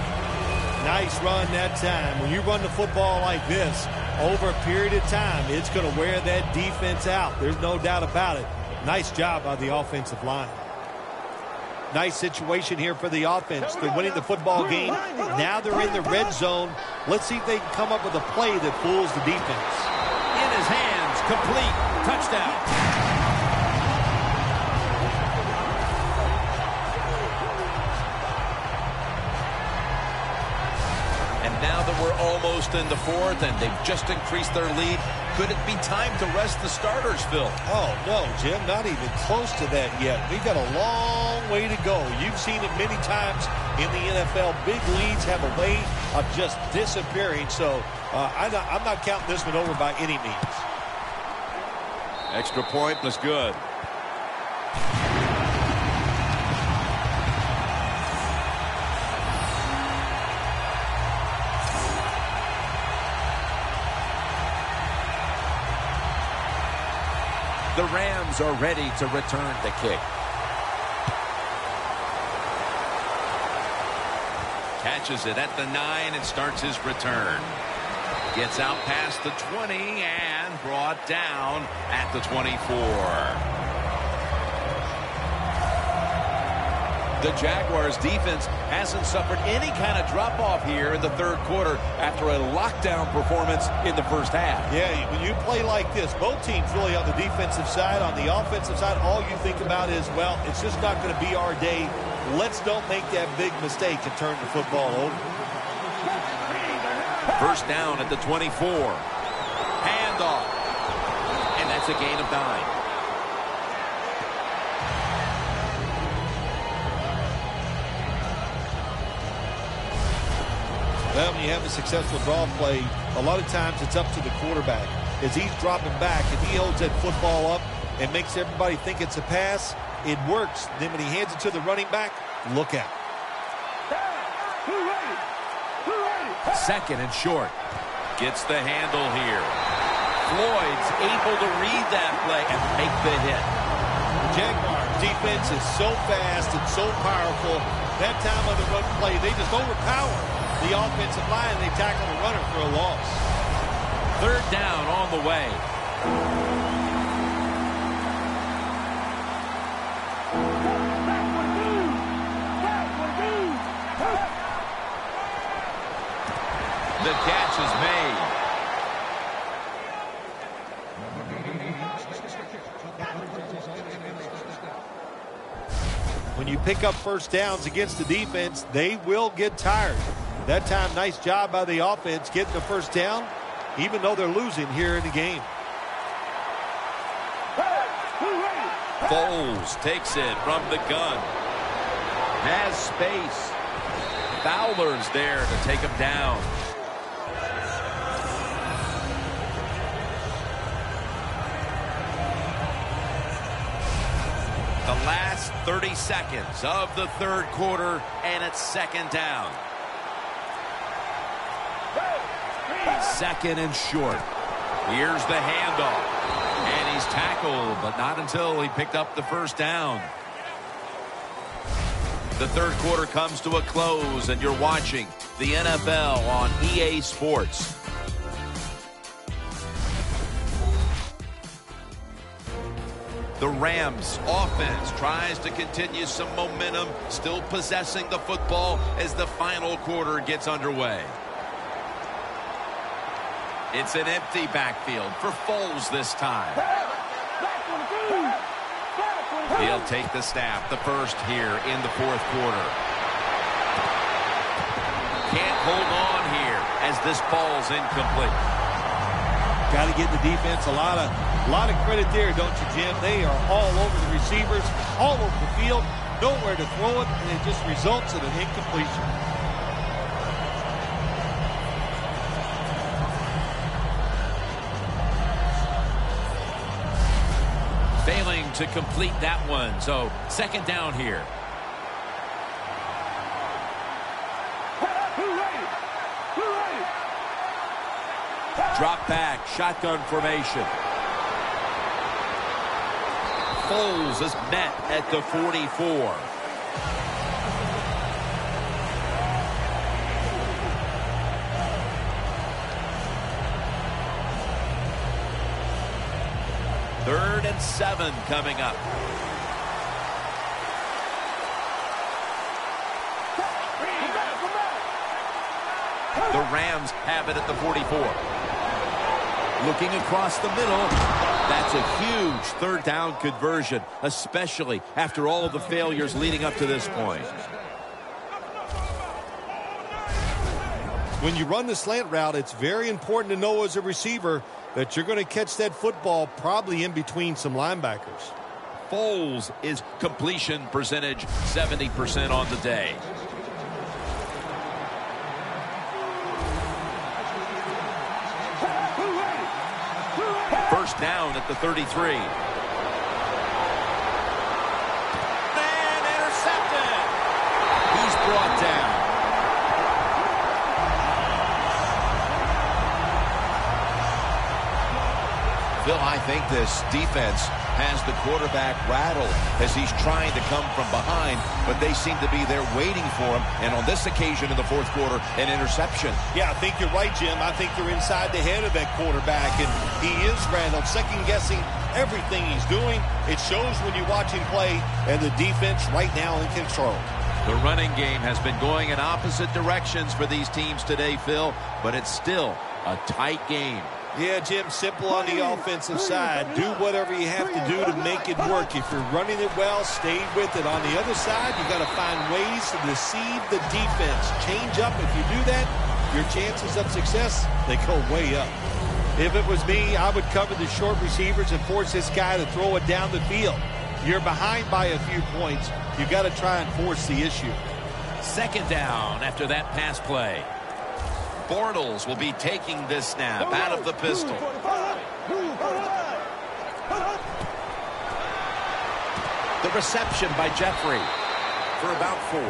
Nice run that time. When you run the football like this over a period of time, it's going to wear that defense out. There's no doubt about it. Nice job by the offensive line. Nice situation here for the offense. They're winning the football game. Now they're in the red zone. Let's see if they can come up with a play that fools the defense. In his hands, complete, touchdown. Now that we're almost in the fourth and they've just increased their lead, could it be time to rest the starters, Phil? Oh, no, Jim, not even close to that yet. We've got a long way to go. You've seen it many times in the NFL. Big leads have a way of just disappearing. So I'm not counting this one over by any means. Extra point was good. The Rams are ready to return the kick. Catches it at the 9 and starts his return. Gets out past the 20 and brought down at the 24. The Jaguars defense hasn't suffered any kind of drop-off here in the third quarter after a lockdown performance in the first half. Yeah, when you play like this, both teams really on the defensive side. On the offensive side, all you think about is, well, it's just not going to be our day. Let's don't make that big mistake and turn the football over. First down at the 24. Handoff. And that's a gain of 9. Well, when you have a successful draw play, a lot of times it's up to the quarterback. As he's dropping back, if he holds that football up and makes everybody think it's a pass, it works. Then when he hands it to the running back, look out. Second and short. Gets the handle here. Floyd's able to read that play and make the hit. The Jaguars defense is so fast and so powerful. That time on the run play, they just overpower the offensive line. They tackle the runner for a loss. Third down on the way. The catch is made. When you pick up first downs against the defense, they will get tired. That time, nice job by the offense getting the first down, even though they're losing here in the game. Foles takes it from the gun. Has space. Fowler's there to take him down. The last 30 seconds of the third quarter, and it's second down. Second and short. Here's the handoff. And he's tackled, but not until he picked up the first down. The third quarter comes to a close, and you're watching the NFL on EA Sports. The Rams offense tries to continue some momentum, still possessing the football as the final quarter gets underway. It's an empty backfield for Foles this time. He'll take the snap, the first here in the fourth quarter. Can't hold on here as this ball's incomplete. Got to give the defense a lot of credit there, don't you, Jim? They are all over the receivers, all over the field, nowhere to throw it, and it just results in an incompletion. Failing to complete that one, so second down here. Drop back, shotgun formation. Foles is met at the 44. Third and 7 coming up. The Rams have it at the 44. Looking across the middle. That's a huge third down conversion, especially after all of the failures leading up to this point. When you run the slant route, it's very important to know as a receiver that you're going to catch that football probably in between some linebackers. Foles is completion percentage 70% on the day. First down at the 33. And intercepted. He's brought down. Phil, I think this defense has the quarterback rattled as he's trying to come from behind, but they seem to be there waiting for him. And on this occasion in the fourth quarter, an interception. Yeah, I think you're right, Jim. I think they're inside the head of that quarterback, and he is rattled, second-guessing everything he's doing. It shows when you watch him play, and the defense right now in control. The running game has been going in opposite directions for these teams today, Phil, but it's still a tight game. Yeah, Jim, simple on the offensive side. Do whatever you have to do to make it work. If you're running it well, stay with it. On the other side, you got to find ways to deceive the defense. Change up. If you do that, your chances of success, they go way up. If it was me, I would cover the short receivers and force this guy to throw it down the field. You're behind by a few points. You got to try and force the issue. Second down after that pass play. Bortles will be taking this snap out of the pistol. The reception by Jeffrey for about 4.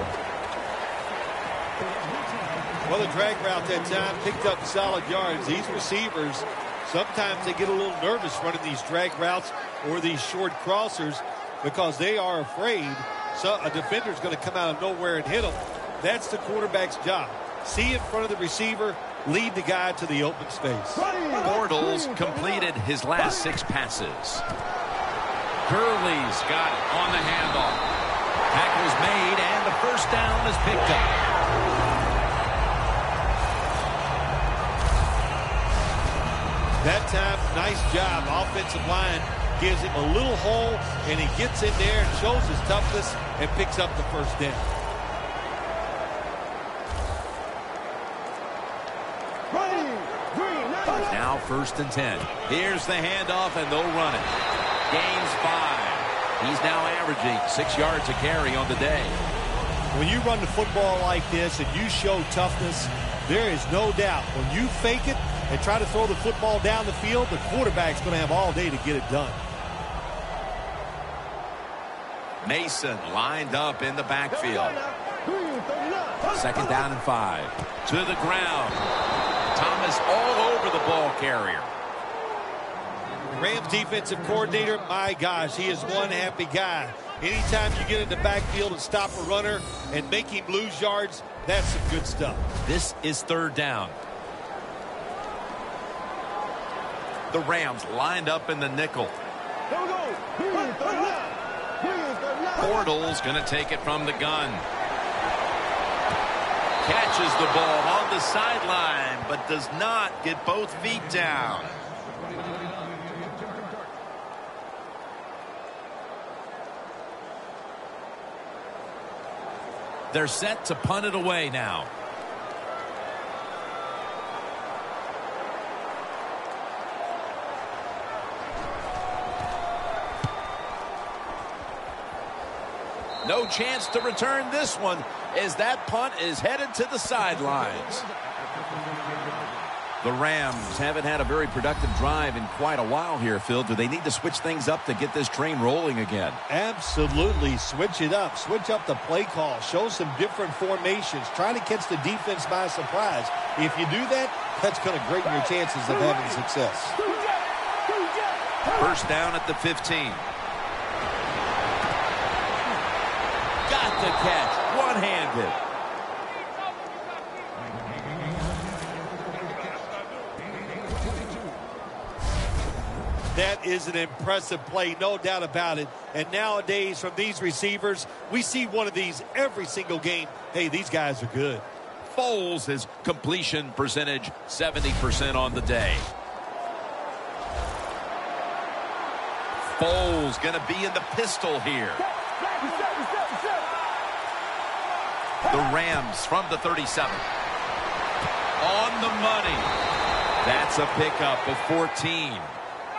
Well, the drag route that time picked up solid yards. These receivers, sometimes they get a little nervous running these drag routes or these short crossers because they are afraid a defender's going to come out of nowhere and hit them. That's the quarterback's job. See in front of the receiver, lead the guy to the open space. Bortles completed his last 6 passes. Gurley's got it on the handoff. Tackle's made, and the first down is picked up. That time, nice job. Offensive line gives him a little hole, and he gets in there and shows his toughness and picks up the first down. Now 1st and 10. Here's the handoff, and they'll run it. Gains 5. He's now averaging 6 yards a carry on the day. When you run the football like this and you show toughness, there is no doubt when you fake it and try to throw the football down the field, the quarterback's going to have all day to get it done. Mason lined up in the backfield. 2nd down and 5. To the ground. Thomas all over the ball carrier. Rams defensive coordinator, my gosh, he is one happy guy. Anytime you get in the backfield and stop a runner and make him lose yards, that's some good stuff. This is 3rd down. The Rams lined up in the nickel. Bortles going to take it from the gun. Catches the ball on the sideline, but does not get both feet down. They're set to punt it away now. No chance to return this one as that punt is headed to the sidelines. The Rams haven't had a very productive drive in quite a while here, Phil. Do they need to switch things up to get this train rolling again? Absolutely. Switch it up. Switch up the play call. Show some different formations. Try to catch the defense by surprise. If you do that, that's going to greaten your chances of having success. 1st down at the 15. Got the catch. One-handed. That is an impressive play, no doubt about it. And nowadays, from these receivers, we see one of these every single game. Hey, these guys are good. Foles, his completion percentage, 70% on the day. Foles going to be in the pistol here. The Rams from the 37. On the money. That's a pickup of 14.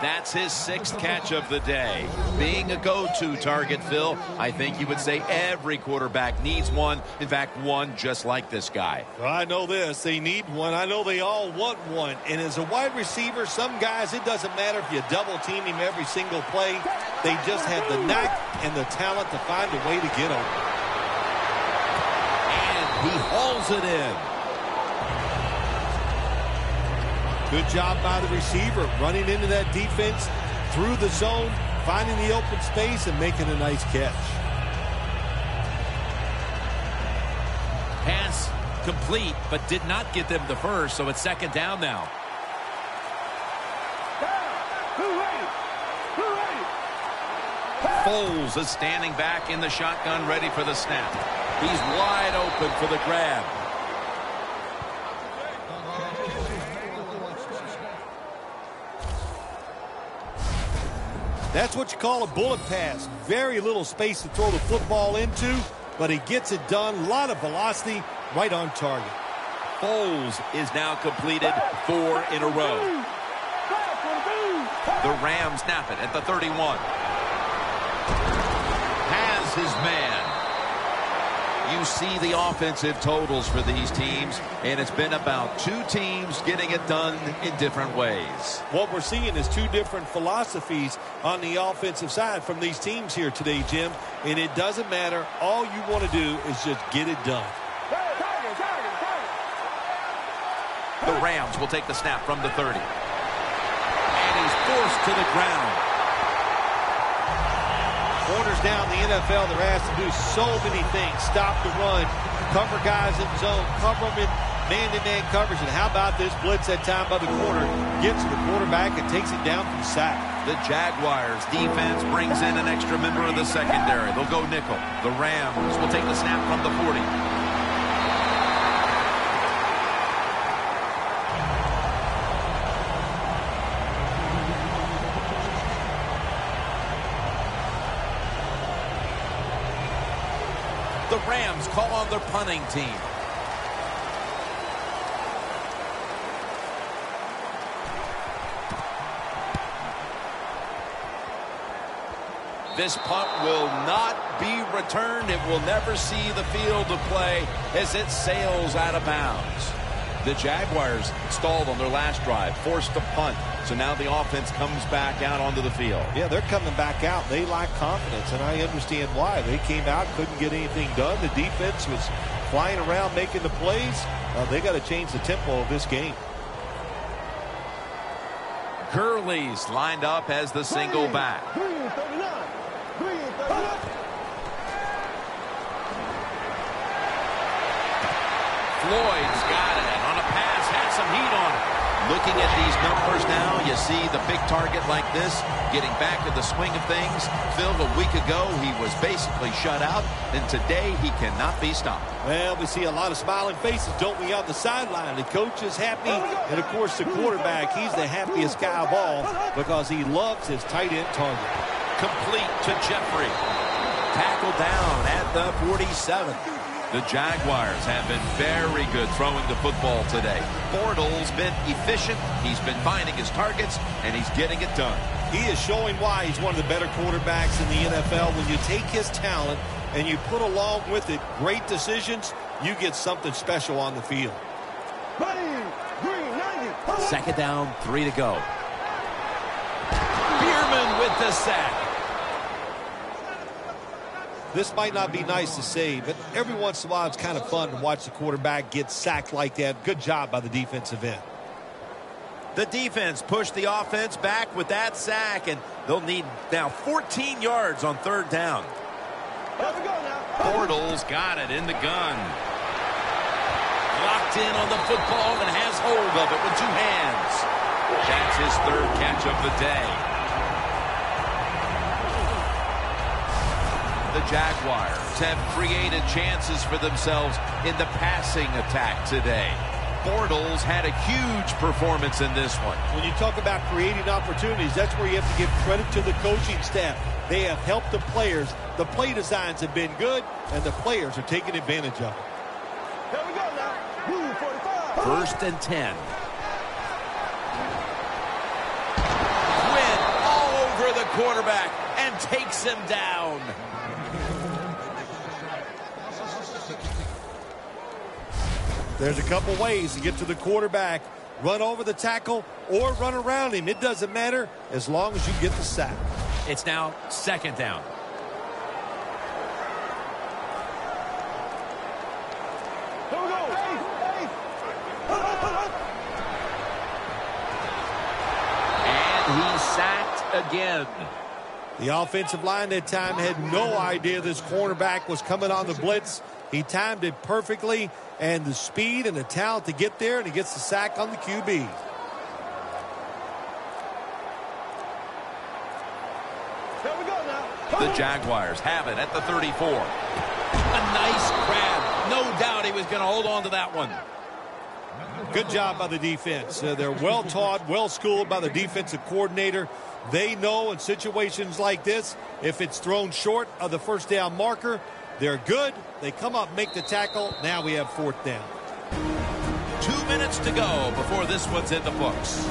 That's his 6th catch of the day. Being a go-to target, Phil, I think you would say every quarterback needs one. In fact, one just like this guy. Well, I know this. They need one. I know they all want one. And as a wide receiver, some guys, it doesn't matter if you double team him every single play. They just have the knack and the talent to find a way to get him. And he hauls it in. Good job by the receiver, running into that defense, through the zone, finding the open space, and making a nice catch. Pass complete, but did not get them the first, so it's 2nd down now. Foles is standing back in the shotgun, ready for the snap. He's wide open for the grab. That's what you call a bullet pass. Very little space to throw the football into, but he gets it done. A lot of velocity, right on target. Foles is now completed 4 in a row. The Rams snap it at the 31. Has his man. You see the offensive totals for these teams, and it's been about 2 teams getting it done in different ways. What we're seeing is 2 different philosophies on the offensive side from these teams here today, Jim. And it doesn't matter. All you want to do is just get it done. The Rams will take the snap from the 30. And he's forced to the ground. Corners down the NFL, they're asked to do so many things. Stop the run, cover guys in zone, cover them in man-to-man coverage. And how about this blitz that time by the corner? Gets to the quarterback and takes it down from sack. The Jaguars defense brings in an extra member of the secondary. They'll go nickel. The Rams will take the snap from the 40. The Rams call on their punting team. This punt will not be returned. It will never see the field of play as it sails out of bounds. The Jaguars stalled on their last drive, forced to punt. So now the offense comes back out onto the field. Yeah, they're coming back out. They lack confidence, and I understand why. They came out, couldn't get anything done. The defense was flying around making the plays. They got to change the tempo of this game. Gurley's lined up as the single back. Floyd's got it on a pass, had some heat on it. Looking at these numbers now, you see the big target like this, getting back to the swing of things. Phil, a week ago, he was basically shut out, and today he cannot be stopped. Well, we see a lot of smiling faces, don't we, on the sideline? The coach is happy, and of course the quarterback, he's the happiest guy of all because he loves his tight end target. Complete to Jeffrey. Tackled down at the 47. The Jaguars have been very good throwing the football today. Bortles been efficient. He's been finding his targets, and he's getting it done. He is showing why he's one of the better quarterbacks in the NFL. When you take his talent and you put along with it great decisions, you get something special on the field. Second down, 3 to go. Bierman with the sack. This might not be nice to say, but every once in a while it's kind of fun to watch the quarterback get sacked like that. Good job by the defensive end. The defense pushed the offense back with that sack, and they'll need now 14 yards on third down. Bortles got it in the gun. Locked in on the football and has hold of it with 2 hands. That's his third catch of the day. The Jaguars have created chances for themselves in the passing attack today. Bortles had a huge performance in this one. When you talk about creating opportunities, that's where you have to give credit to the coaching staff. They have helped the players. The play designs have been good, and the players are taking advantage of it. Here we go now. 1st and 10. Quinn all over the quarterback and takes him down. There's a couple ways to get to the quarterback. Run over the tackle or run around him. It doesn't matter as long as you get the sack. It's now 2nd down. Here we go. And he's sacked again. The offensive line that time had no idea this cornerback was coming on the blitz. He timed it perfectly, and the speed and the talent to get there, and he gets the sack on the QB. Here we go now. The Jaguars have it at the 34. A nice grab. No doubt he was going to hold on to that one. Good job by the defense. They're well taught, well schooled by the defensive coordinator. They know in situations like this, if it's thrown short of the first down marker, they're good. They come up, make the tackle. Now we have 4th down. 2 minutes to go before this one's in the books.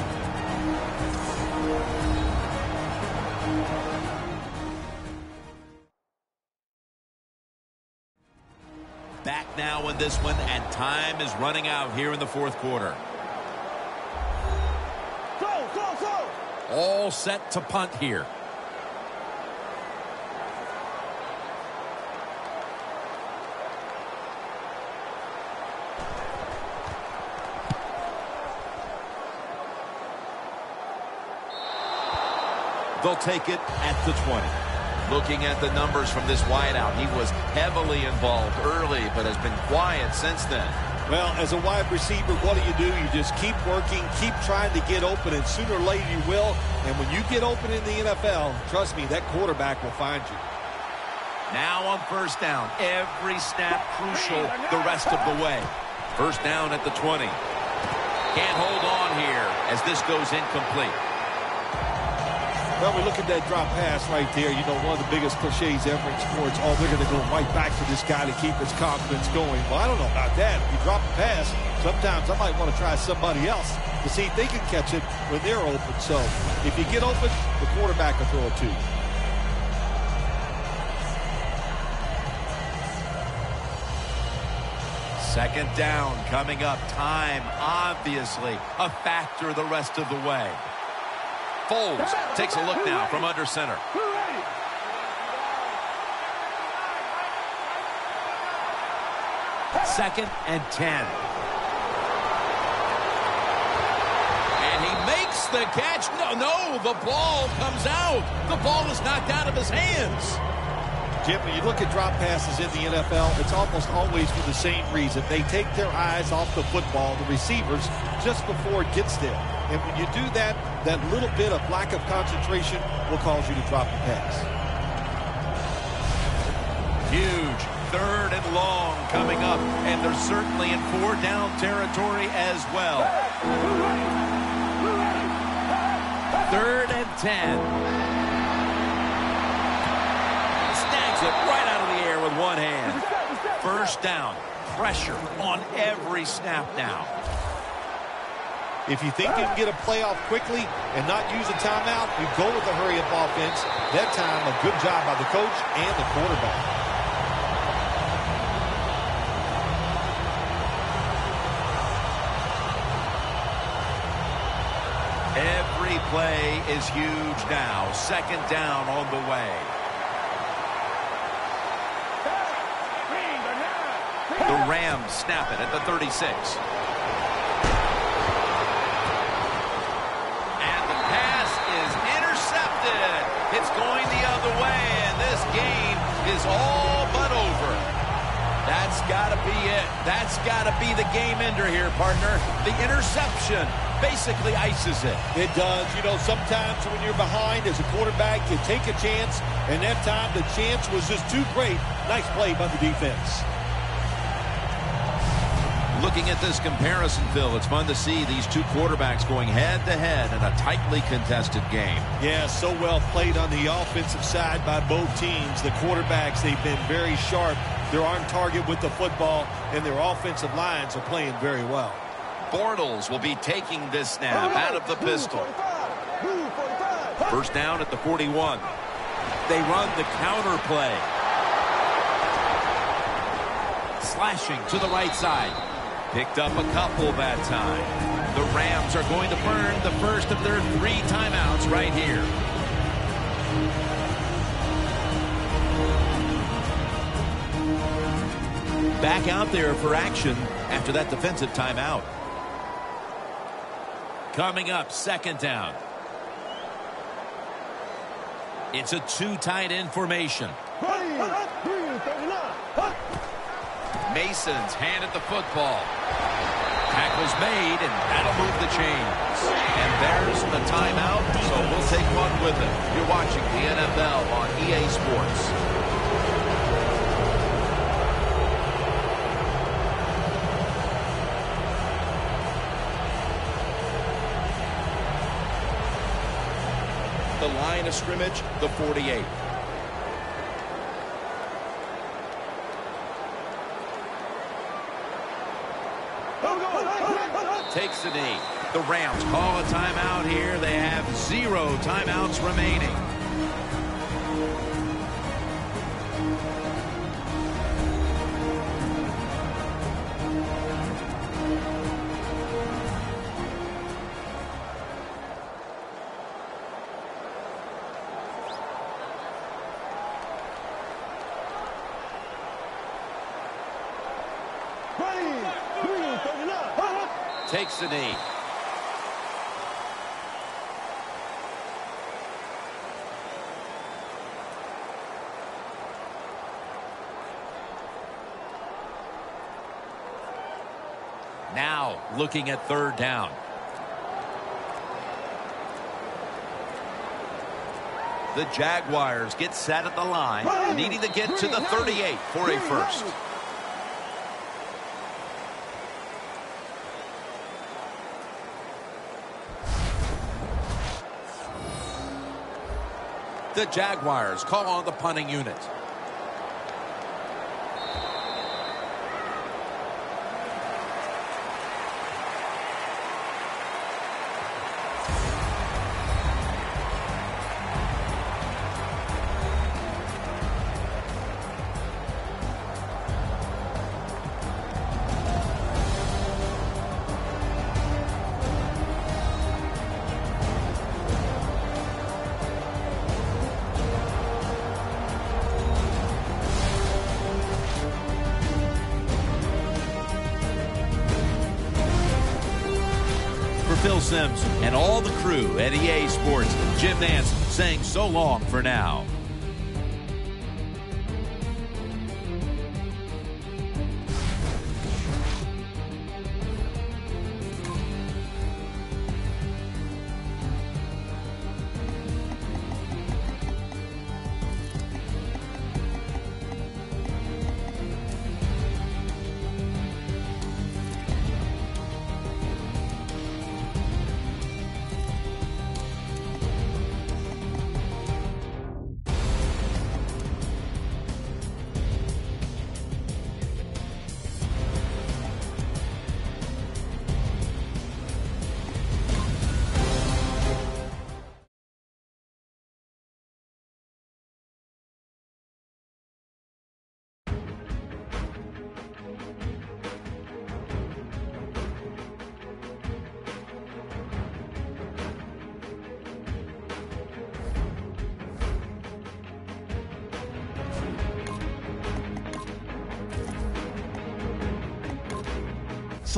Back now in this one, and time is running out here in the 4th quarter. All set to punt here. They'll take it at the 20. Looking at the numbers from this wideout, he was heavily involved early, but has been quiet since then. Well, as a wide receiver, what do? You just keep working, keep trying to get open, and sooner or later you will. And when you get open in the NFL, trust me, that quarterback will find you. Now on 1st down, every snap crucial the rest of the way. 1st down at the 20. Can't hold on here as this goes incomplete. Well, we look at that drop pass right there. You know, one of the biggest cliches ever in sports. Oh, they're going to go right back to this guy to keep his confidence going. Well, I don't know about that. If you drop a pass, sometimes I might want to try somebody else to see if they can catch it when they're open. So if you get open, the quarterback will throw it to you. Second down coming up. Time, obviously, a factor the rest of the way. Foles takes a look now from under center. Second and 10. And he makes the catch. No, the ball comes out. The ball is knocked out of his hands. Jim, when you look at drop passes in the NFL, it's almost always for the same reason. They take their eyes off the football, the receivers, just before it gets there. And when you do that, that little bit of lack of concentration will cause you to drop the pass. Huge third and long coming up, and they're certainly in 4-down territory as well. Third and 10. Snags it right out of the air with one hand. First down. Pressure on every snap now. If you think you can get a playoff quickly and not use a timeout, you go with a hurry-up offense. That time, a good job by the coach and the quarterback. Every play is huge now. Second down on the way. The Rams snap it at the 36. It's going the other way, and this game is all but over. That's got to be it. That's got to be the game ender here, partner. The interception basically ices it. It does. You know, sometimes when you're behind as a quarterback, you take a chance, and that time the chance was just too great. Nice play by the defense. Looking at this comparison, Phil, it's fun to see these two quarterbacks going head-to-head in a tightly contested game. Yeah, so well played on the offensive side by both teams. The quarterbacks, they've been very sharp. They're on target with the football, and their offensive lines are playing very well. Bortles will be taking this snap out of the pistol. First down at the 41. They run the counter play. Slashing to the right side. Picked up a couple that time. The Rams are going to burn the first of their 3 timeouts right here. Back out there for action after that defensive timeout. Coming up, second down. It's a 2 tight end formation. Mason's handed the football. Tackle's made, and that'll move the chains. And there's the timeout, so we'll take one with it. You're watching the NFL on EA Sports. The line of scrimmage, the 48. Takes the knee. The Rams call a timeout here. They have 0 timeouts remaining. Takes the knee. Now looking at third down. The Jaguars get set at the line, needing to get to the 38 for a first. The Jaguars call on the punting unit. Phil Simms and all the crew at EA Sports, Jim Nance saying so long for now.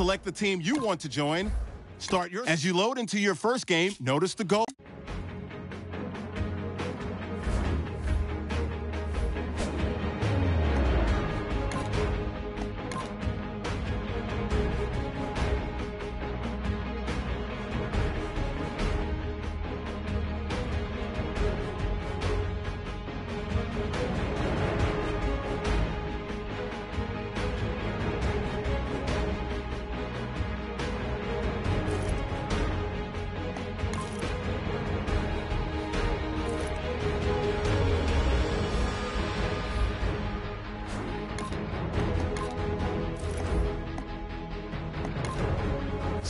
Select the team you want to join. Start your... As you load into your first game, notice the goal.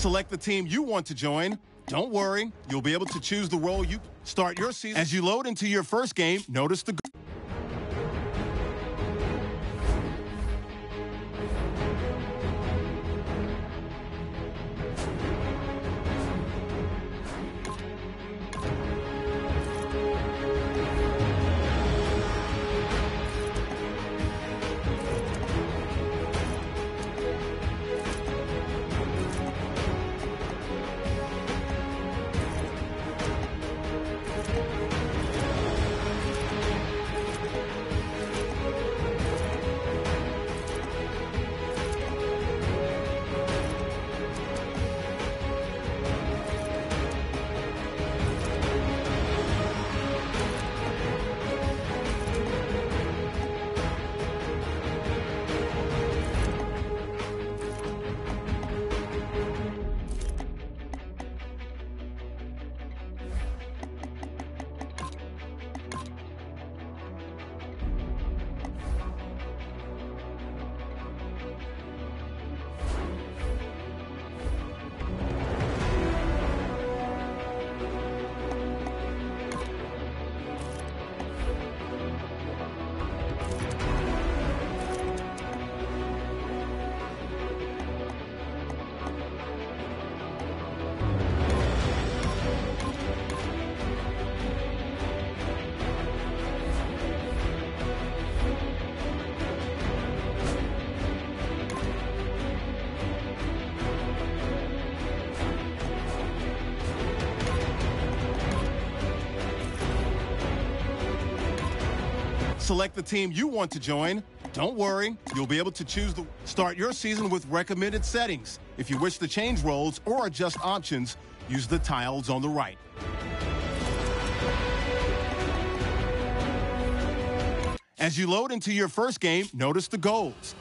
Select the team you want to join. Don't worry, you'll be able to choose the role you start your season. As you load into your first game, notice the Select the team you want to join. Don't worry, you'll be able to choose the start your season with recommended settings. If you wish to change roles or adjust options, use the tiles on the right. As you load into your first game, notice the goals.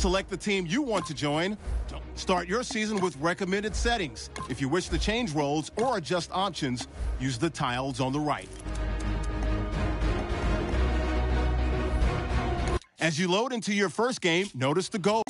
Select the team you want to join. Start your season with recommended settings. If you wish to change roles or adjust options, use the tiles on the right. As you load into your first game, notice the goal.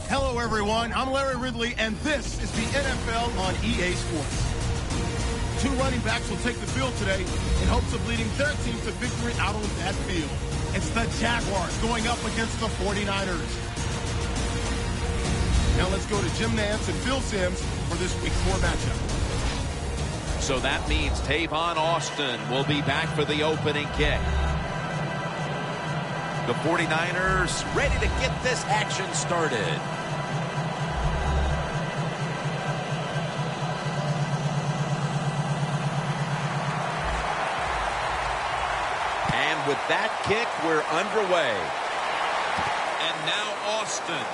Hello, everyone. I'm Larry Ridley, and this is the NFL on EA Sports. Two running backs will take the field today in hopes of leading their team to victory out on that field. It's the Jaguars going up against the 49ers. Now let's go to Jim Nance and Phil Simms for this Week 4 matchup. So that means Tavon Austin will be back for the opening kick. The 49ers ready to get this action started. And with that kick, we're underway. And now Austin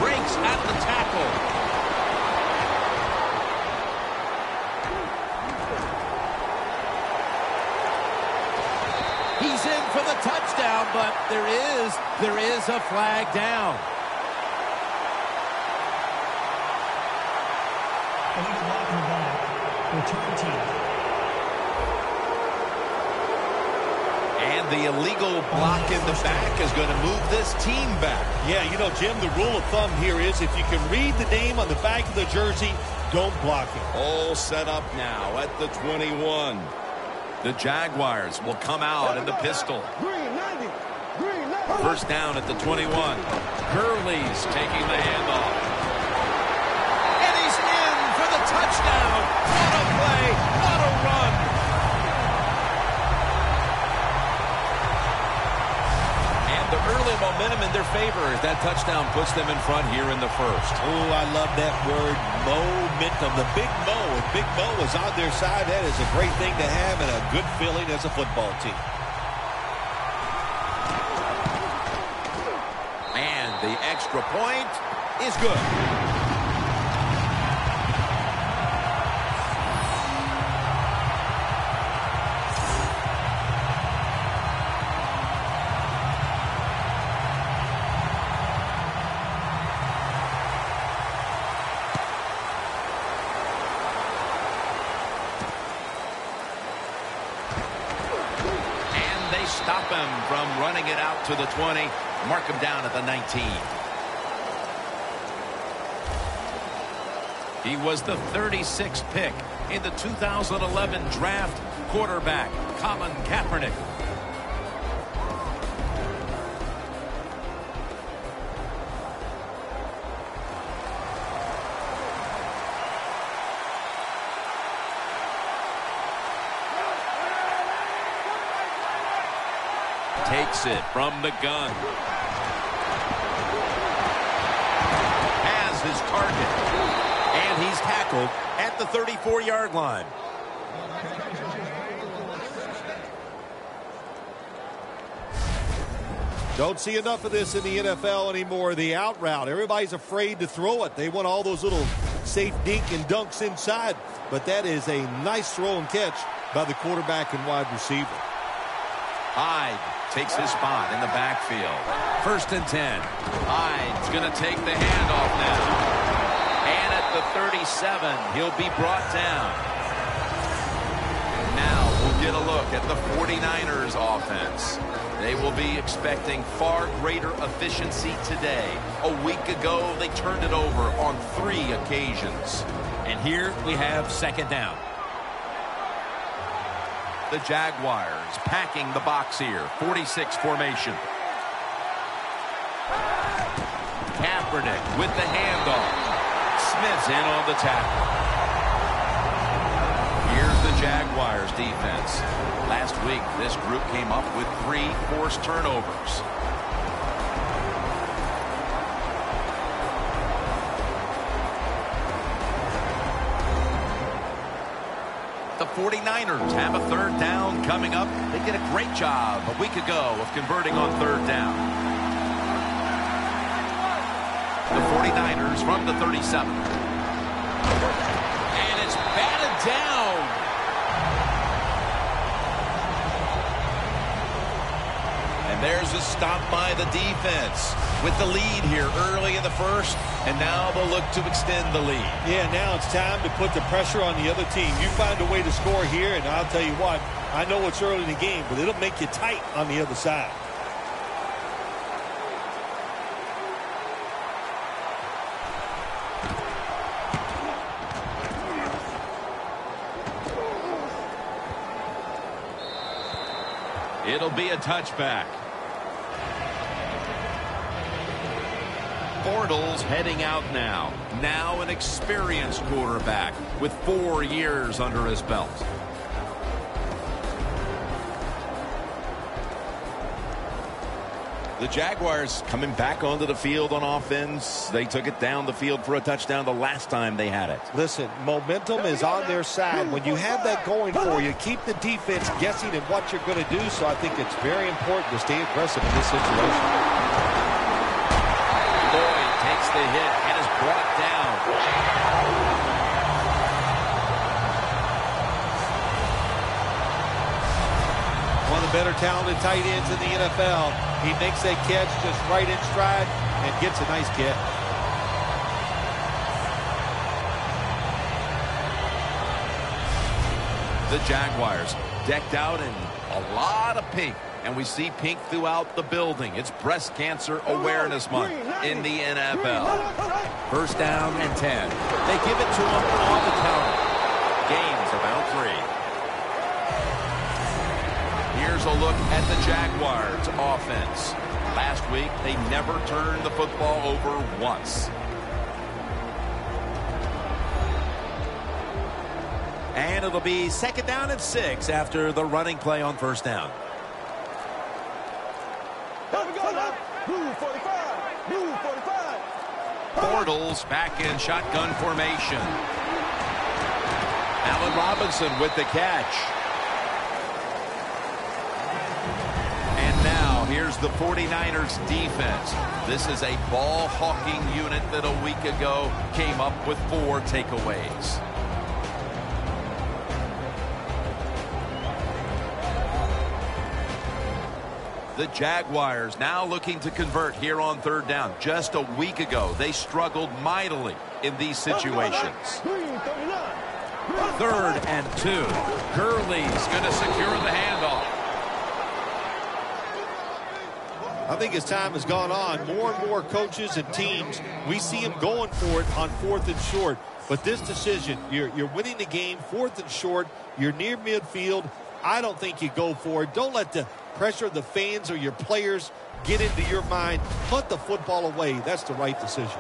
breaks at the tackle. He's in for the touchdown, but there is a flag down. Illegal block in the back. Return team. And the illegal block in the back is going to move this team back. Yeah, you know, Jim, the rule of thumb here is if you can read the name on the back of the jersey, don't block it. All set up now at the 21. The Jaguars will come out in the pistol. First down at the 21. Gurley's taking the handoff. And he's in for the touchdown. What a play. What a run. And the early momentum in their favor as that touchdown puts them in front here in the first. Oh, I love that word, momentum. The big Mo. If Big Mo is on their side, that is a great thing to have and a good feeling as a football team. And the extra point is good. Stop him from running it out to the 20. Mark him down at the 19. He was the 36th pick in the 2011 draft. Quarterback Colin Kaepernick. Takes it from the gun. Has his target. And he's tackled at the 34-yard line. Don't see enough of this in the NFL anymore. The out route. Everybody's afraid to throw it. They want all those little safe dink and dunks inside. But that is a nice throw and catch by the quarterback and wide receiver. Hyde takes his spot in the backfield. 1st and 10. Hyde's going to take the handoff now. And at the 37, he'll be brought down. Now we'll get a look at the 49ers offense. They will be expecting far greater efficiency today. A week ago, they turned it over on 3 occasions. And here we have 2nd down. The Jaguars packing the box here. 46 formation. Kaepernick with the handoff. Smith's in on the tackle. Here's the Jaguars defense. Last week, this group came up with 3 forced turnovers. The 49ers have a 3rd down coming up. They did a great job a week ago of converting on 3rd down. The 49ers from the 37. And it's batted down. And there's a stop by the defense with the lead here early in the 1st, and now they'll look to extend the lead. Yeah, now it's time to put the pressure on the other team. You find a way to score here, and I'll tell you what, I know it's early in the game, but it'll make you tight on the other side. It'll be a touchback. Bortles heading out now. Now an experienced quarterback with 4 years under his belt. The Jaguars coming back onto the field on offense. They took it down the field for a touchdown the last time they had it. Listen, momentum is on their side. When you have that going for you, keep the defense guessing at what you're going to do. So I think it's very important to stay aggressive in this situation. Boyd takes the hit and is brought down. One of the better talented tight ends in the NFL. He makes that catch just right in stride and gets a nice catch. The Jaguars decked out in a lot of pink. And we see pink throughout the building. It's Breast Cancer Awareness Month in the NFL. 1st down and 10. They give it to him on the counter. Game's about 3. Here's a look at the Jaguars offense. Last week, they never turned the football over once. And it'll be 2nd down and 6 after the running play on 1st down. Bortles back in shotgun formation. Allen Robinson with the catch. And now here's the 49ers defense. This is a ball-hawking unit that a week ago came up with 4 takeaways. The Jaguars now looking to convert here on 3rd down. Just a week ago, they struggled mightily in these situations. 3rd and 2. Gurley's going to secure the handoff. I think as time has gone on, more and more coaches and teams, we see them going for it on 4th and short. But this decision, you're winning the game, 4th and short, you're near midfield. I don't think you go for it. Don't let the pressure of the fans or your players get into your mind. Put the football away. That's the right decision.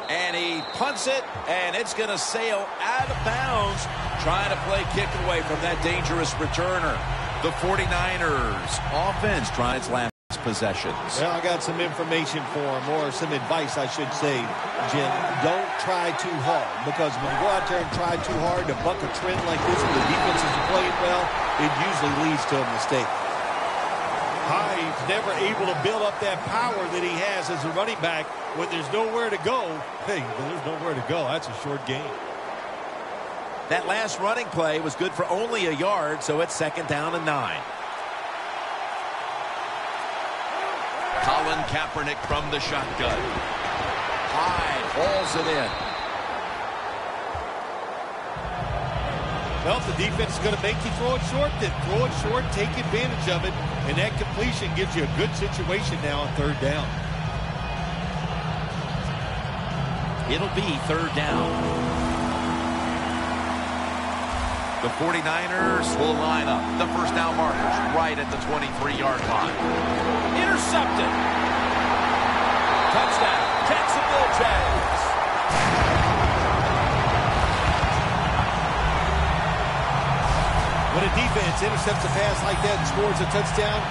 And he punts it, and it's going to sail out of bounds, trying to play kick away from that dangerous returner. The 49ers offense tries last. possessions. Well, I got some information for him, or some advice, I should say, Jim. Don't try too hard, because when you go out there and try too hard to buck a trend like this when the defense is playing well, it usually leads to a mistake. He's never able to build up that power that he has as a running back when there's nowhere to go. Hey, when there's nowhere to go, that's a short game. That last running play was good for only a yard, so it's 2nd down and 9. Colin Kaepernick from the shotgun. Hyde hauls it in. Well, if the defense is going to make you throw it short, then throw it short, take advantage of it, and that completion gives you a good situation now on 3rd down. It'll be 3rd down. The 49ers will line up. The first down markers right at the 23-yard line. Intercepted. Touchdown, Jacksonville Jags. When a defense intercepts a pass like that and scores a touchdown,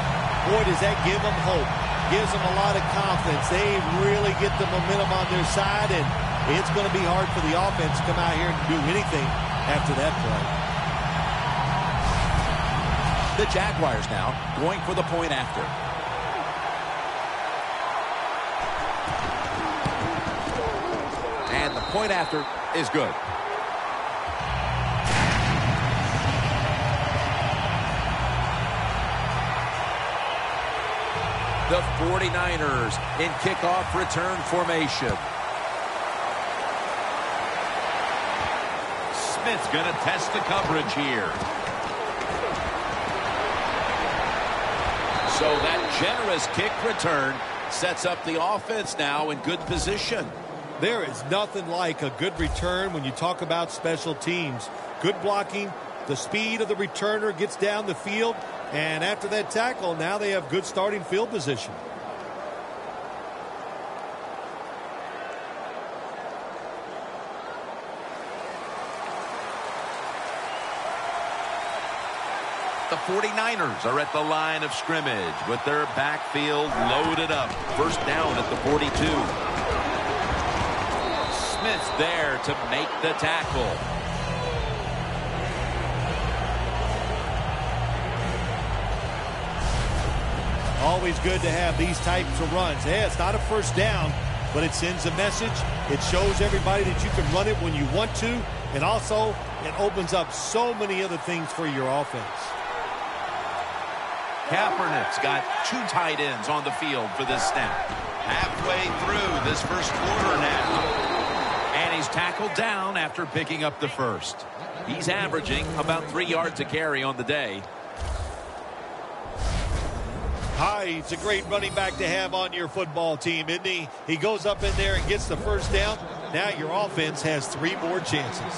boy, does that give them hope. Gives them a lot of confidence. They really get the momentum on their side, and it's going to be hard for the offense to come out here and do anything after that play. The Jaguars now going for the point after. And the point after is good. The 49ers in kickoff return formation. Smith's going to test the coverage here. So that generous kick return sets up the offense now in good position. There is nothing like a good return when you talk about special teams. Good blocking, the speed of the returner gets down the field, and after that tackle, now they have good starting field position. The 49ers are at the line of scrimmage with their backfield loaded up. First down at the 42. Smith's there to make the tackle. Always good to have these types of runs. Yeah, it's not a first down, but it sends a message. It shows everybody that you can run it when you want to, and also it opens up so many other things for your offense. Kaepernick's got 2 tight ends on the field for this snap. Halfway through this first quarter now. And he's tackled down after picking up the first. He's averaging about 3 yards a carry on the day. He's a great running back to have on your football team, isn't he? He goes up in there and gets the first down. Now your offense has 3 more chances.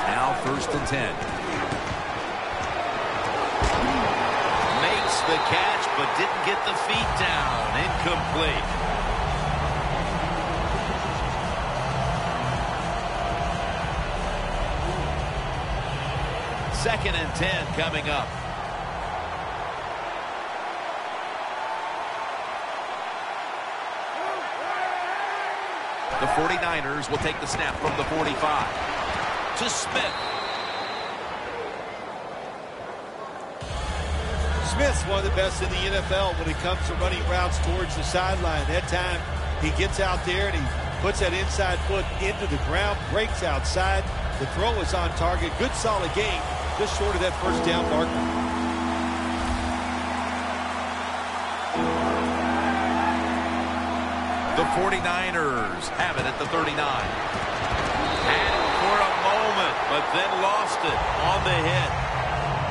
Now 1st and 10. Makes the catch, but didn't get the feet down. Incomplete. Second and 10 coming up. The 49ers will take the snap from the 45. To Smith. Smith's one of the best in the NFL when it comes to running routes towards the sideline. That time he gets out there and he puts that inside foot into the ground, breaks outside. The throw is on target. Good solid game, just short of that first down marker. The 49ers have it at the 39. Had it for a moment, but then lost it on the hit.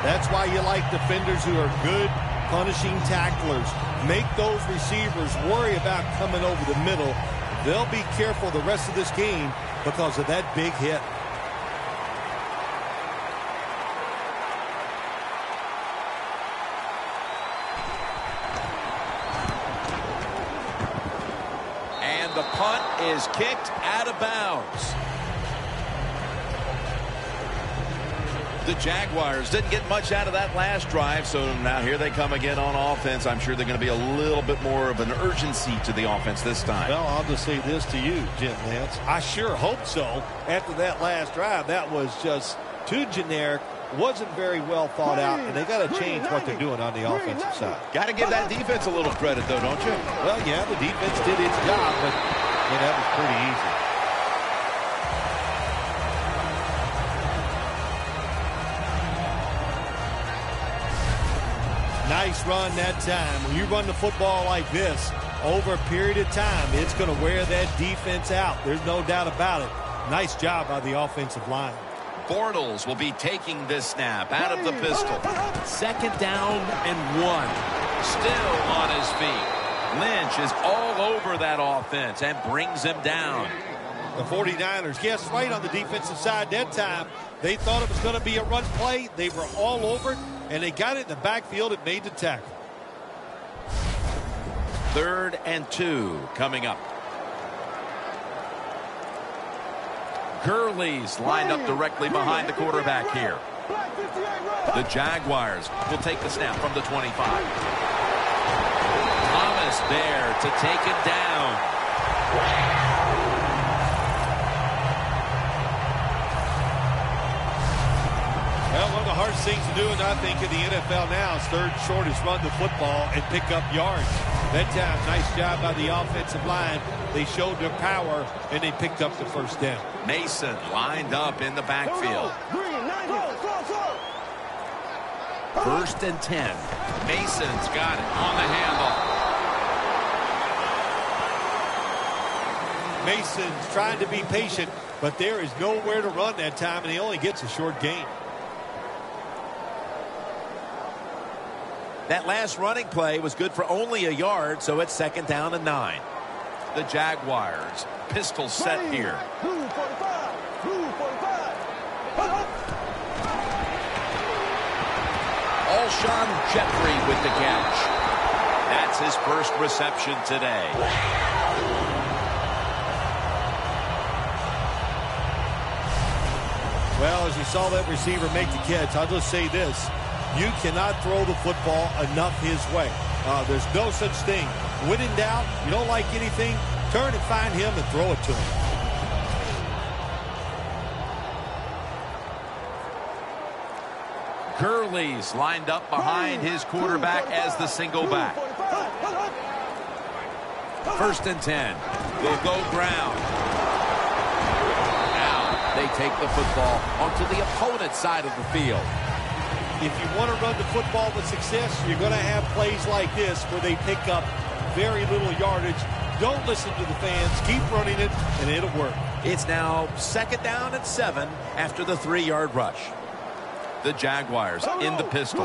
That's why you like defenders who are good punishing tacklers. Make those receivers worry about coming over the middle. They'll be careful the rest of this game because of that big hit. And the punt is kicked out of bounds. The Jaguars didn't get much out of that last drive, so now here they come again on offense. I'm sure they're going to be a little bit more of an urgency to the offense this time. Well, I'll just say this to you, Jim Nance. I sure hope so. After that last drive, that was just too generic, wasn't very well thought out, and they got to change what they're doing on the offensive side. Got to give that defense a little credit, though, don't you? Well, yeah, the defense did its job, but that was pretty easy. Nice run that time. When you run the football like this over a period of time, it's going to wear that defense out. There's no doubt about it. Nice job by the offensive line. Bortles will be taking this snap out of the pistol. 2nd down and 1. Still on his feet. Lynch is all over that offense and brings him down. The 49ers, yes, right on the defensive side that time. They thought it was going to be a run play. They were all over it, and they got it in the backfield and made the tackle. 3rd and 2 coming up. Gurley's lined up directly behind the quarterback here. The Jaguars will take the snap from the 25. Thomas there to take it down. Well, one of the hardest things to do, and I think in the NFL now, is third shortest run the football and pick up yards. That time, nice job by the offensive line. They showed their power, and they picked up the first down. Mason lined up in the backfield. 1st and 10. Mason's got it on the handoff. Mason's trying to be patient, but there is nowhere to run that time, and he only gets a short gain. That last running play was good for only a yard, so it's 2nd down and 9. The Jaguars, pistol set here. Alshon Jeffrey with the catch. That's his first reception today. Well, as you saw that receiver make the catch, I'll just say this. You cannot throw the football enough his way. There's no such thing. When in doubt, you don't like anything, turn and find him and throw it to him. Gurley's lined up behind his quarterback as the single back. 1st and 10. They'll go ground. Now they take the football onto the opponent's side of the field. If you want to run the football with success, you're going to have plays like this where they pick up very little yardage. Don't listen to the fans. Keep running it, and it'll work. It's now 2nd down and 7 after the 3-yard rush. The Jaguars in the pistol.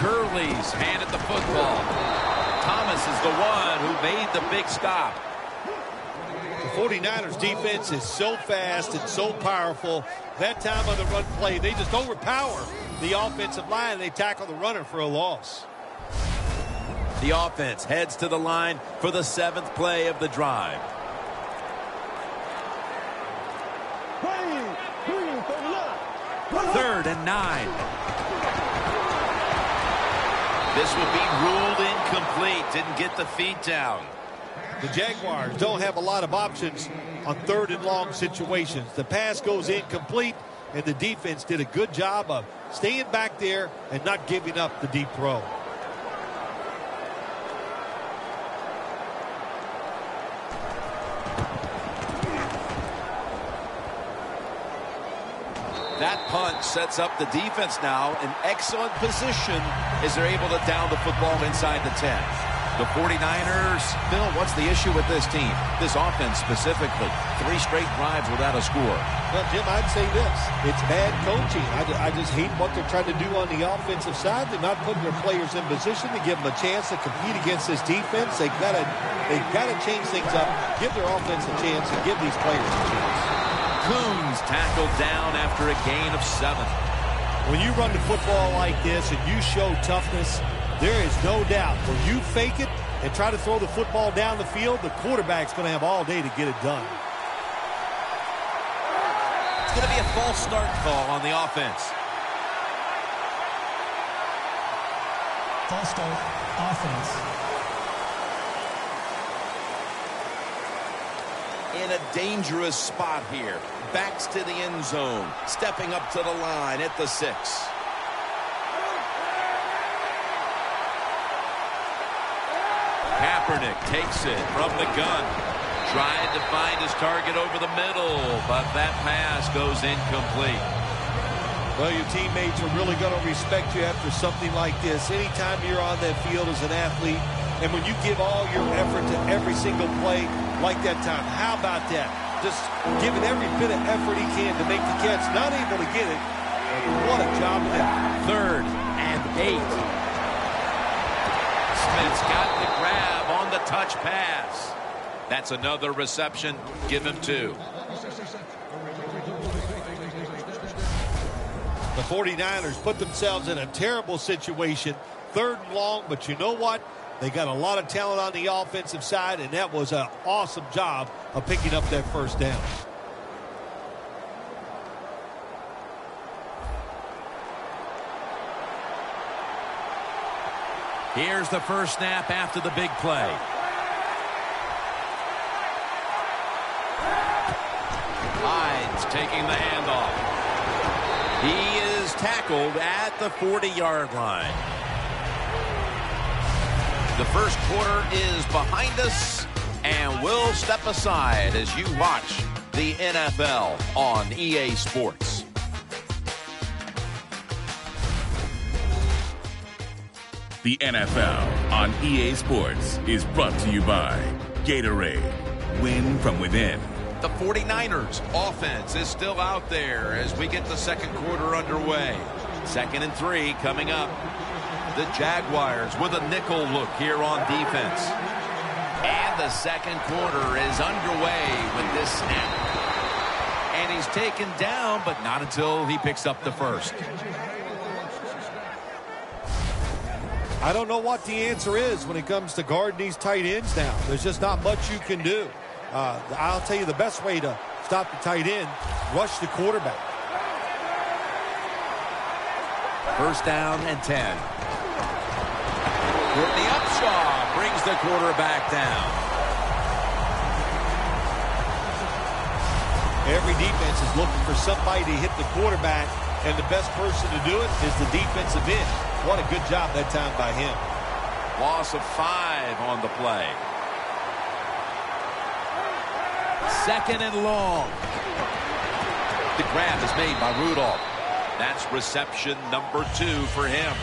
Gurley's handed the football. Thomas is the one who made the big stop. The 49ers defense is so fast and so powerful. That time on the run play, they just overpower the offensive line. They tackle the runner for a loss. The offense heads to the line for the 7th play of the drive. Third and 9. This will be ruled incomplete. Didn't get the feet down. The Jaguars don't have a lot of options on 3rd and long situations. The pass goes incomplete, and the defense did a good job of staying back there and not giving up the deep throw. That punt sets up the defense now in excellent position as they're able to down the football inside the 10. The 49ers, Bill, what's the issue with this team? This offense specifically. 3 straight drives without a score. Well, Jim, I'd say this. It's bad coaching. I just hate what they're trying to do on the offensive side. They're not putting their players in position to give them a chance to compete against this defense. They've got to change things up, give their offense a chance, and give these players a chance. Coons tackled down after a gain of 7. When you run the football like this and you show toughness, there is no doubt when you fake it and try to throw the football down the field, the quarterback's going to have all day to get it done. going to be a false start call on the offense. False start, offense. In a dangerous spot here. Backs to the end zone. Stepping up to the line at the 6. Kaepernick takes it from the gun. Tried to find his target over the middle, but that pass goes incomplete. Well, your teammates are really going to respect you after something like this. Anytime you're on that field as an athlete, and when you give all your effort to every single play like that time, how about that? Just giving every bit of effort he can to make the catch. Not able to get it. What a job of that. 3rd and 8. Smith's got the grab on the touch pass. That's another reception. Give him 2. The 49ers put themselves in a terrible situation. 3rd and long, but you know what? They got a lot of talent on the offensive side, and that was an awesome job of picking up that first down. Here's the first snap after the big play. Hines taking the handoff. He is tackled at the 40-yard line. The first quarter is behind us, and we'll step aside as you watch the NFL on EA Sports. The NFL on EA Sports is brought to you by Gatorade. Win from within. The 49ers offense is still out there as we get the second quarter underway. 2nd and 3 coming up. The Jaguars with a nickel look here on defense. And the second quarter is underway with this snap. And he's taken down, but not until he picks up the first. I don't know what the answer is when it comes to guarding these tight ends now. There's just not much you can do. I'll tell you the best way to stop the tight end, rush the quarterback. 1st down and 10. Courtney Upshaw brings the quarterback down. Every defense is looking for somebody to hit the quarterback, and the best person to do it is the defensive end. What a good job that time by him. Loss of 5 on the play. 2nd and long. The grab is made by Rudolph. That's reception number 2 for him.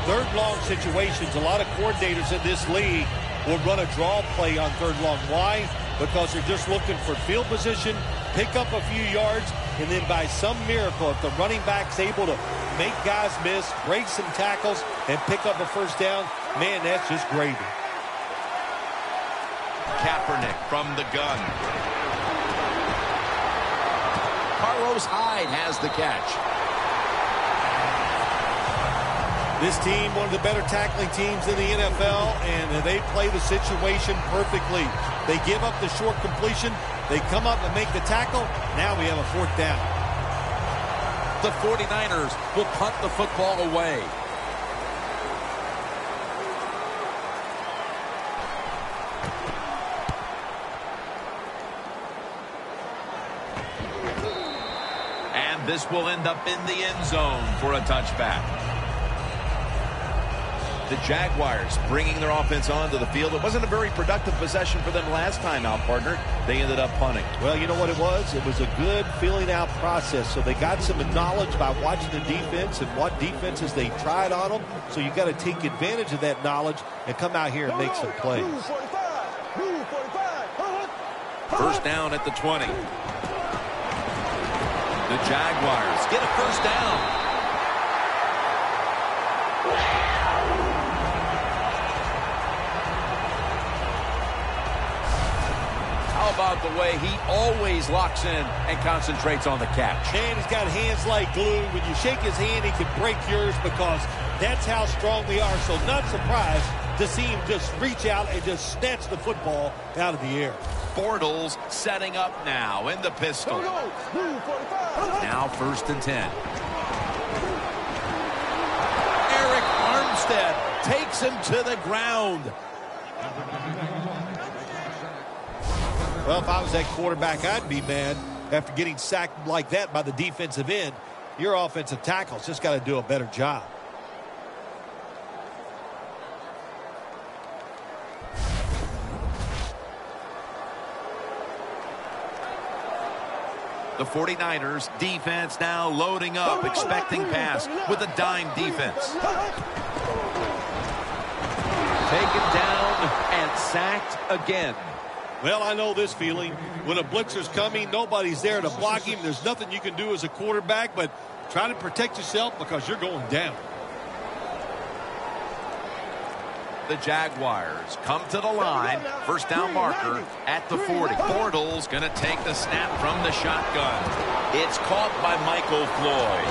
3rd long situations, a lot of coordinators in this league will run a draw play on 3rd long. Why? Because they're just looking for field position, pick up a few yards, and then by some miracle, if the running back's able to make guys miss, break some tackles, and pick up a first down, man, that's just gravy. Kaepernick from the gun. Carlos Hyde has the catch. This team, one of the better tackling teams in the NFL, and they play the situation perfectly. They give up the short completion. They come up and make the tackle. Now we have a 4th down. The 49ers will punt the football away. And this will end up in the end zone for a touchback. The Jaguars bringing their offense onto the field. It wasn't a very productive possession for them last time out, partner. They ended up punting. Well, you know what it was? It was a good filling out process. So they got some knowledge by watching the defense and what defenses they tried on them. So you got to take advantage of that knowledge and come out here and make some plays. 1st down at the 20. The Jaguars get a 1st down. How about the way he always locks in and concentrates on the catch? Man, he's got hands like glue. When you shake his hand, he can break yours because that's how strong they are. So not surprised to see him just reach out and just snatch the football out of the air. Bortles setting up now in the pistol. Now 1st and 10. Eric Armstead takes him to the ground. Well, if I was that quarterback, I'd be mad after getting sacked like that by the defensive end. Your offensive tackle's just got to do a better job. The 49ers defense now loading up, expecting pass with a dime defense. Taken down and sacked again. Well, I know this feeling. When a blitzer's coming, nobody's there to block him. There's nothing you can do as a quarterback but try to protect yourself because you're going down. The Jaguars come to the line. 1st down marker at the 40. Bortles going to take the snap from the shotgun. It's caught by Michael Floyd.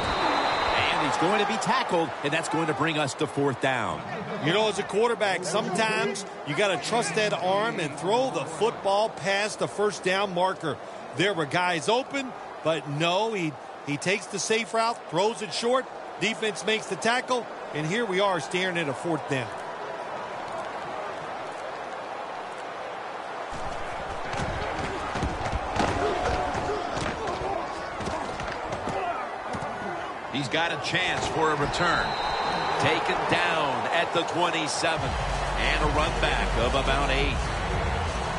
And he's going to be tackled, and that's going to bring us to 4th down. You know, as a quarterback, sometimes you got to trust that arm and throw the football past the 1st down marker. There were guys open, but no, he takes the safe route, throws it short. Defense makes the tackle, and here we are staring at a 4th down. He's got a chance for a return. Taken down at the 27. And a run back of about 8.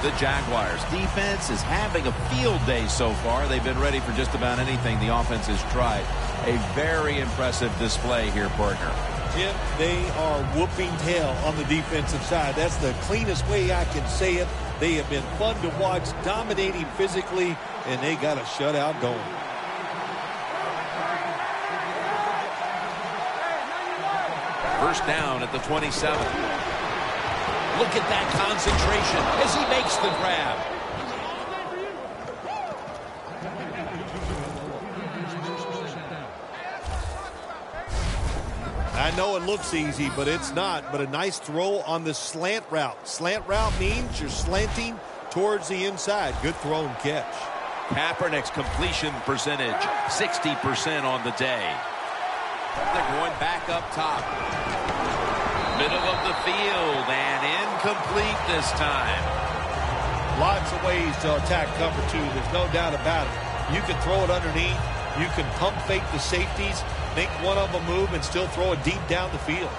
The Jaguars defense is having a field day so far. They've been ready for just about anything the offense has tried. A very impressive display here, partner. Jim, they are whooping hell on the defensive side. That's the cleanest way I can say it. They have been fun to watch, dominating physically, and they got a shutout going. First down at the 27. Look at that concentration as he makes the grab. I know it looks easy, but it's not. But a nice throw on the slant route. Slant route means you're slanting towards the inside. Good throw and catch. Kaepernick's completion percentage, 60% on the day. They're going back up top. Middle of the field and incomplete this time. Lots of ways to attack cover 2. There's no doubt about it. You can throw it underneath. You can pump fake the safeties, make one of them move, and still throw it deep down the field.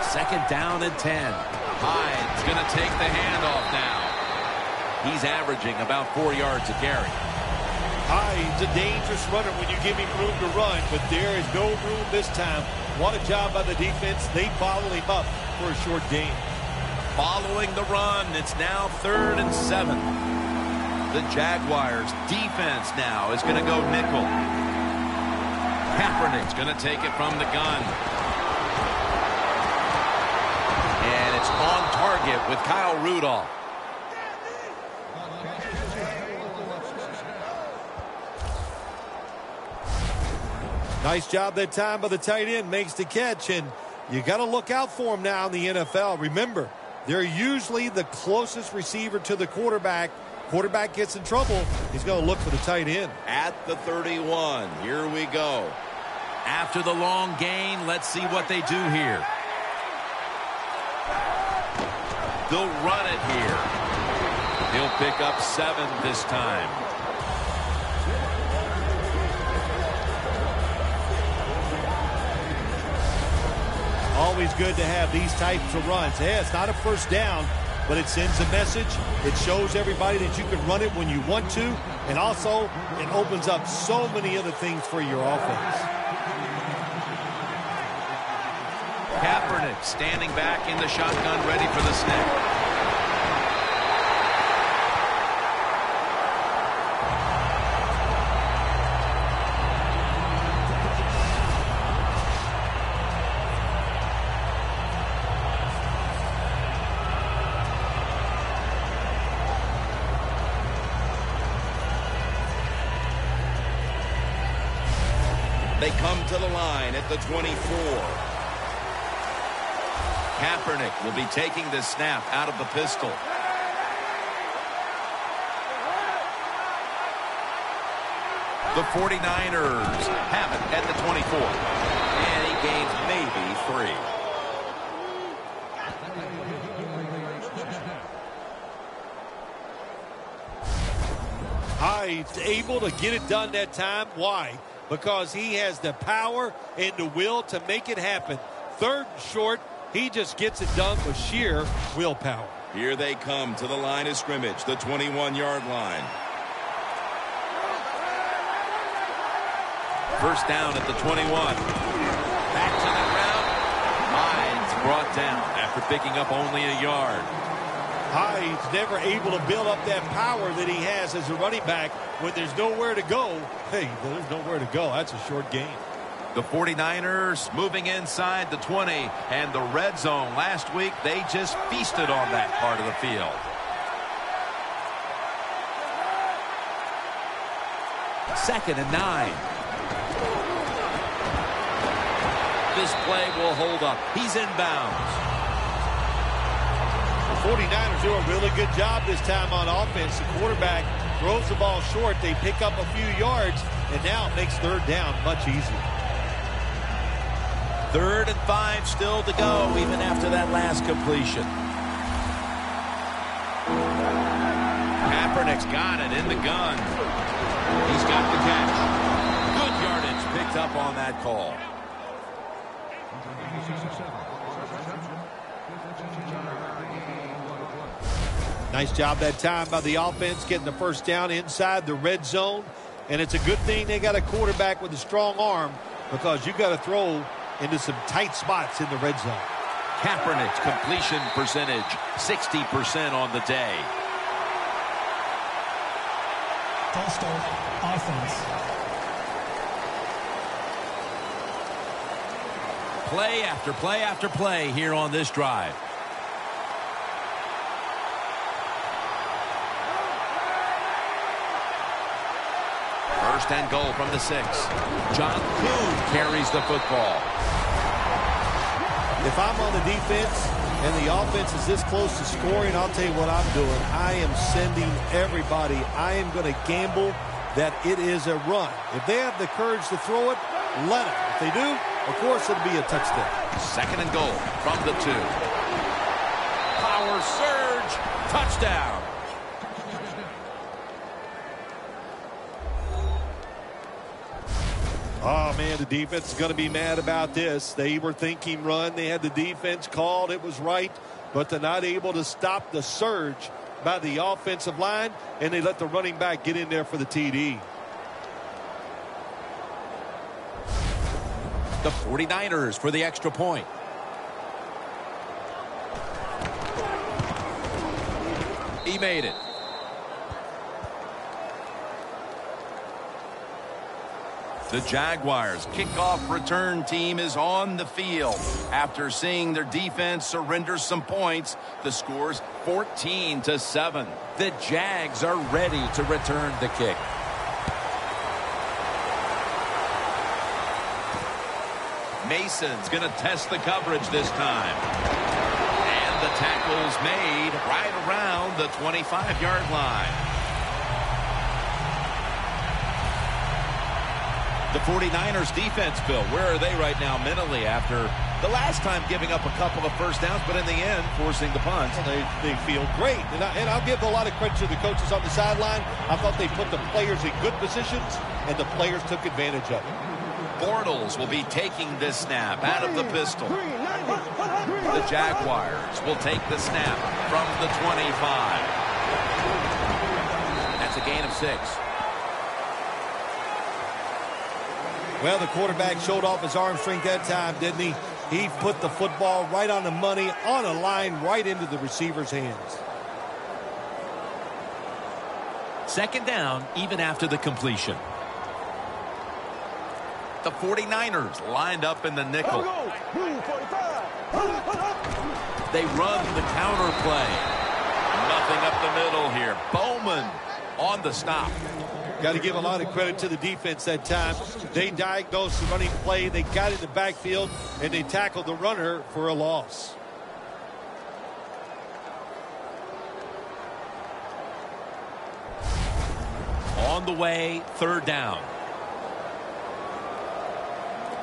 Second down and 10. Hyde's going to take the handoff now. He's averaging about 4 yards a carry. Hyde's a dangerous runner when you give him room to run, but there is no room this time. What a job by the defense. They bottle him up for a short gain. Following the run, it's now 3rd and 7. The Jaguars defense now is going to go nickel. Kaepernick's going to take it from the gun. And it's on target with Kyle Rudolph. Nice job that time by the tight end. Makes the catch, and you got to look out for him now in the NFL. Remember, they're usually the closest receiver to the quarterback. Quarterback gets in trouble, he's going to look for the tight end. At the 31, here we go. After the long gain, let's see what they do here. They'll run it here. He'll pick up 7 this time. Always good to have these types of runs. Yeah, it's not a first down, but it sends a message. It shows everybody that you can run it when you want to, and also it opens up so many other things for your offense. Kaepernick standing back in the shotgun, ready for the snap. They come to the line at the 24. Kaepernick will be taking this snap out of the pistol. The 49ers have it at the 24. And he gains maybe 3. Hyde's able to get it done that time. Why? Because he has the power and the will to make it happen. 3rd and short, he just gets it done with sheer willpower. Here they come to the line of scrimmage, the 21-yard line. First down at the 21. Back to the ground. Hyde's brought down after picking up only a yard. Hyde's never able to build up that power that he has as a running back when there's nowhere to go. Hey, there's nowhere to go. That's a short game. The 49ers moving inside the 20, and the red zone last week, they just feasted on that part of the field. Second and 9. This play will hold up. He's inbounds. The 49ers do a really good job this time on offense. The quarterback throws the ball short. They pick up a few yards, and now it makes 3rd down much easier. 3rd and 5 still to go, even after that last completion. Kaepernick's got it in the gun. He's got the catch. Good yardage picked up on that call. Nice job that time by the offense getting the first down inside the red zone. And it's a good thing they got a quarterback with a strong arm, because you got to throw into some tight spots in the red zone. Kaepernick's completion percentage, 60% on the day. False start, offense. Play after play after play here on this drive. First and goal from the 6. John Kuhn carries the football. If I'm on the defense and the offense is this close to scoring, I'll tell you what I'm doing. I am sending everybody. I am going to gamble that it is a run. If they have the courage to throw it, let them. If they do, of course, it'll be a touchdown. Second and goal from the 2. Power surge. Touchdown. Oh, man, the defense is going to be mad about this. They were thinking run. They had the defense called. It was right, but they're not able to stop the surge by the offensive line, and they let the running back get in there for the TD. The 49ers for the extra point. He made it. The Jaguars kickoff return team is on the field. After seeing their defense surrender some points, the score's 14-7. The Jags are ready to return the kick. Mason's going to test the coverage this time. And the tackle's made right around the 25-yard line. The 49ers defense, Bill, where are they right now mentally after the last time giving up a couple of first downs, but in the end, forcing the punts? Well, they feel great. And I'll give a lot of credit to the coaches on the sideline. I thought they put the players in good positions, and the players took advantage of it. Bortles will be taking this snap out of the pistol. The Jaguars will take the snap from the 25. That's a gain of 6. Well, the quarterback showed off his arm strength that time, didn't he? He put the football right on the money, on a line, right into the receiver's hands. Second down, even after the completion. The 49ers lined up in the nickel. They run the counter play. Nothing up the middle here. Bowman on the stop. Got to give a lot of credit to the defense that time. They diagnosed the running play, they got in the backfield, and they tackled the runner for a loss. On the way, third down.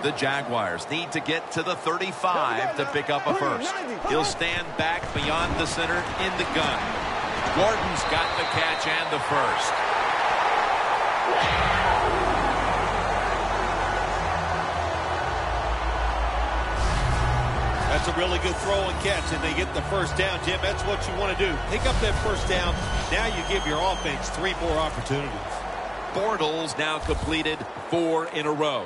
The Jaguars need to get to the 35 to pick up a first. He'll stand back beyond the center in the gun. Gordon's got the catch and the first. That's a really good throw and catch, and they get the first down, Jim. That's what you want to do. Pick up that first down. Now you give your offense 3 more opportunities. Bortles now completed 4 in a row.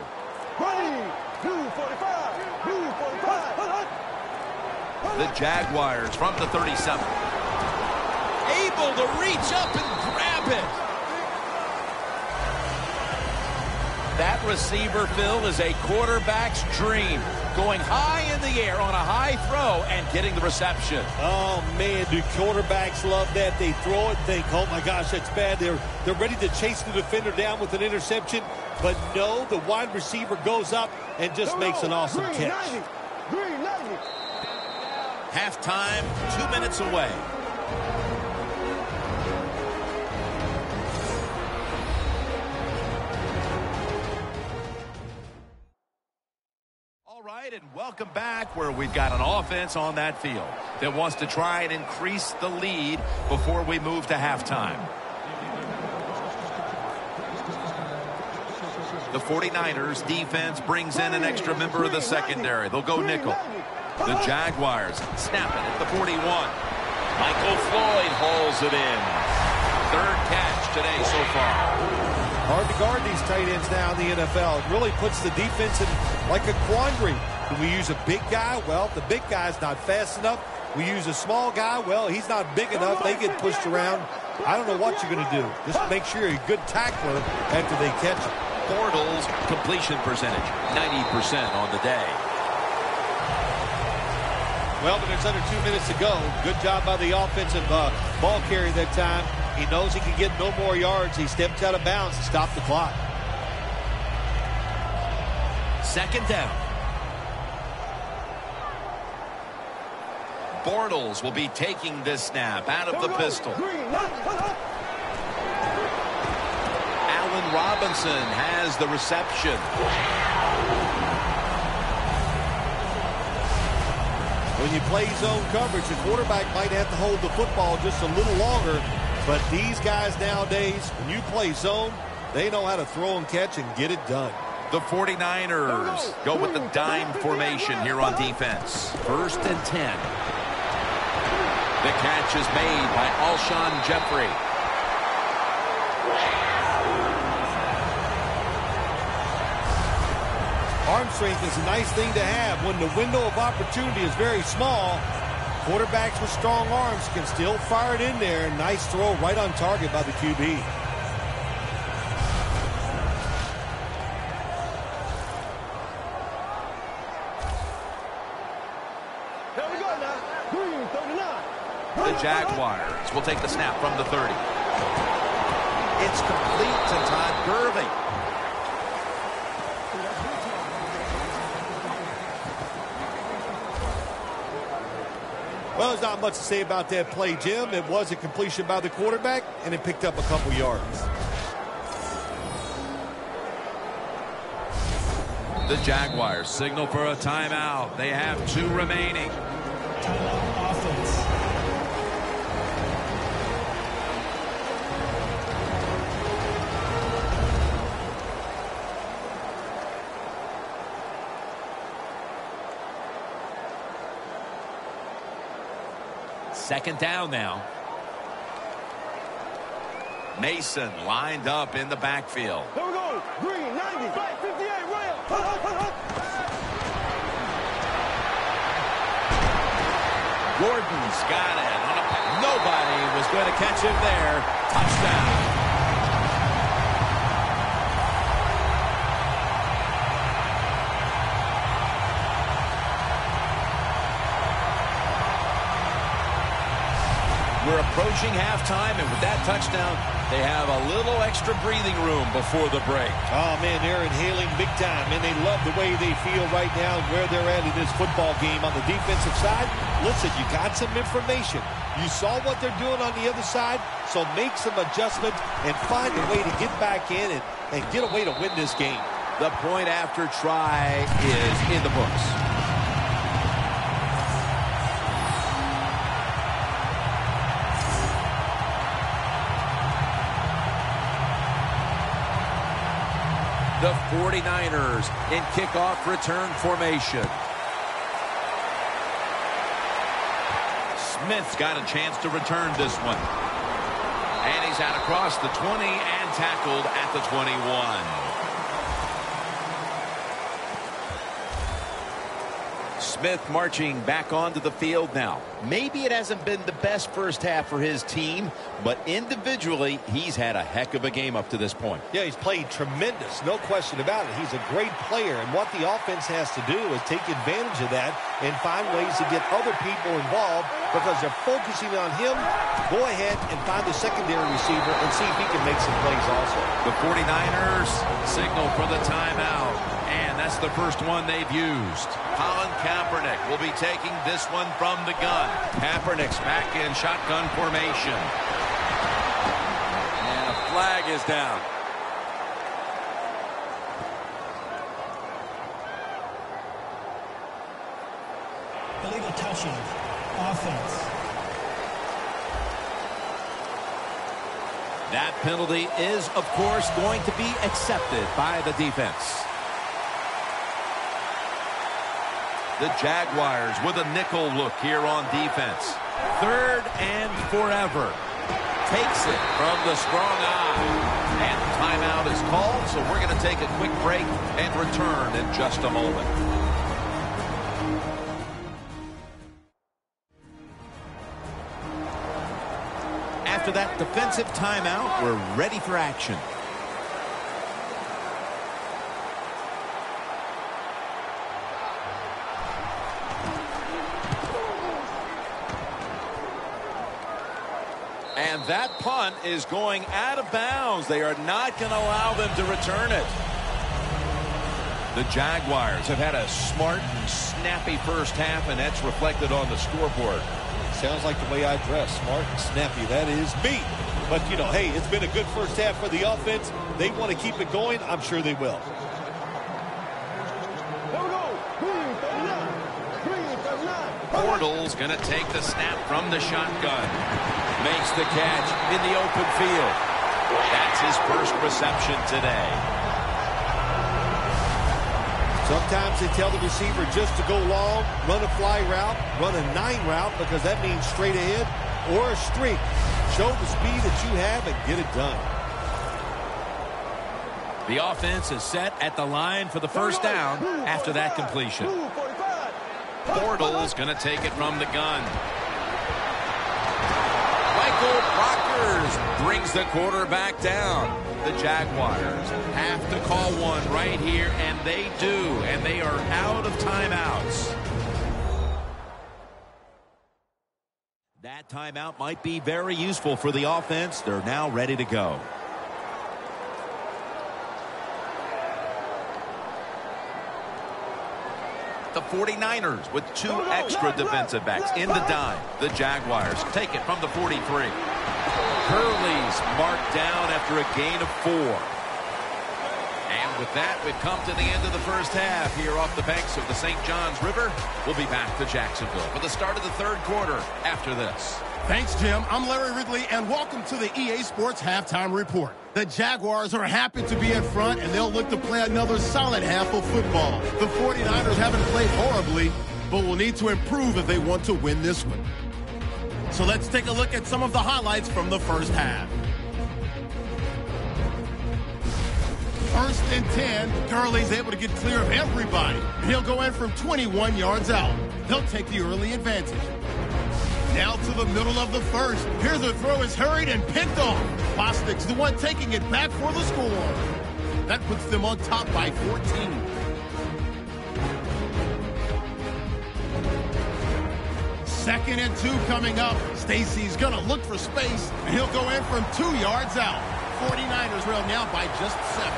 The Jaguars from the 37. Able to reach up and grab it. That receiver, Phil, is a quarterback's dream. Going high in the air on a high throw and getting the reception. Oh, man, do quarterbacks love that? They throw it, think, oh, my gosh, that's bad. They're ready to chase the defender down with an interception. But no, the wide receiver goes up and just makes an awesome catch. Halftime, 2 minutes away. All right, and welcome back where we've got an offense on that field that wants to try and increase the lead before we move to halftime. The 49ers defense brings in an extra member of the secondary. They'll go nickel. The Jaguars snap it at the 41. Michael Floyd hauls it in. Third catch today so far. Hard to guard these tight ends now in the NFL. It really puts the defense in like a quandary. Do we use a big guy? Well, the big guy's not fast enough. We use a small guy. Well, he's not big enough. They get pushed around. I don't know what you're going to do. Just make sure you're a good tackler after they catch it. Bortles completion percentage, 90% on the day. Well, but there's under 2 minutes to go. Good job by the offensive ball carrier that time. He knows he can get no more yards. He stepped out of bounds to stop the clock. Second down. Bortles will be taking this snap out of the pistol. Allen Robinson has the reception. When you play zone coverage, the quarterback might have to hold the football just a little longer. But these guys nowadays, when you play zone, they know how to throw and catch and get it done. The 49ers go with the dime formation here on defense. First and 10. The catch is made by Alshon Jeffrey. Arm strength is a nice thing to have. When the window of opportunity is very small, quarterbacks with strong arms can still fire it in there. Nice throw right on target by the QB. Here we go now. Green 39. The Jaguars will take the snap from the 30. It's complete to Todd Gurley. Well, there's not much to say about that play, Jim. It was a completion by the quarterback, and it picked up a couple yards. The Jaguars signal for a timeout. They have 2 remaining. Timeout offense. Second down now. Mason lined up in the backfield. Here we go. Green 90. Right 58. Royal. Gordon's got it. Nobody was going to catch him there. Touchdown. We're approaching halftime, and with that touchdown, they have a little extra breathing room before the break. Oh, man, they're inhaling big time, and they love the way they feel right now and where they're at in this football game. On the defensive side, listen, you got some information. You saw what they're doing on the other side, so make some adjustments and find a way to get back in and get a way to win this game. The point after try is in the books. The 49ers in kickoff return formation. Smith's got a chance to return this one. And he's out across the 20 and tackled at the 21. Smith marching back onto the field now. Maybe it hasn't been the best first half for his team, but individually, he's had a heck of a game up to this point. Yeah, he's played tremendous, no question about it. He's a great player, and what the offense has to do is take advantage of that and find ways to get other people involved because they're focusing on him. Go ahead and find the secondary receiver and see if he can make some plays also. The 49ers signal for the timeout, and that's the first one they've used. Colin Kaepernick will be taking this one from the gun. Kaepernick's back in shotgun formation. And a flag is down. Illegal touching. Offense. That penalty is, of course, going to be accepted by the defense. The Jaguars with a nickel look here on defense. 3rd and forever. Takes it from the strong eye. And timeout is called, so we're going to take a quick break and return in just a moment. After that defensive timeout, we're ready for action. And that punt is going out of bounds. They are not going to allow them to return it. The Jaguars have had a smart and snappy first half, and that's reflected on the scoreboard. Sounds like the way I dress. Smart and snappy. That is me. But, you know, hey, it's been a good first half for the offense. They want to keep it going. I'm sure they will. Bortles going to take the snap from the shotgun. Makes the catch in the open field. That's his first reception today. Sometimes they tell the receiver just to go long, run a fly route, run a 9 route, because that means straight ahead or a streak. Show the speed that you have and get it done. The offense is set at the line for the first down after that completion. Bortles going to take it from the gun. Michael Brockers brings the quarterback down. The Jaguars have to call one right here, and they do, and they are out of timeouts. That timeout might be very useful for the offense. They're now ready to go. The 49ers with 2 extra defensive backs in the dime. The Jaguars take it from the 43. Hurley's marked down after a gain of 4. And with that, we've come to the end of the first half here off the banks of the St. Johns River. We'll be back to Jacksonville for the start of the 3rd quarter after this. Thanks, Jim. I'm Larry Ridley, and welcome to the EA Sports Halftime Report. The Jaguars are happy to be in front, and they'll look to play another solid half of football. The 49ers haven't played horribly, but will need to improve if they want to win this one. So let's take a look at some of the highlights from the first half. 1st and 10, Gurley's able to get clear of everybody. He'll go in from 21 yards out. They'll take the early advantage. Now to the middle of the first. Here the throw is hurried and picked off. Bostic's the one taking it back for the score. That puts them on top by 14. 2nd and 2 coming up. Stacy's going to look for space, and he'll go in from 2 yards out. 49ers trail now by just 7.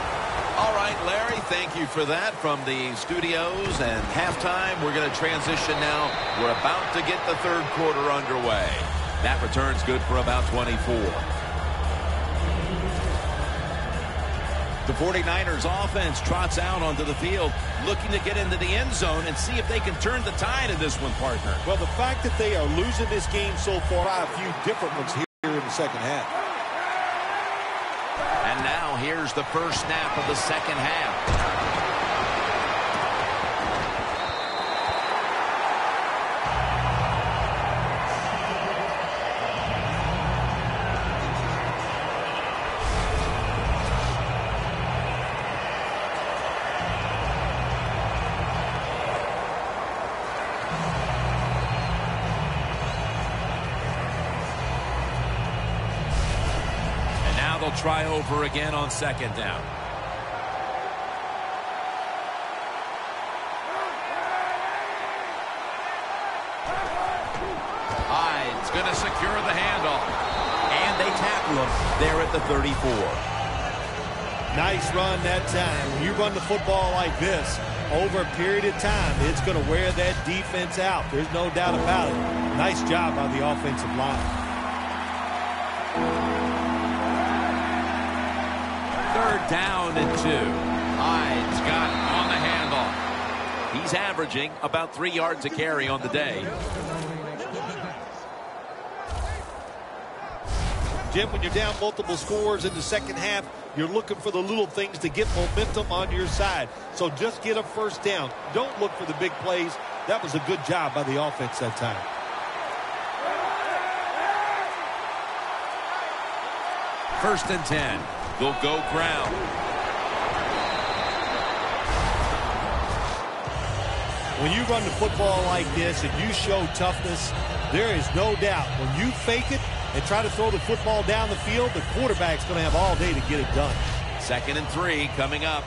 All right, Larry, thank you for that from the studios. And halftime, we're going to transition now. We're about to get the third quarter underway. That return's good for about 24. The 49ers offense trots out onto the field, looking to get into the end zone and see if they can turn the tide in this one, partner. Well, the fact that they are losing this game so far, a few different ones here in the second half. And now here's the first snap of the second half. They'll try over again on 2nd down. Hyde's going to secure the handoff. And they tackle him there at the 34. Nice run that time. When you run the football like this, over a period of time, it's going to wear that defense out. There's no doubt about it. Nice job by the offensive line. 3rd down and 2. Hyde's got on the handoff. He's averaging about 3 yards a carry on the day. Jim, when you're down multiple scores in the second half, you're looking for the little things to get momentum on your side. So just get a first down. Don't look for the big plays. That was a good job by the offense that time. First and 10. They'll go ground. When you run the football like this and you show toughness, there is no doubt when you fake it and try to throw the football down the field, the quarterback's going to have all day to get it done. 2nd and 3 coming up.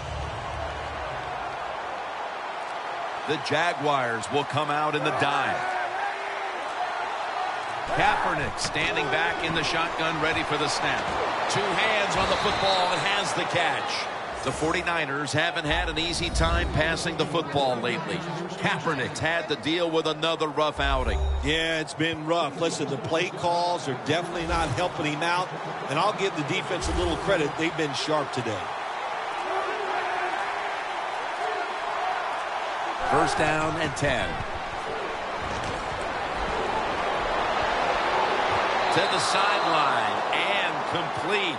The Jaguars will come out in the dive. Kaepernick standing back in the shotgun, ready for the snap. 2 hands on the football and has the catch. The 49ers haven't had an easy time passing the football lately. Kaepernick's had to deal with another rough outing. Yeah, it's been rough. Listen, the play calls are definitely not helping him out, and I'll give the defense a little credit. They've been sharp today. 1st down and 10. To the sideline and complete.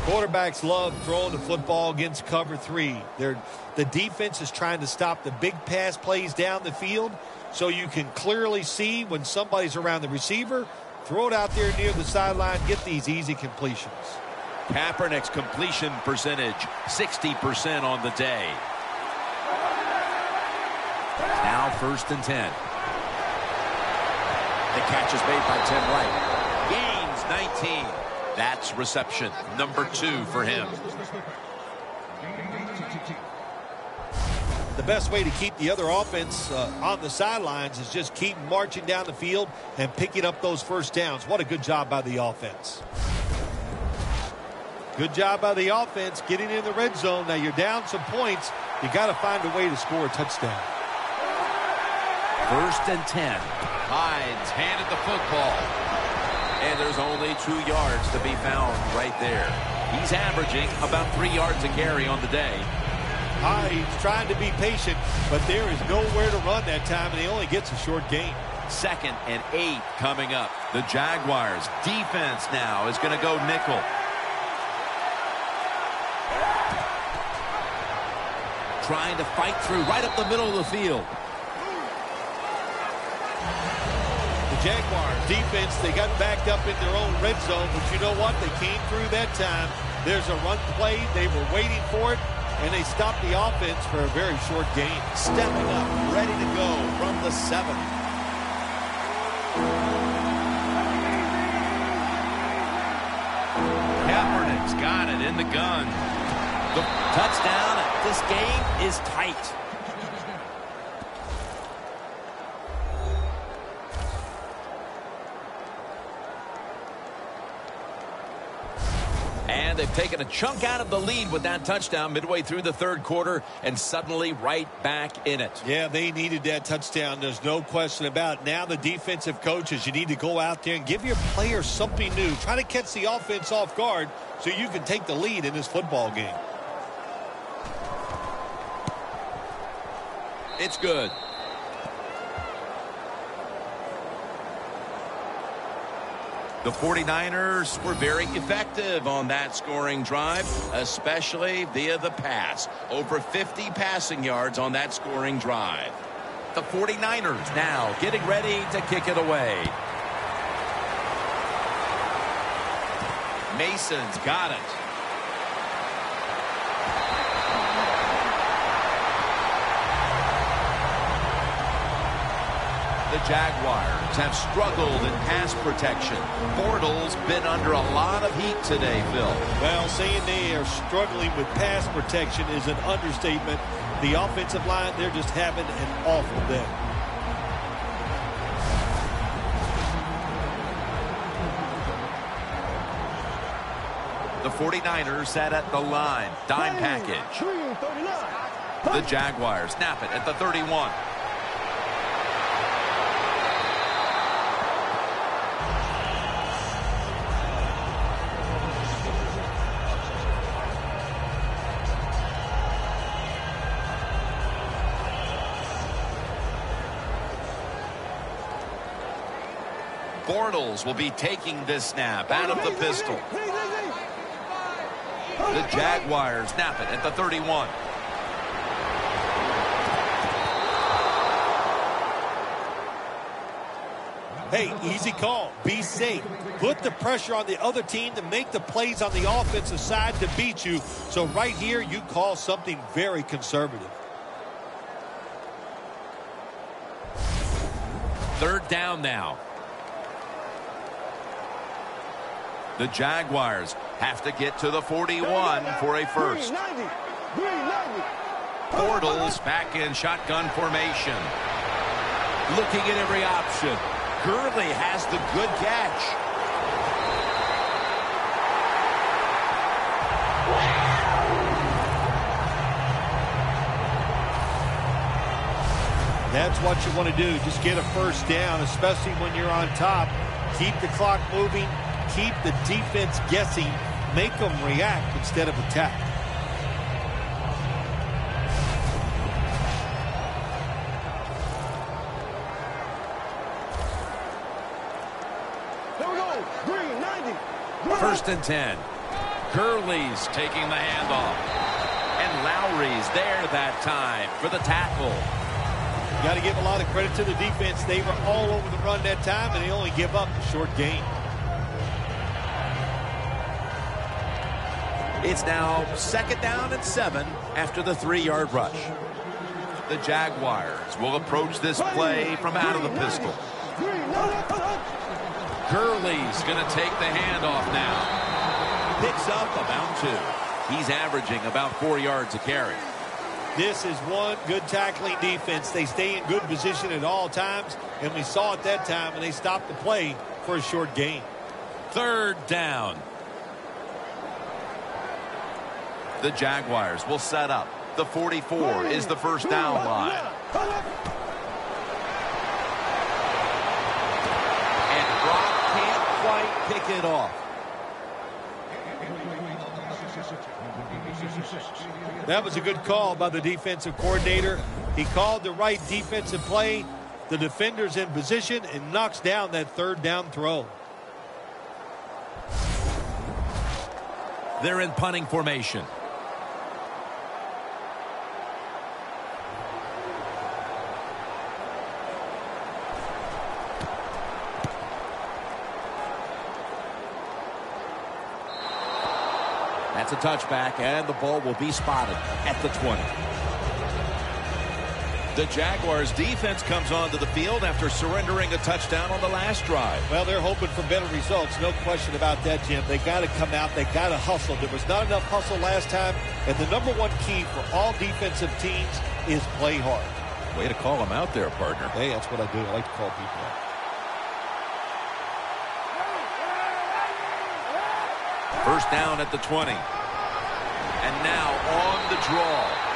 Quarterbacks love throwing the football against cover 3. The defense is trying to stop the big pass plays down the field so you can clearly see when somebody's around the receiver. Throw it out there near the sideline. Get these easy completions. Kaepernick's completion percentage, 60% on the day. Now 1st and 10. The catch is made by Tim Wright. Gains 19. That's reception number 2 for him. The best way to keep the other offense on the sidelines is just keep marching down the field and picking up those first downs. What a good job by the offense. Good job by the offense getting in the red zone. Now you're down some points. You got to find a way to score a touchdown. 1st and 10. Hyde's handed the football. And there's only 2 yards to be found right there. He's averaging about 3 yards a carry on the day. Hyde's trying to be patient, but there is nowhere to run that time, and he only gets a short gain. 2nd and 8 coming up. The Jaguars defense now is going to go nickel. Trying to fight through right up the middle of the field. The Jaguars defense, they got backed up in their own red zone, but you know what? They came through that time. There's a run play. They were waiting for it, and they stopped the offense for a very short gain. Stepping up, ready to go from the 7. Kaepernick's got it in the gun. The touchdown. This game is tight. And they've taken a chunk out of the lead with that touchdown midway through the third quarter and suddenly right back in it. Yeah, they needed that touchdown. There's no question about it. Now the defensive coaches, you need to go out there and give your players something new. Try to catch the offense off guard so you can take the lead in this football game. It's good. The 49ers were very effective on that scoring drive, especially via the pass. Over 50 passing yards on that scoring drive. The 49ers now getting ready to kick it away. Mason's got it. The Jaguars have struggled in pass protection. Bortles been under a lot of heat today, Phil. Well, saying they are struggling with pass protection is an understatement. The offensive line, they're just having an awful day. The 49ers set at the line. Dime package. The Jaguars snap it at the 31. Bortles will be taking this snap out of the pistol. The Jaguars snap it at the 31. Hey, easy call. Be safe. Put the pressure on the other team to make the plays on the offensive side to beat you. So right here, you call something very conservative. Third down now. The Jaguars have to get to the 41 for a first. Bortles back in shotgun formation. Looking at every option. Gurley has the good catch. That's what you want to do. Just get a first down, especially when you're on top. Keep the clock moving. Keep the defense guessing. Make them react instead of attack. Here we go. Green, 90. First and 10. Gurley's taking the handoff. And Lowry's there that time for the tackle. Got to give a lot of credit to the defense. They were all over the run that time, and they only give up a short gain. It's now second down and 7 after the 3-yard rush. The Jaguars will approach this play from out of the pistol. Gurley's going to take the handoff now. Picks up about 2. He's averaging about 4 yards a carry. This is one good tackling defense. They stay in good position at all times, and we saw it that time, and they stopped the play for a short gain. Third down. The Jaguars will set up. The 44 is the first down line. And Brock can't quite pick it off. That was a good call by the defensive coordinator. He called the right defensive play. The defender's in position and knocks down that third down throw. They're in punting formation. That's a touchback, and the ball will be spotted at the 20. The Jaguars defense comes onto the field after surrendering a touchdown on the last drive. Well, they're hoping for better results. No question about that, Jim. They got to come out. They got to hustle. There was not enough hustle last time. And the number one key for all defensive teams is play hard. Way to call them out there, partner. Hey, that's what I do. I like to call people out. First down at the 20. And now on the draw.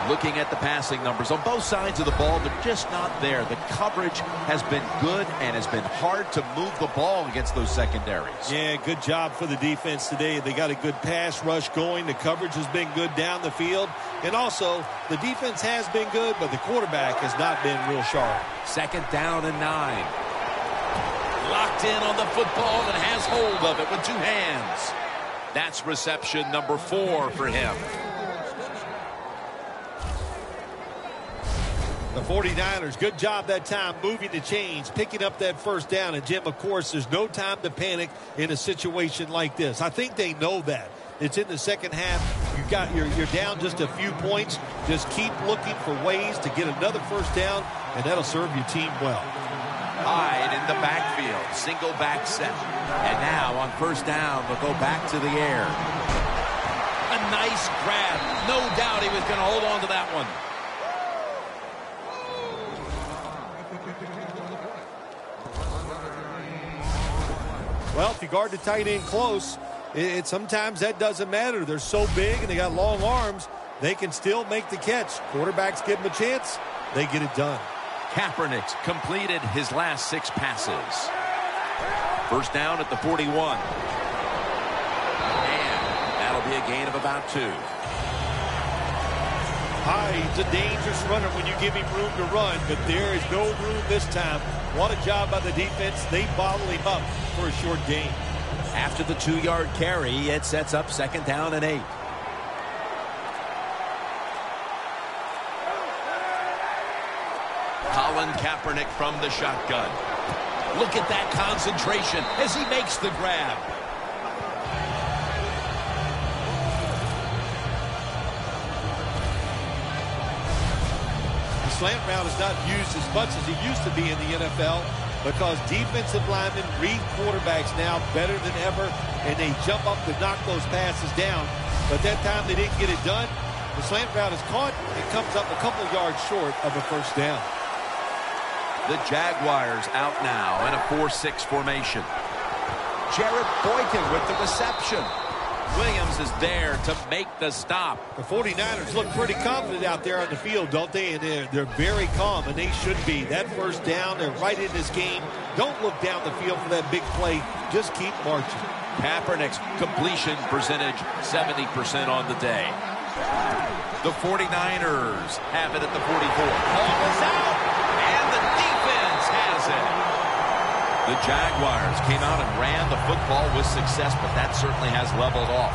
Looking at the passing numbers on both sides of the ball, they're just not there. The coverage has been good and has been hard to move the ball against those secondaries. Yeah, good job for the defense today. They got a good pass rush going. The coverage has been good down the field. And also, the defense has been good, but the quarterback has not been real sharp. Second down and 9. Locked in on the football and has hold of it with 2 hands. That's reception number 4 for him. The 49ers, good job that time moving the chains, picking up that first down. And, Jim, of course, there's no time to panic in a situation like this. I think they know that. It's in the second half. You're down just a few points. Just keep looking for ways to get another first down, and that'll serve your team well. Hyde in the backfield, single back set. And now on first down, they'll go back to the air. A nice grab. No doubt he was going to hold on to that one. Well, if you guard the tight end close, sometimes that doesn't matter. They're so big and they got long arms, they can still make the catch. Quarterbacks give them a chance, they get it done. Kaepernick's completed his last 6 passes. First down at the 41. And that'll be a gain of about 2. Hyde's a dangerous runner when you give him room to run, but there is no room this time. What a job by the defense. They bottle him up for a short gain. After the 2-yard carry, it sets up second down and 8. Colin Kaepernick from the shotgun. Look at that concentration as he makes the grab. The slant route is not used as much as it used to be in the NFL because defensive linemen read quarterbacks now better than ever, and they jump up to knock those passes down. But that time they didn't get it done. The slant route is caught. It comes up a couple of yards short of a first down. The Jaguars out now in a 4-6 formation. Jared Boykin with the reception. Williams is there to make the stop. The 49ers look pretty confident out there on the field, don't they? And they're very calm, and they should be. That first down, they're right in this game. Don't look down the field for that big play. Just keep marching. Kaepernick's completion percentage, 70% on the day. The 49ers have it at the 44. Ball is out, and the defense has it. The Jaguars came out and ran the football with success, but that certainly has leveled off.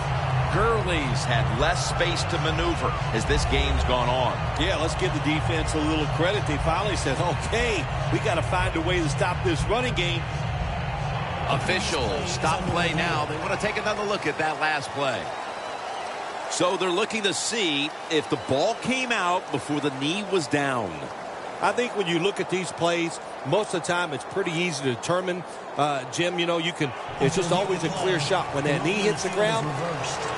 Gurley's had less space to maneuver as this game's gone on. Yeah, let's give the defense a little credit. They finally said, okay, we got to find a way to stop this running game. Officials stop play now. They want to take another look at that last play. So they're looking to see if the ball came out before the knee was down. I think when you look at these plays, most of the time it's pretty easy to determine. Jim, you know, it's just always a clear shot. When that knee hits the ground,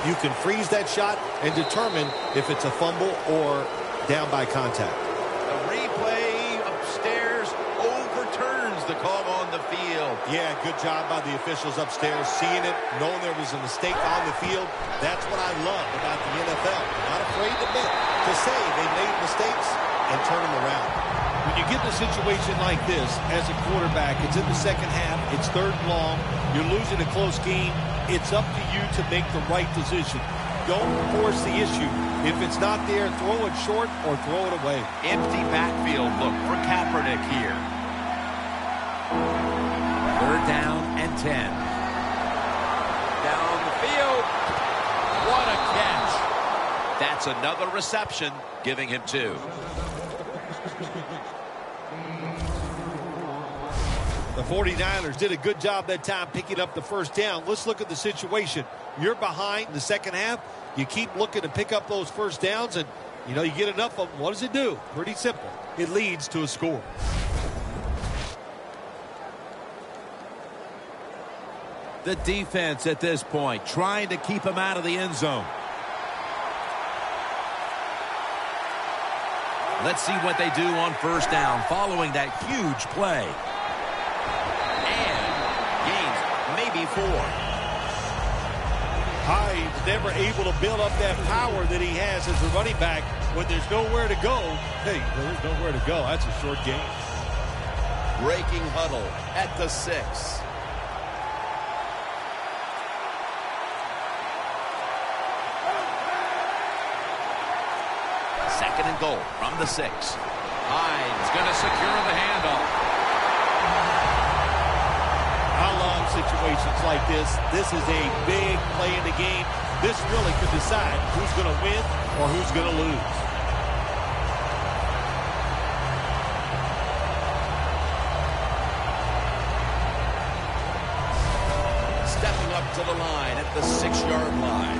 you can freeze that shot and determine if it's a fumble or down by contact. The replay upstairs overturns the call on the field. Yeah, good job by the officials upstairs, seeing it, knowing there was a mistake on the field. That's what I love about the NFL. Not afraid to admit, to say they made mistakes and turn them around. When you get in a situation like this, as a quarterback, it's in the second half, it's third and long, you're losing a close game, it's up to you to make the right decision. Don't force the issue. If it's not there, throw it short or throw it away. Empty backfield look for Kaepernick here. Third down and 10. Down the field. What a catch. That's another reception, giving him 2. The 49ers did a good job that time picking up the first down. Let's look at the situation. You're behind the second half. You keep looking to pick up those first downs, and You know, you get enough of them, what does it do? Pretty simple. It leads to a score. The defense at this point trying to keep him out of the end zone. Let's see what they do on first down following that huge play. And gains maybe 4. Hyde's never able to build up that power that he has as a running back when there's nowhere to go. Hey, there's nowhere to go. That's a short game. Breaking huddle at the 6. Second and goal from the 6. Hyde's going to secure the handoff. How long situations like this is a big play in the game. This really could decide who's going to win or who's going to lose. Stepping up to the line at the 6-yard line.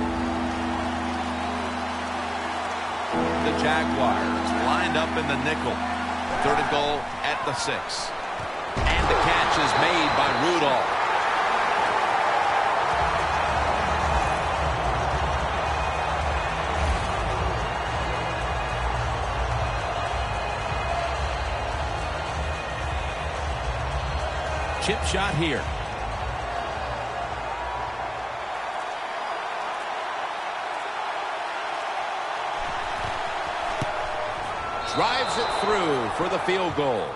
The Jaguars lined up in the nickel. Third and goal at the 6. And the catch is made by Rudolph. Chip shot here. Drives it through for the field goal.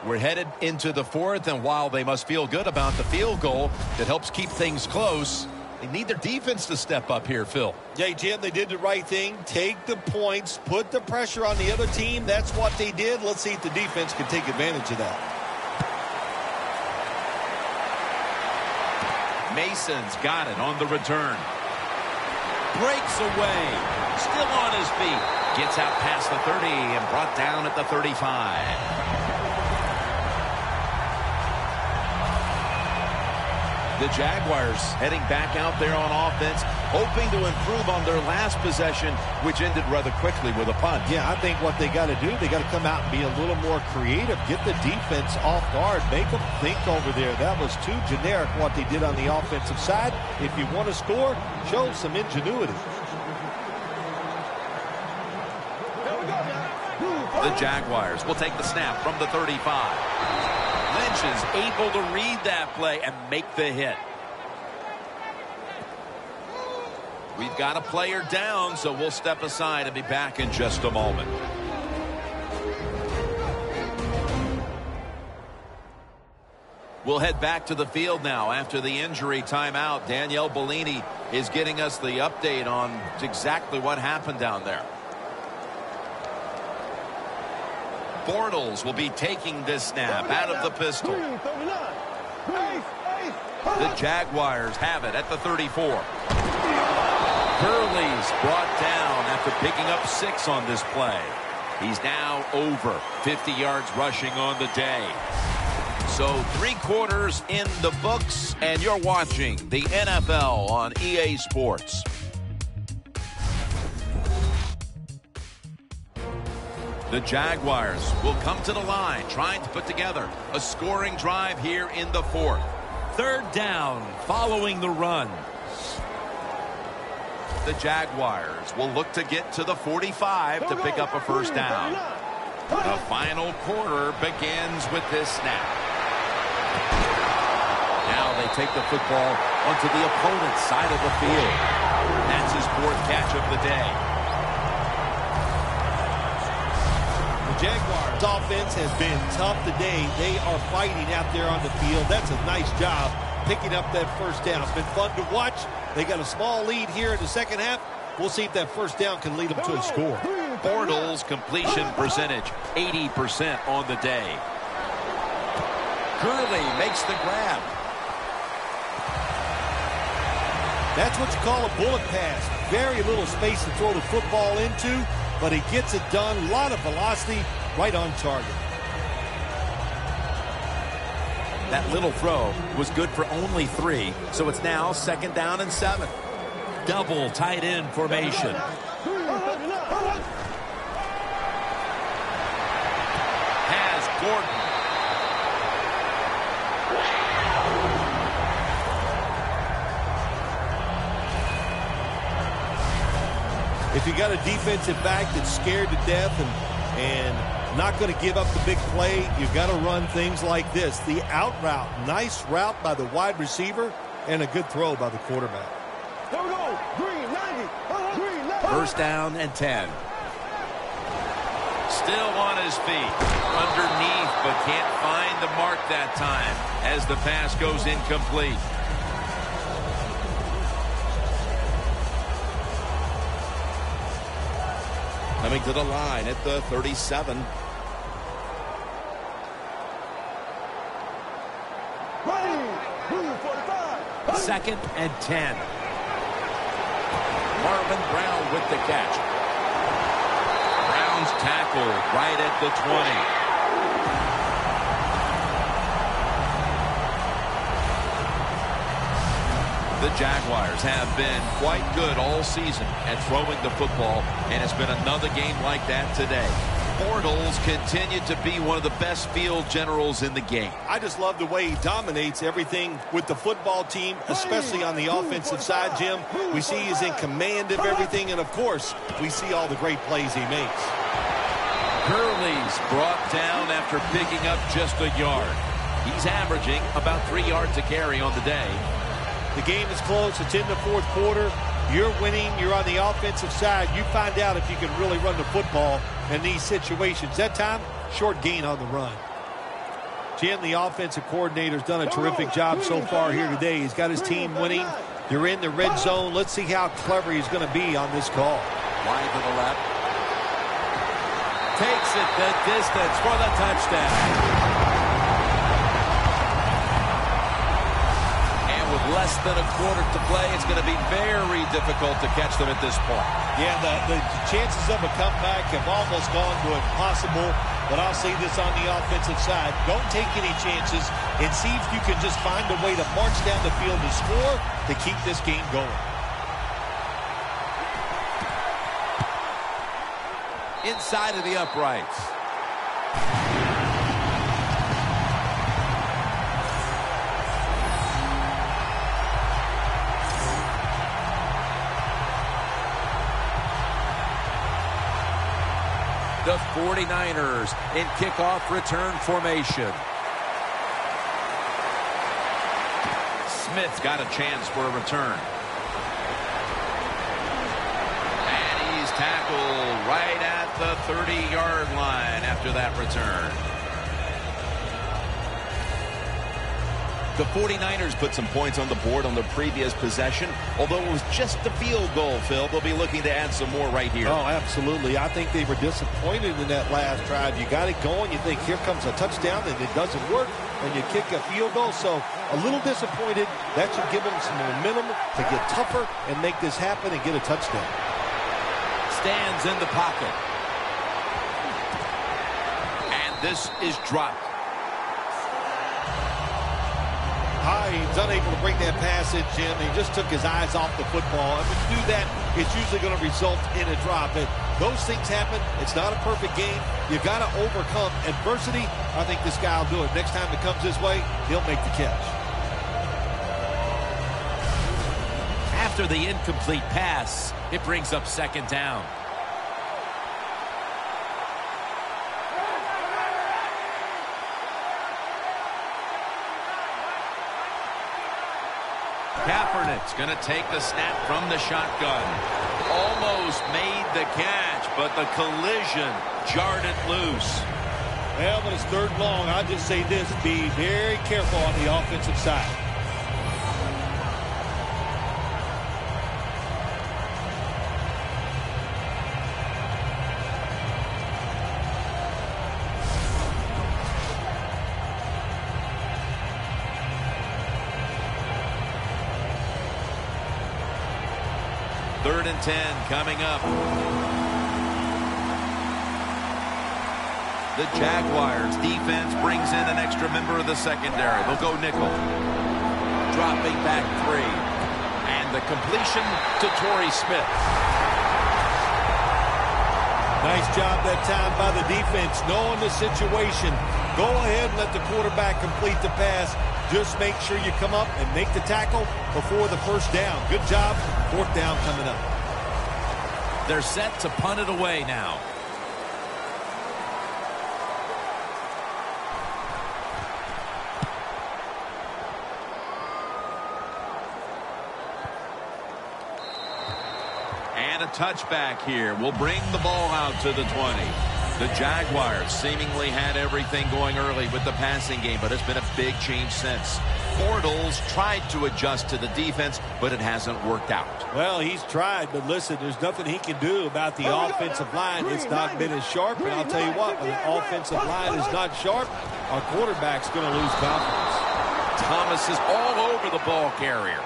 We're headed into the 4th, and while they must feel good about the field goal that helps keep things close, they need their defense to step up here, Phil. Hey, Jim, they did the right thing. Take the points, put the pressure on the other team. That's what they did. Let's see if the defense can take advantage of that. Mason's got it on the return. Breaks away. Still on his feet. Gets out past the 30 and brought down at the 35. The Jaguars heading back out there on offense, hoping to improve on their last possession, which ended rather quickly with a punt. Yeah, I think what they got to do, they got to come out and be a little more creative. Get the defense off guard. Make them think over there. That was too generic what they did on the offensive side. If you want to score, show some ingenuity. The Jaguars will take the snap from the 35. Lynch is able to read that play and make the hit. We've got a player down, so we'll step aside and be back in just a moment. We'll head back to the field now after the injury timeout. Danielle Bellini is getting us the update on exactly what happened down there. Bortles will be taking this snap out of the pistol. The Jaguars have it at the 34. Gurley's brought down after picking up 6 on this play. He's now over 50 yards rushing on the day. So 3 quarters in the books, and you're watching the NFL on EA Sports. The Jaguars will come to the line, trying to put together a scoring drive here in the 4th. Third down following the run. The Jaguars will look to get to the 45 to pick up a first down. The final quarter begins with this snap. Now they take the football onto the opponent's side of the field. That's his 4th catch of the day. Jaguars offense has been tough today. They are fighting out there on the field. That's a nice job picking up that first down. It's been fun to watch. They got a small lead here in the second half. We'll see if that first down can lead them to a score. Bortles' completion percentage, 80% on the day. Gurley makes the grab. That's what you call a bullet pass. Very little space to throw the football into, but he gets it done. A lot of velocity, right on target. That little throw was good for only 3, so it's now 2nd down and 7. double tight end formation. Has Gordon. If you got a defensive back that's scared to death and not going to give up the big play, you've got to run things like this. The out route, nice route by the wide receiver, and a good throw by the quarterback. Here we go. Green 90. Green 90. First down and 10. Still on his feet. Underneath, but can't find the mark that time as the pass goes incomplete. Coming to the line at the 37. Second and 10. Marvin Brown with the catch. Brown's tackled right at the 20. The Jaguars have been quite good all season at throwing the football, and it's been another game like that today. Bortles continued to be one of the best field generals in the game. I just love the way he dominates everything with the football team, especially on the offensive side, Jim. We see he's in command of everything, and of course, we see all the great plays he makes. Gurley's brought down after picking up just a yard. He's averaging about 3 yards a carry on the day. The game is close. It's in the fourth quarter. You're winning. You're on the offensive side. You find out if you can really run the football in these situations. That time, short gain on the run. Jim, the offensive coordinator's done a terrific job so far here today. He's got his team winning. They're in the red zone. Let's see how clever he's going to be on this call. Wide to the left. Takes it the distance for the touchdown. Less than a quarter to play. It's going to be very difficult to catch them at this point. Yeah, the chances of a comeback have almost gone to impossible, but I'll say this on the offensive side. Don't take any chances and see if you can just find a way to march down the field to score to keep this game going. Inside of the uprights. The 49ers in kickoff return formation. Smith's got a chance for a return. And he's tackled right at the 30-yard line after that return. The 49ers put some points on the board on the previous possession. Although it was just a field goal, Phil, they'll be looking to add some more right here. Oh, absolutely. I think they were disappointed in that last drive. You got it going. You think, here comes a touchdown, and it doesn't work, and you kick a field goal. So a little disappointed. That should give them some momentum to get tougher and make this happen and get a touchdown. Stands in the pocket. And this is dropped. He's unable to bring that pass in, Jim. He just took his eyes off the football. And when you do that, it's usually going to result in a drop. And those things happen. It's not a perfect game. You got to overcome adversity. I think this guy will do it. Next time it comes his way, he'll make the catch. After the incomplete pass, it brings up second down. Kaepernick's going to take the snap from the shotgun. Almost made the catch, but the collision jarred it loose. Well, when it's third and long, I'll just say this. Be very careful on the offensive side. Third and 10 coming up. The Jaguars defense brings in an extra member of the secondary. They'll go nickel. Dropping back 3. And And the completion to Torrey Smith. Nice job that time by the defense, knowing the situation. Go ahead and let the quarterback complete the pass. Just make sure you come up and make the tackle before the first down. Good job. Fourth down coming up. They're set to punt it away now. And a touchback here will bring the ball out to the 20. The Jaguars seemingly had everything going early with the passing game, but it's been a big change since. Bortles tried to adjust to the defense, but it hasn't worked out. Well, he's tried, but listen, there's nothing he can do about the offensive line. It's not been as sharp, and I'll tell you what, when the offensive line is not sharp, our quarterback's going to lose confidence. Thomas is all over the ball carrier.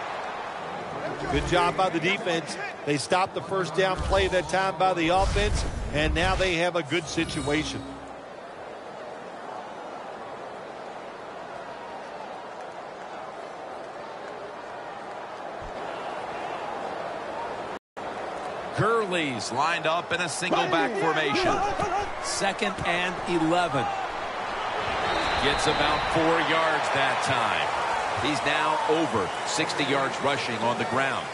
Good job by the defense. They stopped the first down play that time by the offense, and now they have a good situation. Gurley's lined up in a single back formation. 2nd and 11. Gets about 4 yards that time. He's now over 60 yards rushing on the ground.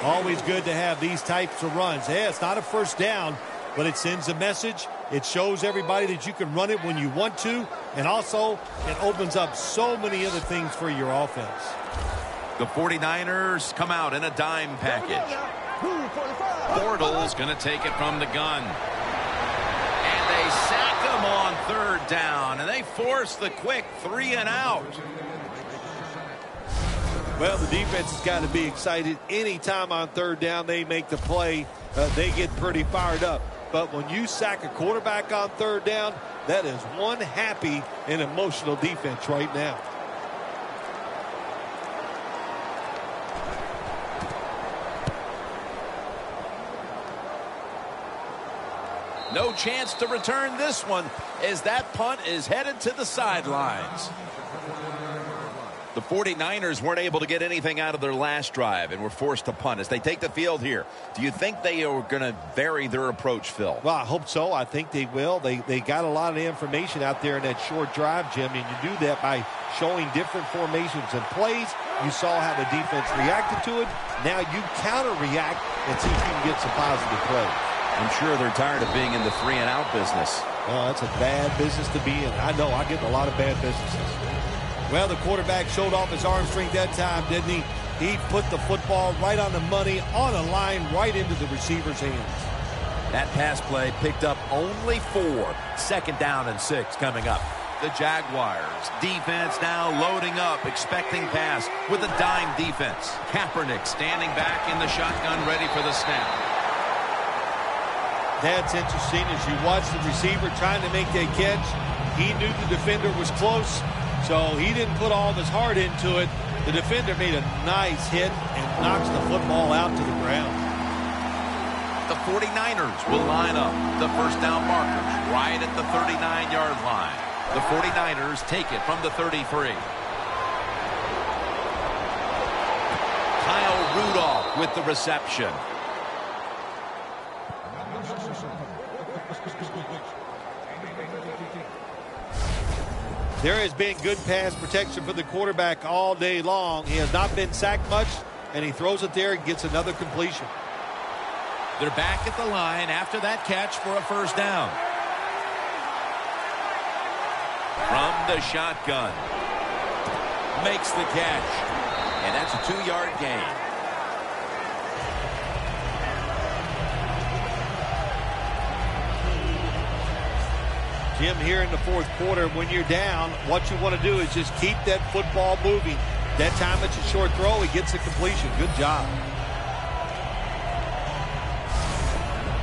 Always good to have these types of runs. Yeah, it's not a first down, but it sends a message. It shows everybody that you can run it when you want to, and also it opens up so many other things for your offense. The 49ers come out in a dime package. Bortles going to take it from the gun. And they sack him on 3rd down, and they force the quick 3 and out. Well, the defense has got to be excited. Anytime on 3rd down they make the play, they get pretty fired up. But when you sack a quarterback on 3rd down, that is one happy and emotional defense right now. No chance to return this one as that punt is headed to the sidelines. The 49ers weren't able to get anything out of their last drive and were forced to punt as they take the field here. Do you think they are going to vary their approach, Phil? Well, I hope so. I think they will. They got a lot of information out there in that short drive, Jim, and you do that by showing different formations and plays. You saw how the defense reacted to it. Now you counter-react and see if you can get some positive plays. I'm sure they're tired of being in the 3 and out business. Oh, that's a bad business to be in. I know. I get in a lot of bad businesses. Well, the quarterback showed off his arm strength that time, didn't he? He put the football right on the money, on a line, right into the receiver's hands. That pass play picked up only 4. 2nd down and 6 coming up. The Jaguars defense now loading up, expecting pass with a dime defense. Kaepernick standing back in the shotgun, ready for the snap. That's interesting as you watch the receiver trying to make that catch. He knew the defender was close, so he didn't put all of his heart into it. The defender made a nice hit and knocks the football out to the ground. The 49ers will line up the first down markers right at the 39-yard line. The 49ers take it from the 33. Kyle Rudolph with the reception. There has been good pass protection for the quarterback all day long. He has not been sacked much, and he throws it there and gets another completion. They're back at the line after that catch for a first down. From the shotgun. Makes the catch. And that's a 2-yard gain. Jim, here in the fourth quarter, when you're down, what you want to do is just keep that football moving. That time it's a short throw. He gets a completion. Good job.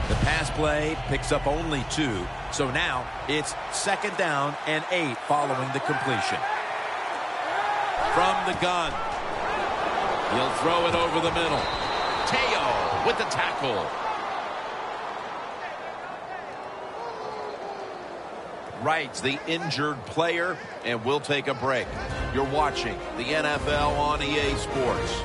The pass play picks up only 2. So now it's 2nd down and 8 following the completion. From the gun. He'll throw it over the middle. Teo with the tackle. Rights the injured player, and we'll take a break. You're watching the NFL on EA Sports.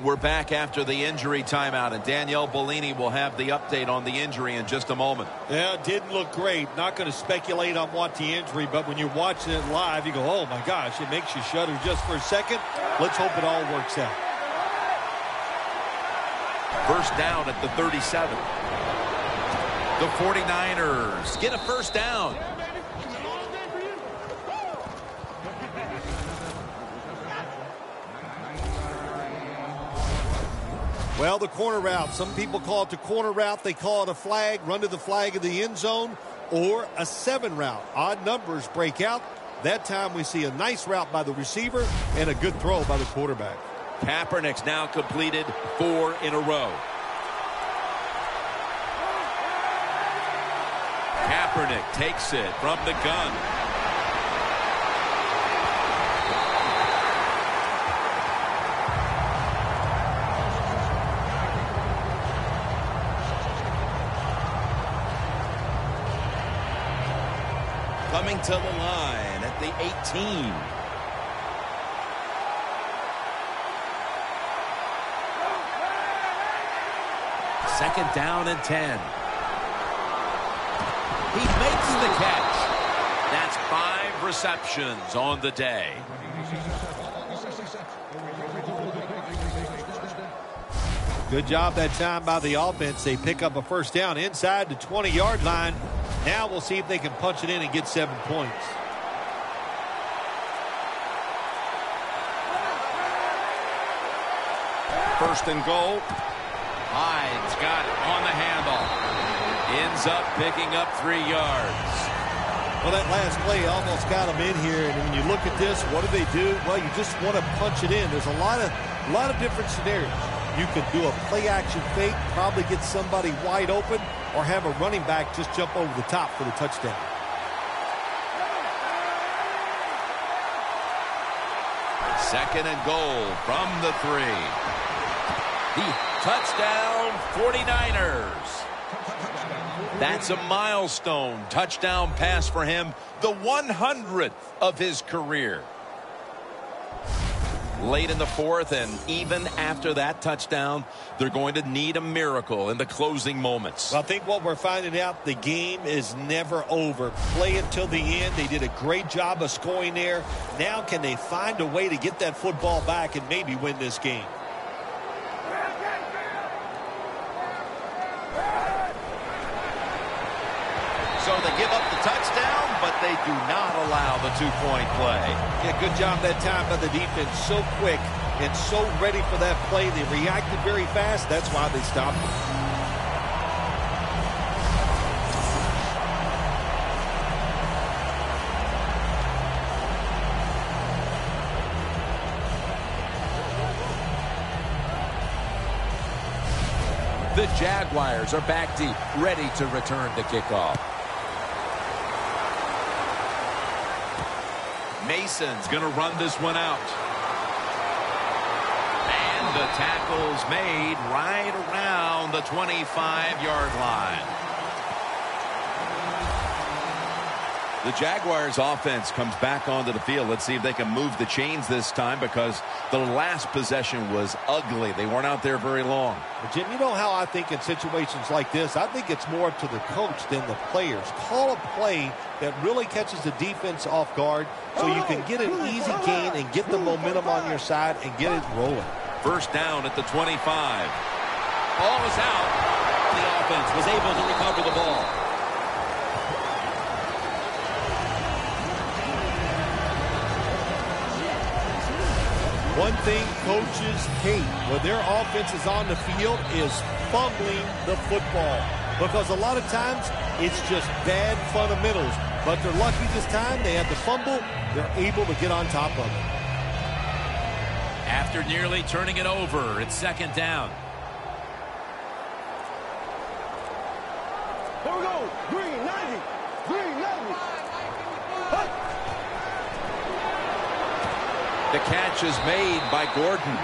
We're back after the injury timeout, and Danielle Bellini will have the update on the injury in just a moment. Yeah, it didn't look great. Not going to speculate on what the injury, but when you're watching it live, you go, oh my gosh, it makes you shudder just for a second. Let's hope it all works out. First down at the 37. The 49ers get a first down. Well, the corner route. Some people call it the corner route. They call it a flag, run to the flag of the end zone, or a 7 route. Odd numbers break out. That time we see a nice route by the receiver and a good throw by the quarterback. Kaepernick's now completed 4 in a row. Kaepernick takes it from the gun. Coming to the line at the 18. Second down and 10. He makes the catch. That's 5 receptions on the day. Good job that time by the offense. They pick up a first down inside the 20-yard line. Now we'll see if they can punch it in and get 7 points. First and goal. Hyde's got it on the handle. Ends up picking up 3 yards. Well, that last play almost got them in here. And when you look at this, what do? Well, you just want to punch it in. There's a lot of different scenarios. You could do a play-action fake, probably get somebody wide open, or have a running back just jump over the top for the touchdown. Second and goal from the 3. The touchdown 49ers. That's a milestone touchdown pass for him, the 100th of his career. Late in the 4th, and even after that touchdown, they're going to need a miracle in the closing moments. Well, I think what we're finding out, the game is never over. Play it till the end. They did a great job of scoring there. Now can they find a way to get that football back and maybe win this game? So they give up the touchdown, but they do not allow the 2-point play. Yeah, good job that time by the defense. So quick and so ready for that play. They reacted very fast. That's why they stopped it. The Jaguars are back deep, ready to return the kickoff. Mason's going to run this one out. And the tackle's made right around the 25-yard line. The Jaguars offense comes back onto the field. Let's see if they can move the chains this time, because the last possession was ugly. They weren't out there very long. But Jim, you know how I think in situations like this, I think it's more up to the coach than the players. Call a play that really catches the defense off guard so you can get an easy gain and get the momentum on your side and get it rolling. First down at the 25. Ball is out. The offense was able to recover the ball. One thing coaches hate when their offense is on the field is fumbling the football. Because a lot of times it's just bad fundamentals. But they're lucky this time. They had the fumble. They're able to get on top of it. After nearly turning it over, it's second down. Here we go. Green 90. Green 90. Hey. The catch is made by Gordon.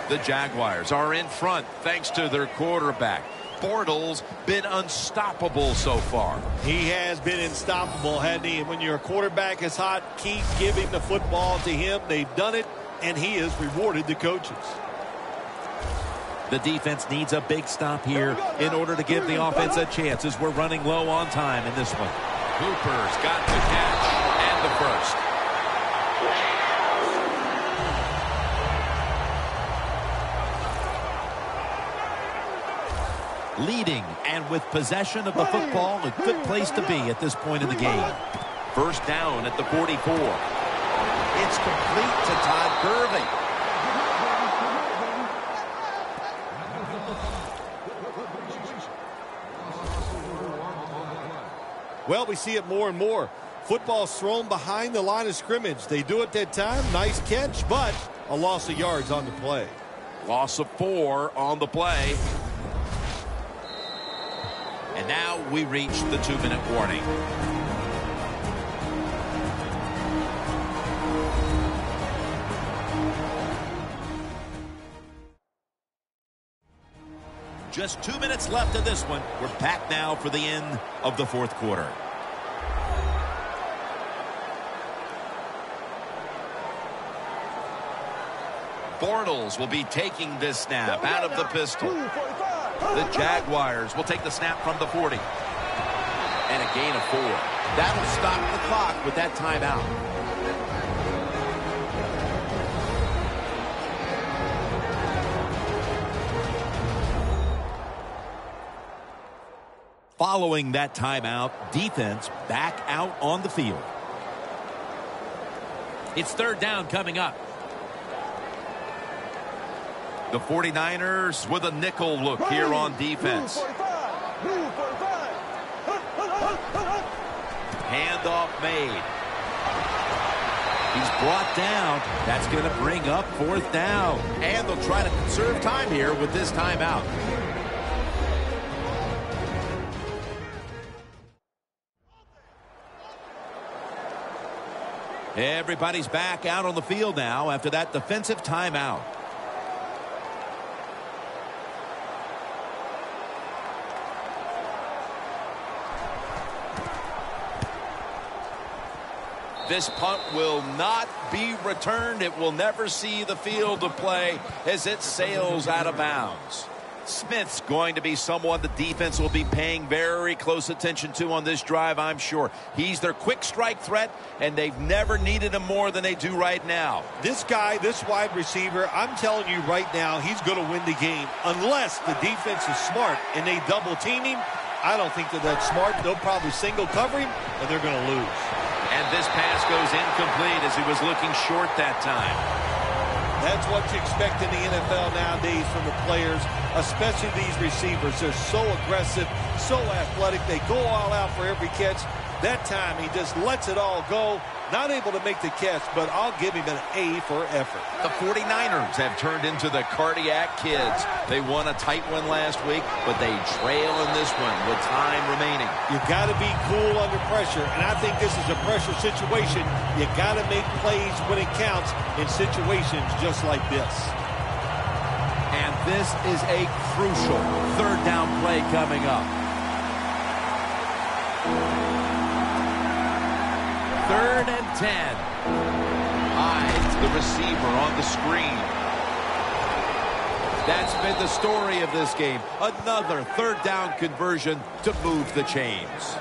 The Jaguars are in front thanks to their quarterback. Bortles been unstoppable so far. He has been unstoppable, hasn't he? And when your quarterback is hot, keep giving the football to him. They've done it, and he has rewarded the coaches. The defense needs a big stop here in order to give the offense a chance as we're running low on time in this one. Cooper's got the catch and the first. Leading and with possession of the football, a good place to be at this point in the game. First down at the 44. It's complete to Todd Gurley. Well, we see it more and more. Football's thrown behind the line of scrimmage. They do it that time. Nice catch, but a loss of yards on the play. Loss of 4 on the play. And now we reach the 2-minute warning. Just 2 minutes left in this one. We're back now for the end of the fourth quarter. Bortles will be taking this snap out of the pistol. The Jaguars will take the snap from the 40. And a gain of 4. That'll stop the clock with that timeout. Following that timeout, defense back out on the field. It's third down coming up. The 49ers with a nickel look here on defense. Handoff made. He's brought down. That's going to bring up fourth down. And they'll try to conserve time here with this timeout. Everybody's back out on the field now after that defensive timeout. This punt will not be returned. It will never see the field of play as it sails out of bounds. Smith's going to be someone the defense will be paying very close attention to on this drive, I'm sure. He's their quick strike threat, and they've never needed him more than they do right now. This guy, this wide receiver, I'm telling you right now, he's going to win the game. Unless the defense is smart and they double team him, I don't think that that's smart. They'll probably single cover him, and they're going to lose. And this pass goes incomplete as he was looking short that time. That's what you expect in the NFL nowadays from the players, especially these receivers. They're so aggressive, so athletic. They go all out for every catch. That time, he just lets it all go. Not able to make the catch, but I'll give him an A for effort. The 49ers have turned into the cardiac kids. They won a tight one last week, but they trail in this one with time remaining. You got to be cool under pressure, and I think this is a pressure situation. You got to make plays when it counts in situations just like this. And this is a crucial third down play coming up. Third and 10. Hides the receiver on the screen. That's been the story of this game. Another third down conversion to move the chains.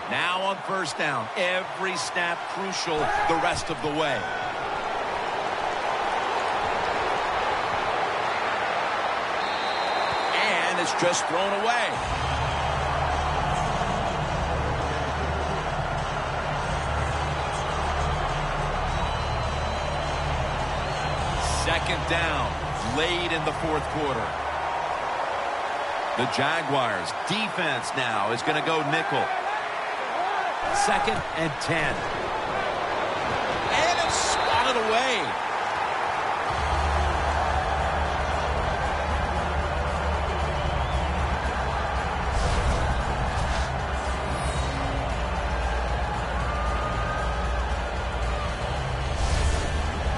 Now on first down. Every snap crucial the rest of the way. And it's just thrown away. Second down, late in the fourth quarter. The Jaguars defense now is going to go nickel. Second and 10. And it's swatted away.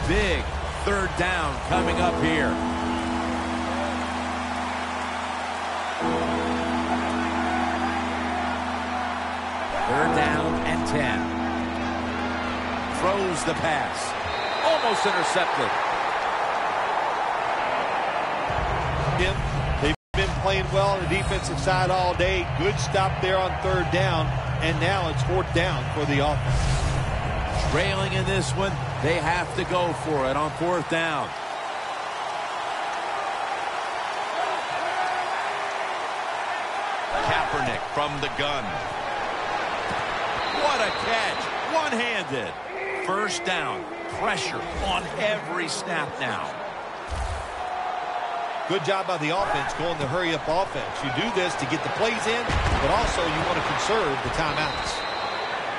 Big third down coming up here. throws the pass. Almost intercepted. They've been playing well on the defensive side all day. Good stop there on third down. And now it's fourth down for the offense. Trailing in this one, they have to go for it on fourth down. Kaepernick from the gun. What a catch. One-handed. First down. Pressure on every snap now. Good job by the offense going the hurry-up offense. You do this to get the plays in, but also you want to conserve the timeouts.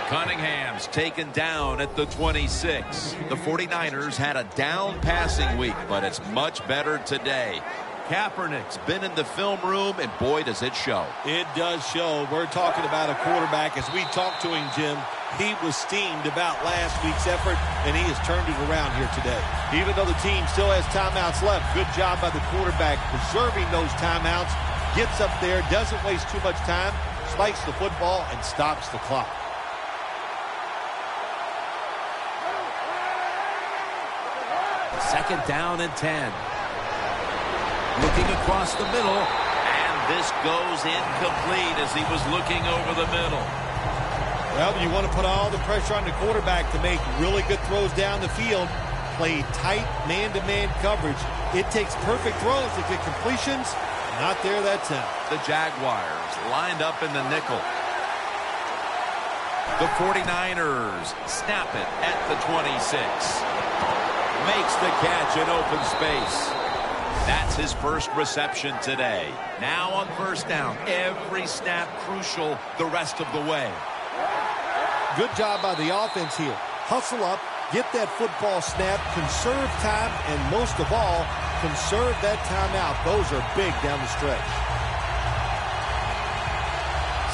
Cunningham's taken down at the 26. The 49ers had a down passing week, but it's much better today. Kaepernick's been in the film room, and boy, does it show. It does show. We're talking about a quarterback. As we talked to him, Jim, he was steamed about last week's effort, and he has turned it around here today. Even though the team still has timeouts left, good job by the quarterback preserving those timeouts, gets up there, doesn't waste too much time, spikes the football, and stops the clock. Second down and 10. Looking across the middle, and this goes incomplete as he was looking over the middle. Well, you want to put all the pressure on the quarterback to make really good throws down the field. Play tight man-to-man coverage. It takes perfect throws to get completions. Not there that time. The Jaguars lined up in the nickel. The 49ers snap it at the 26. Makes the catch in open space. That's his first reception today. Now on first down, every snap crucial the rest of the way. Good job by the offense here. Hustle up, get that football snap, conserve time, and most of all, conserve that timeout. Those are big down the stretch.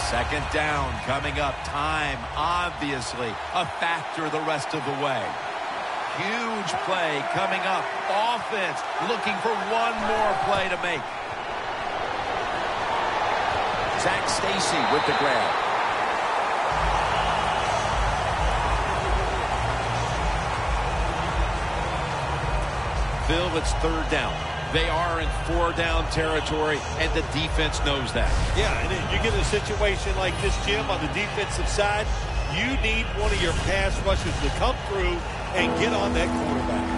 Second down coming up. Time, obviously, a factor the rest of the way. Huge play coming up. Offense looking for one more play to make. Zach Stacy with the grab. Phil, it's third down. They are in four-down territory, and the defense knows that. Yeah, and you get a situation like this, Jim, on the defensive side, you need one of your pass rushers to come through and get on that quarterback.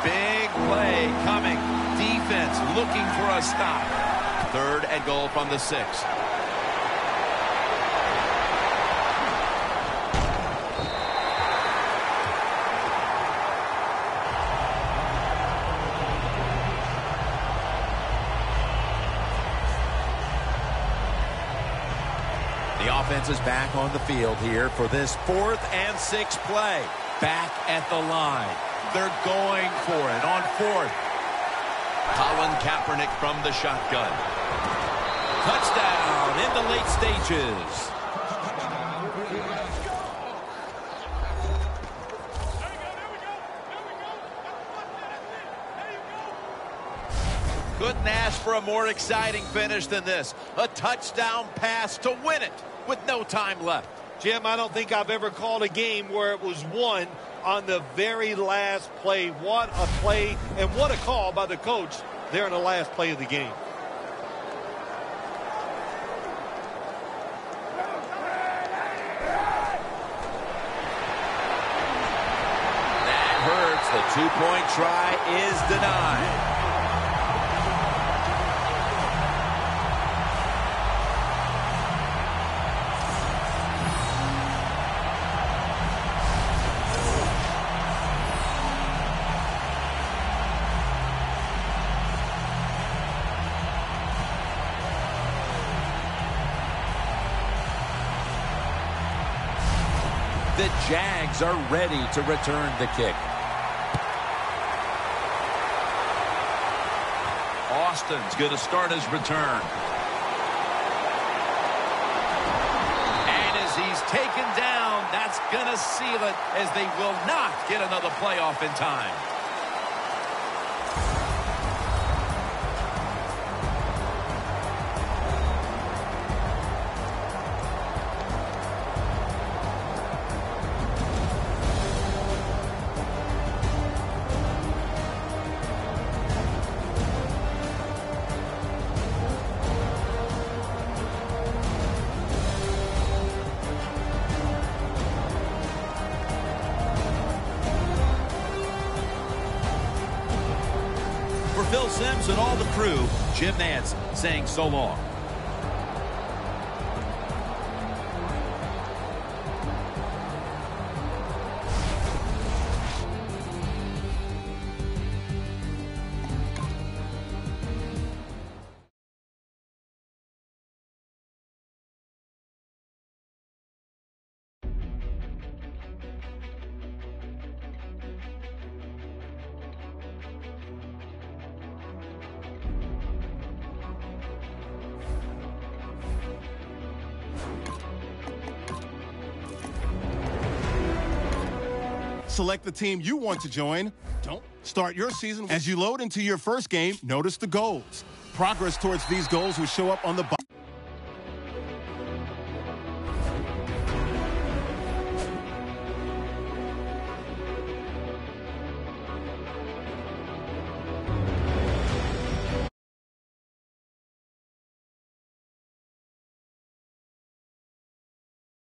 Big play coming. Defense looking for a stop. Third and goal from the 6. The offense is back on the field here for this 4th and 6 play. Back at the line. They're going for it on 4th. Colin Kaepernick from the shotgun. Touchdown in the late stages. Couldn't ask for a more exciting finish than this. A touchdown pass to win it with no time left. Jim, I don't think I've ever called a game where it was won on the very last play. What a play and what a call by the coach there in the last play of the game. That hurts. The 2-point try is denied. The Jags are ready to return the kick. Austin's going to start his return. And as he's taken down, that's going to seal it as they will not get another playoff in time. Phil Simms and all the crew, Jim Nantz saying so long. Select the team you want to join. Don't start your season. As you load into your first game, notice the goals. Progress towards these goals will show up on the bottom.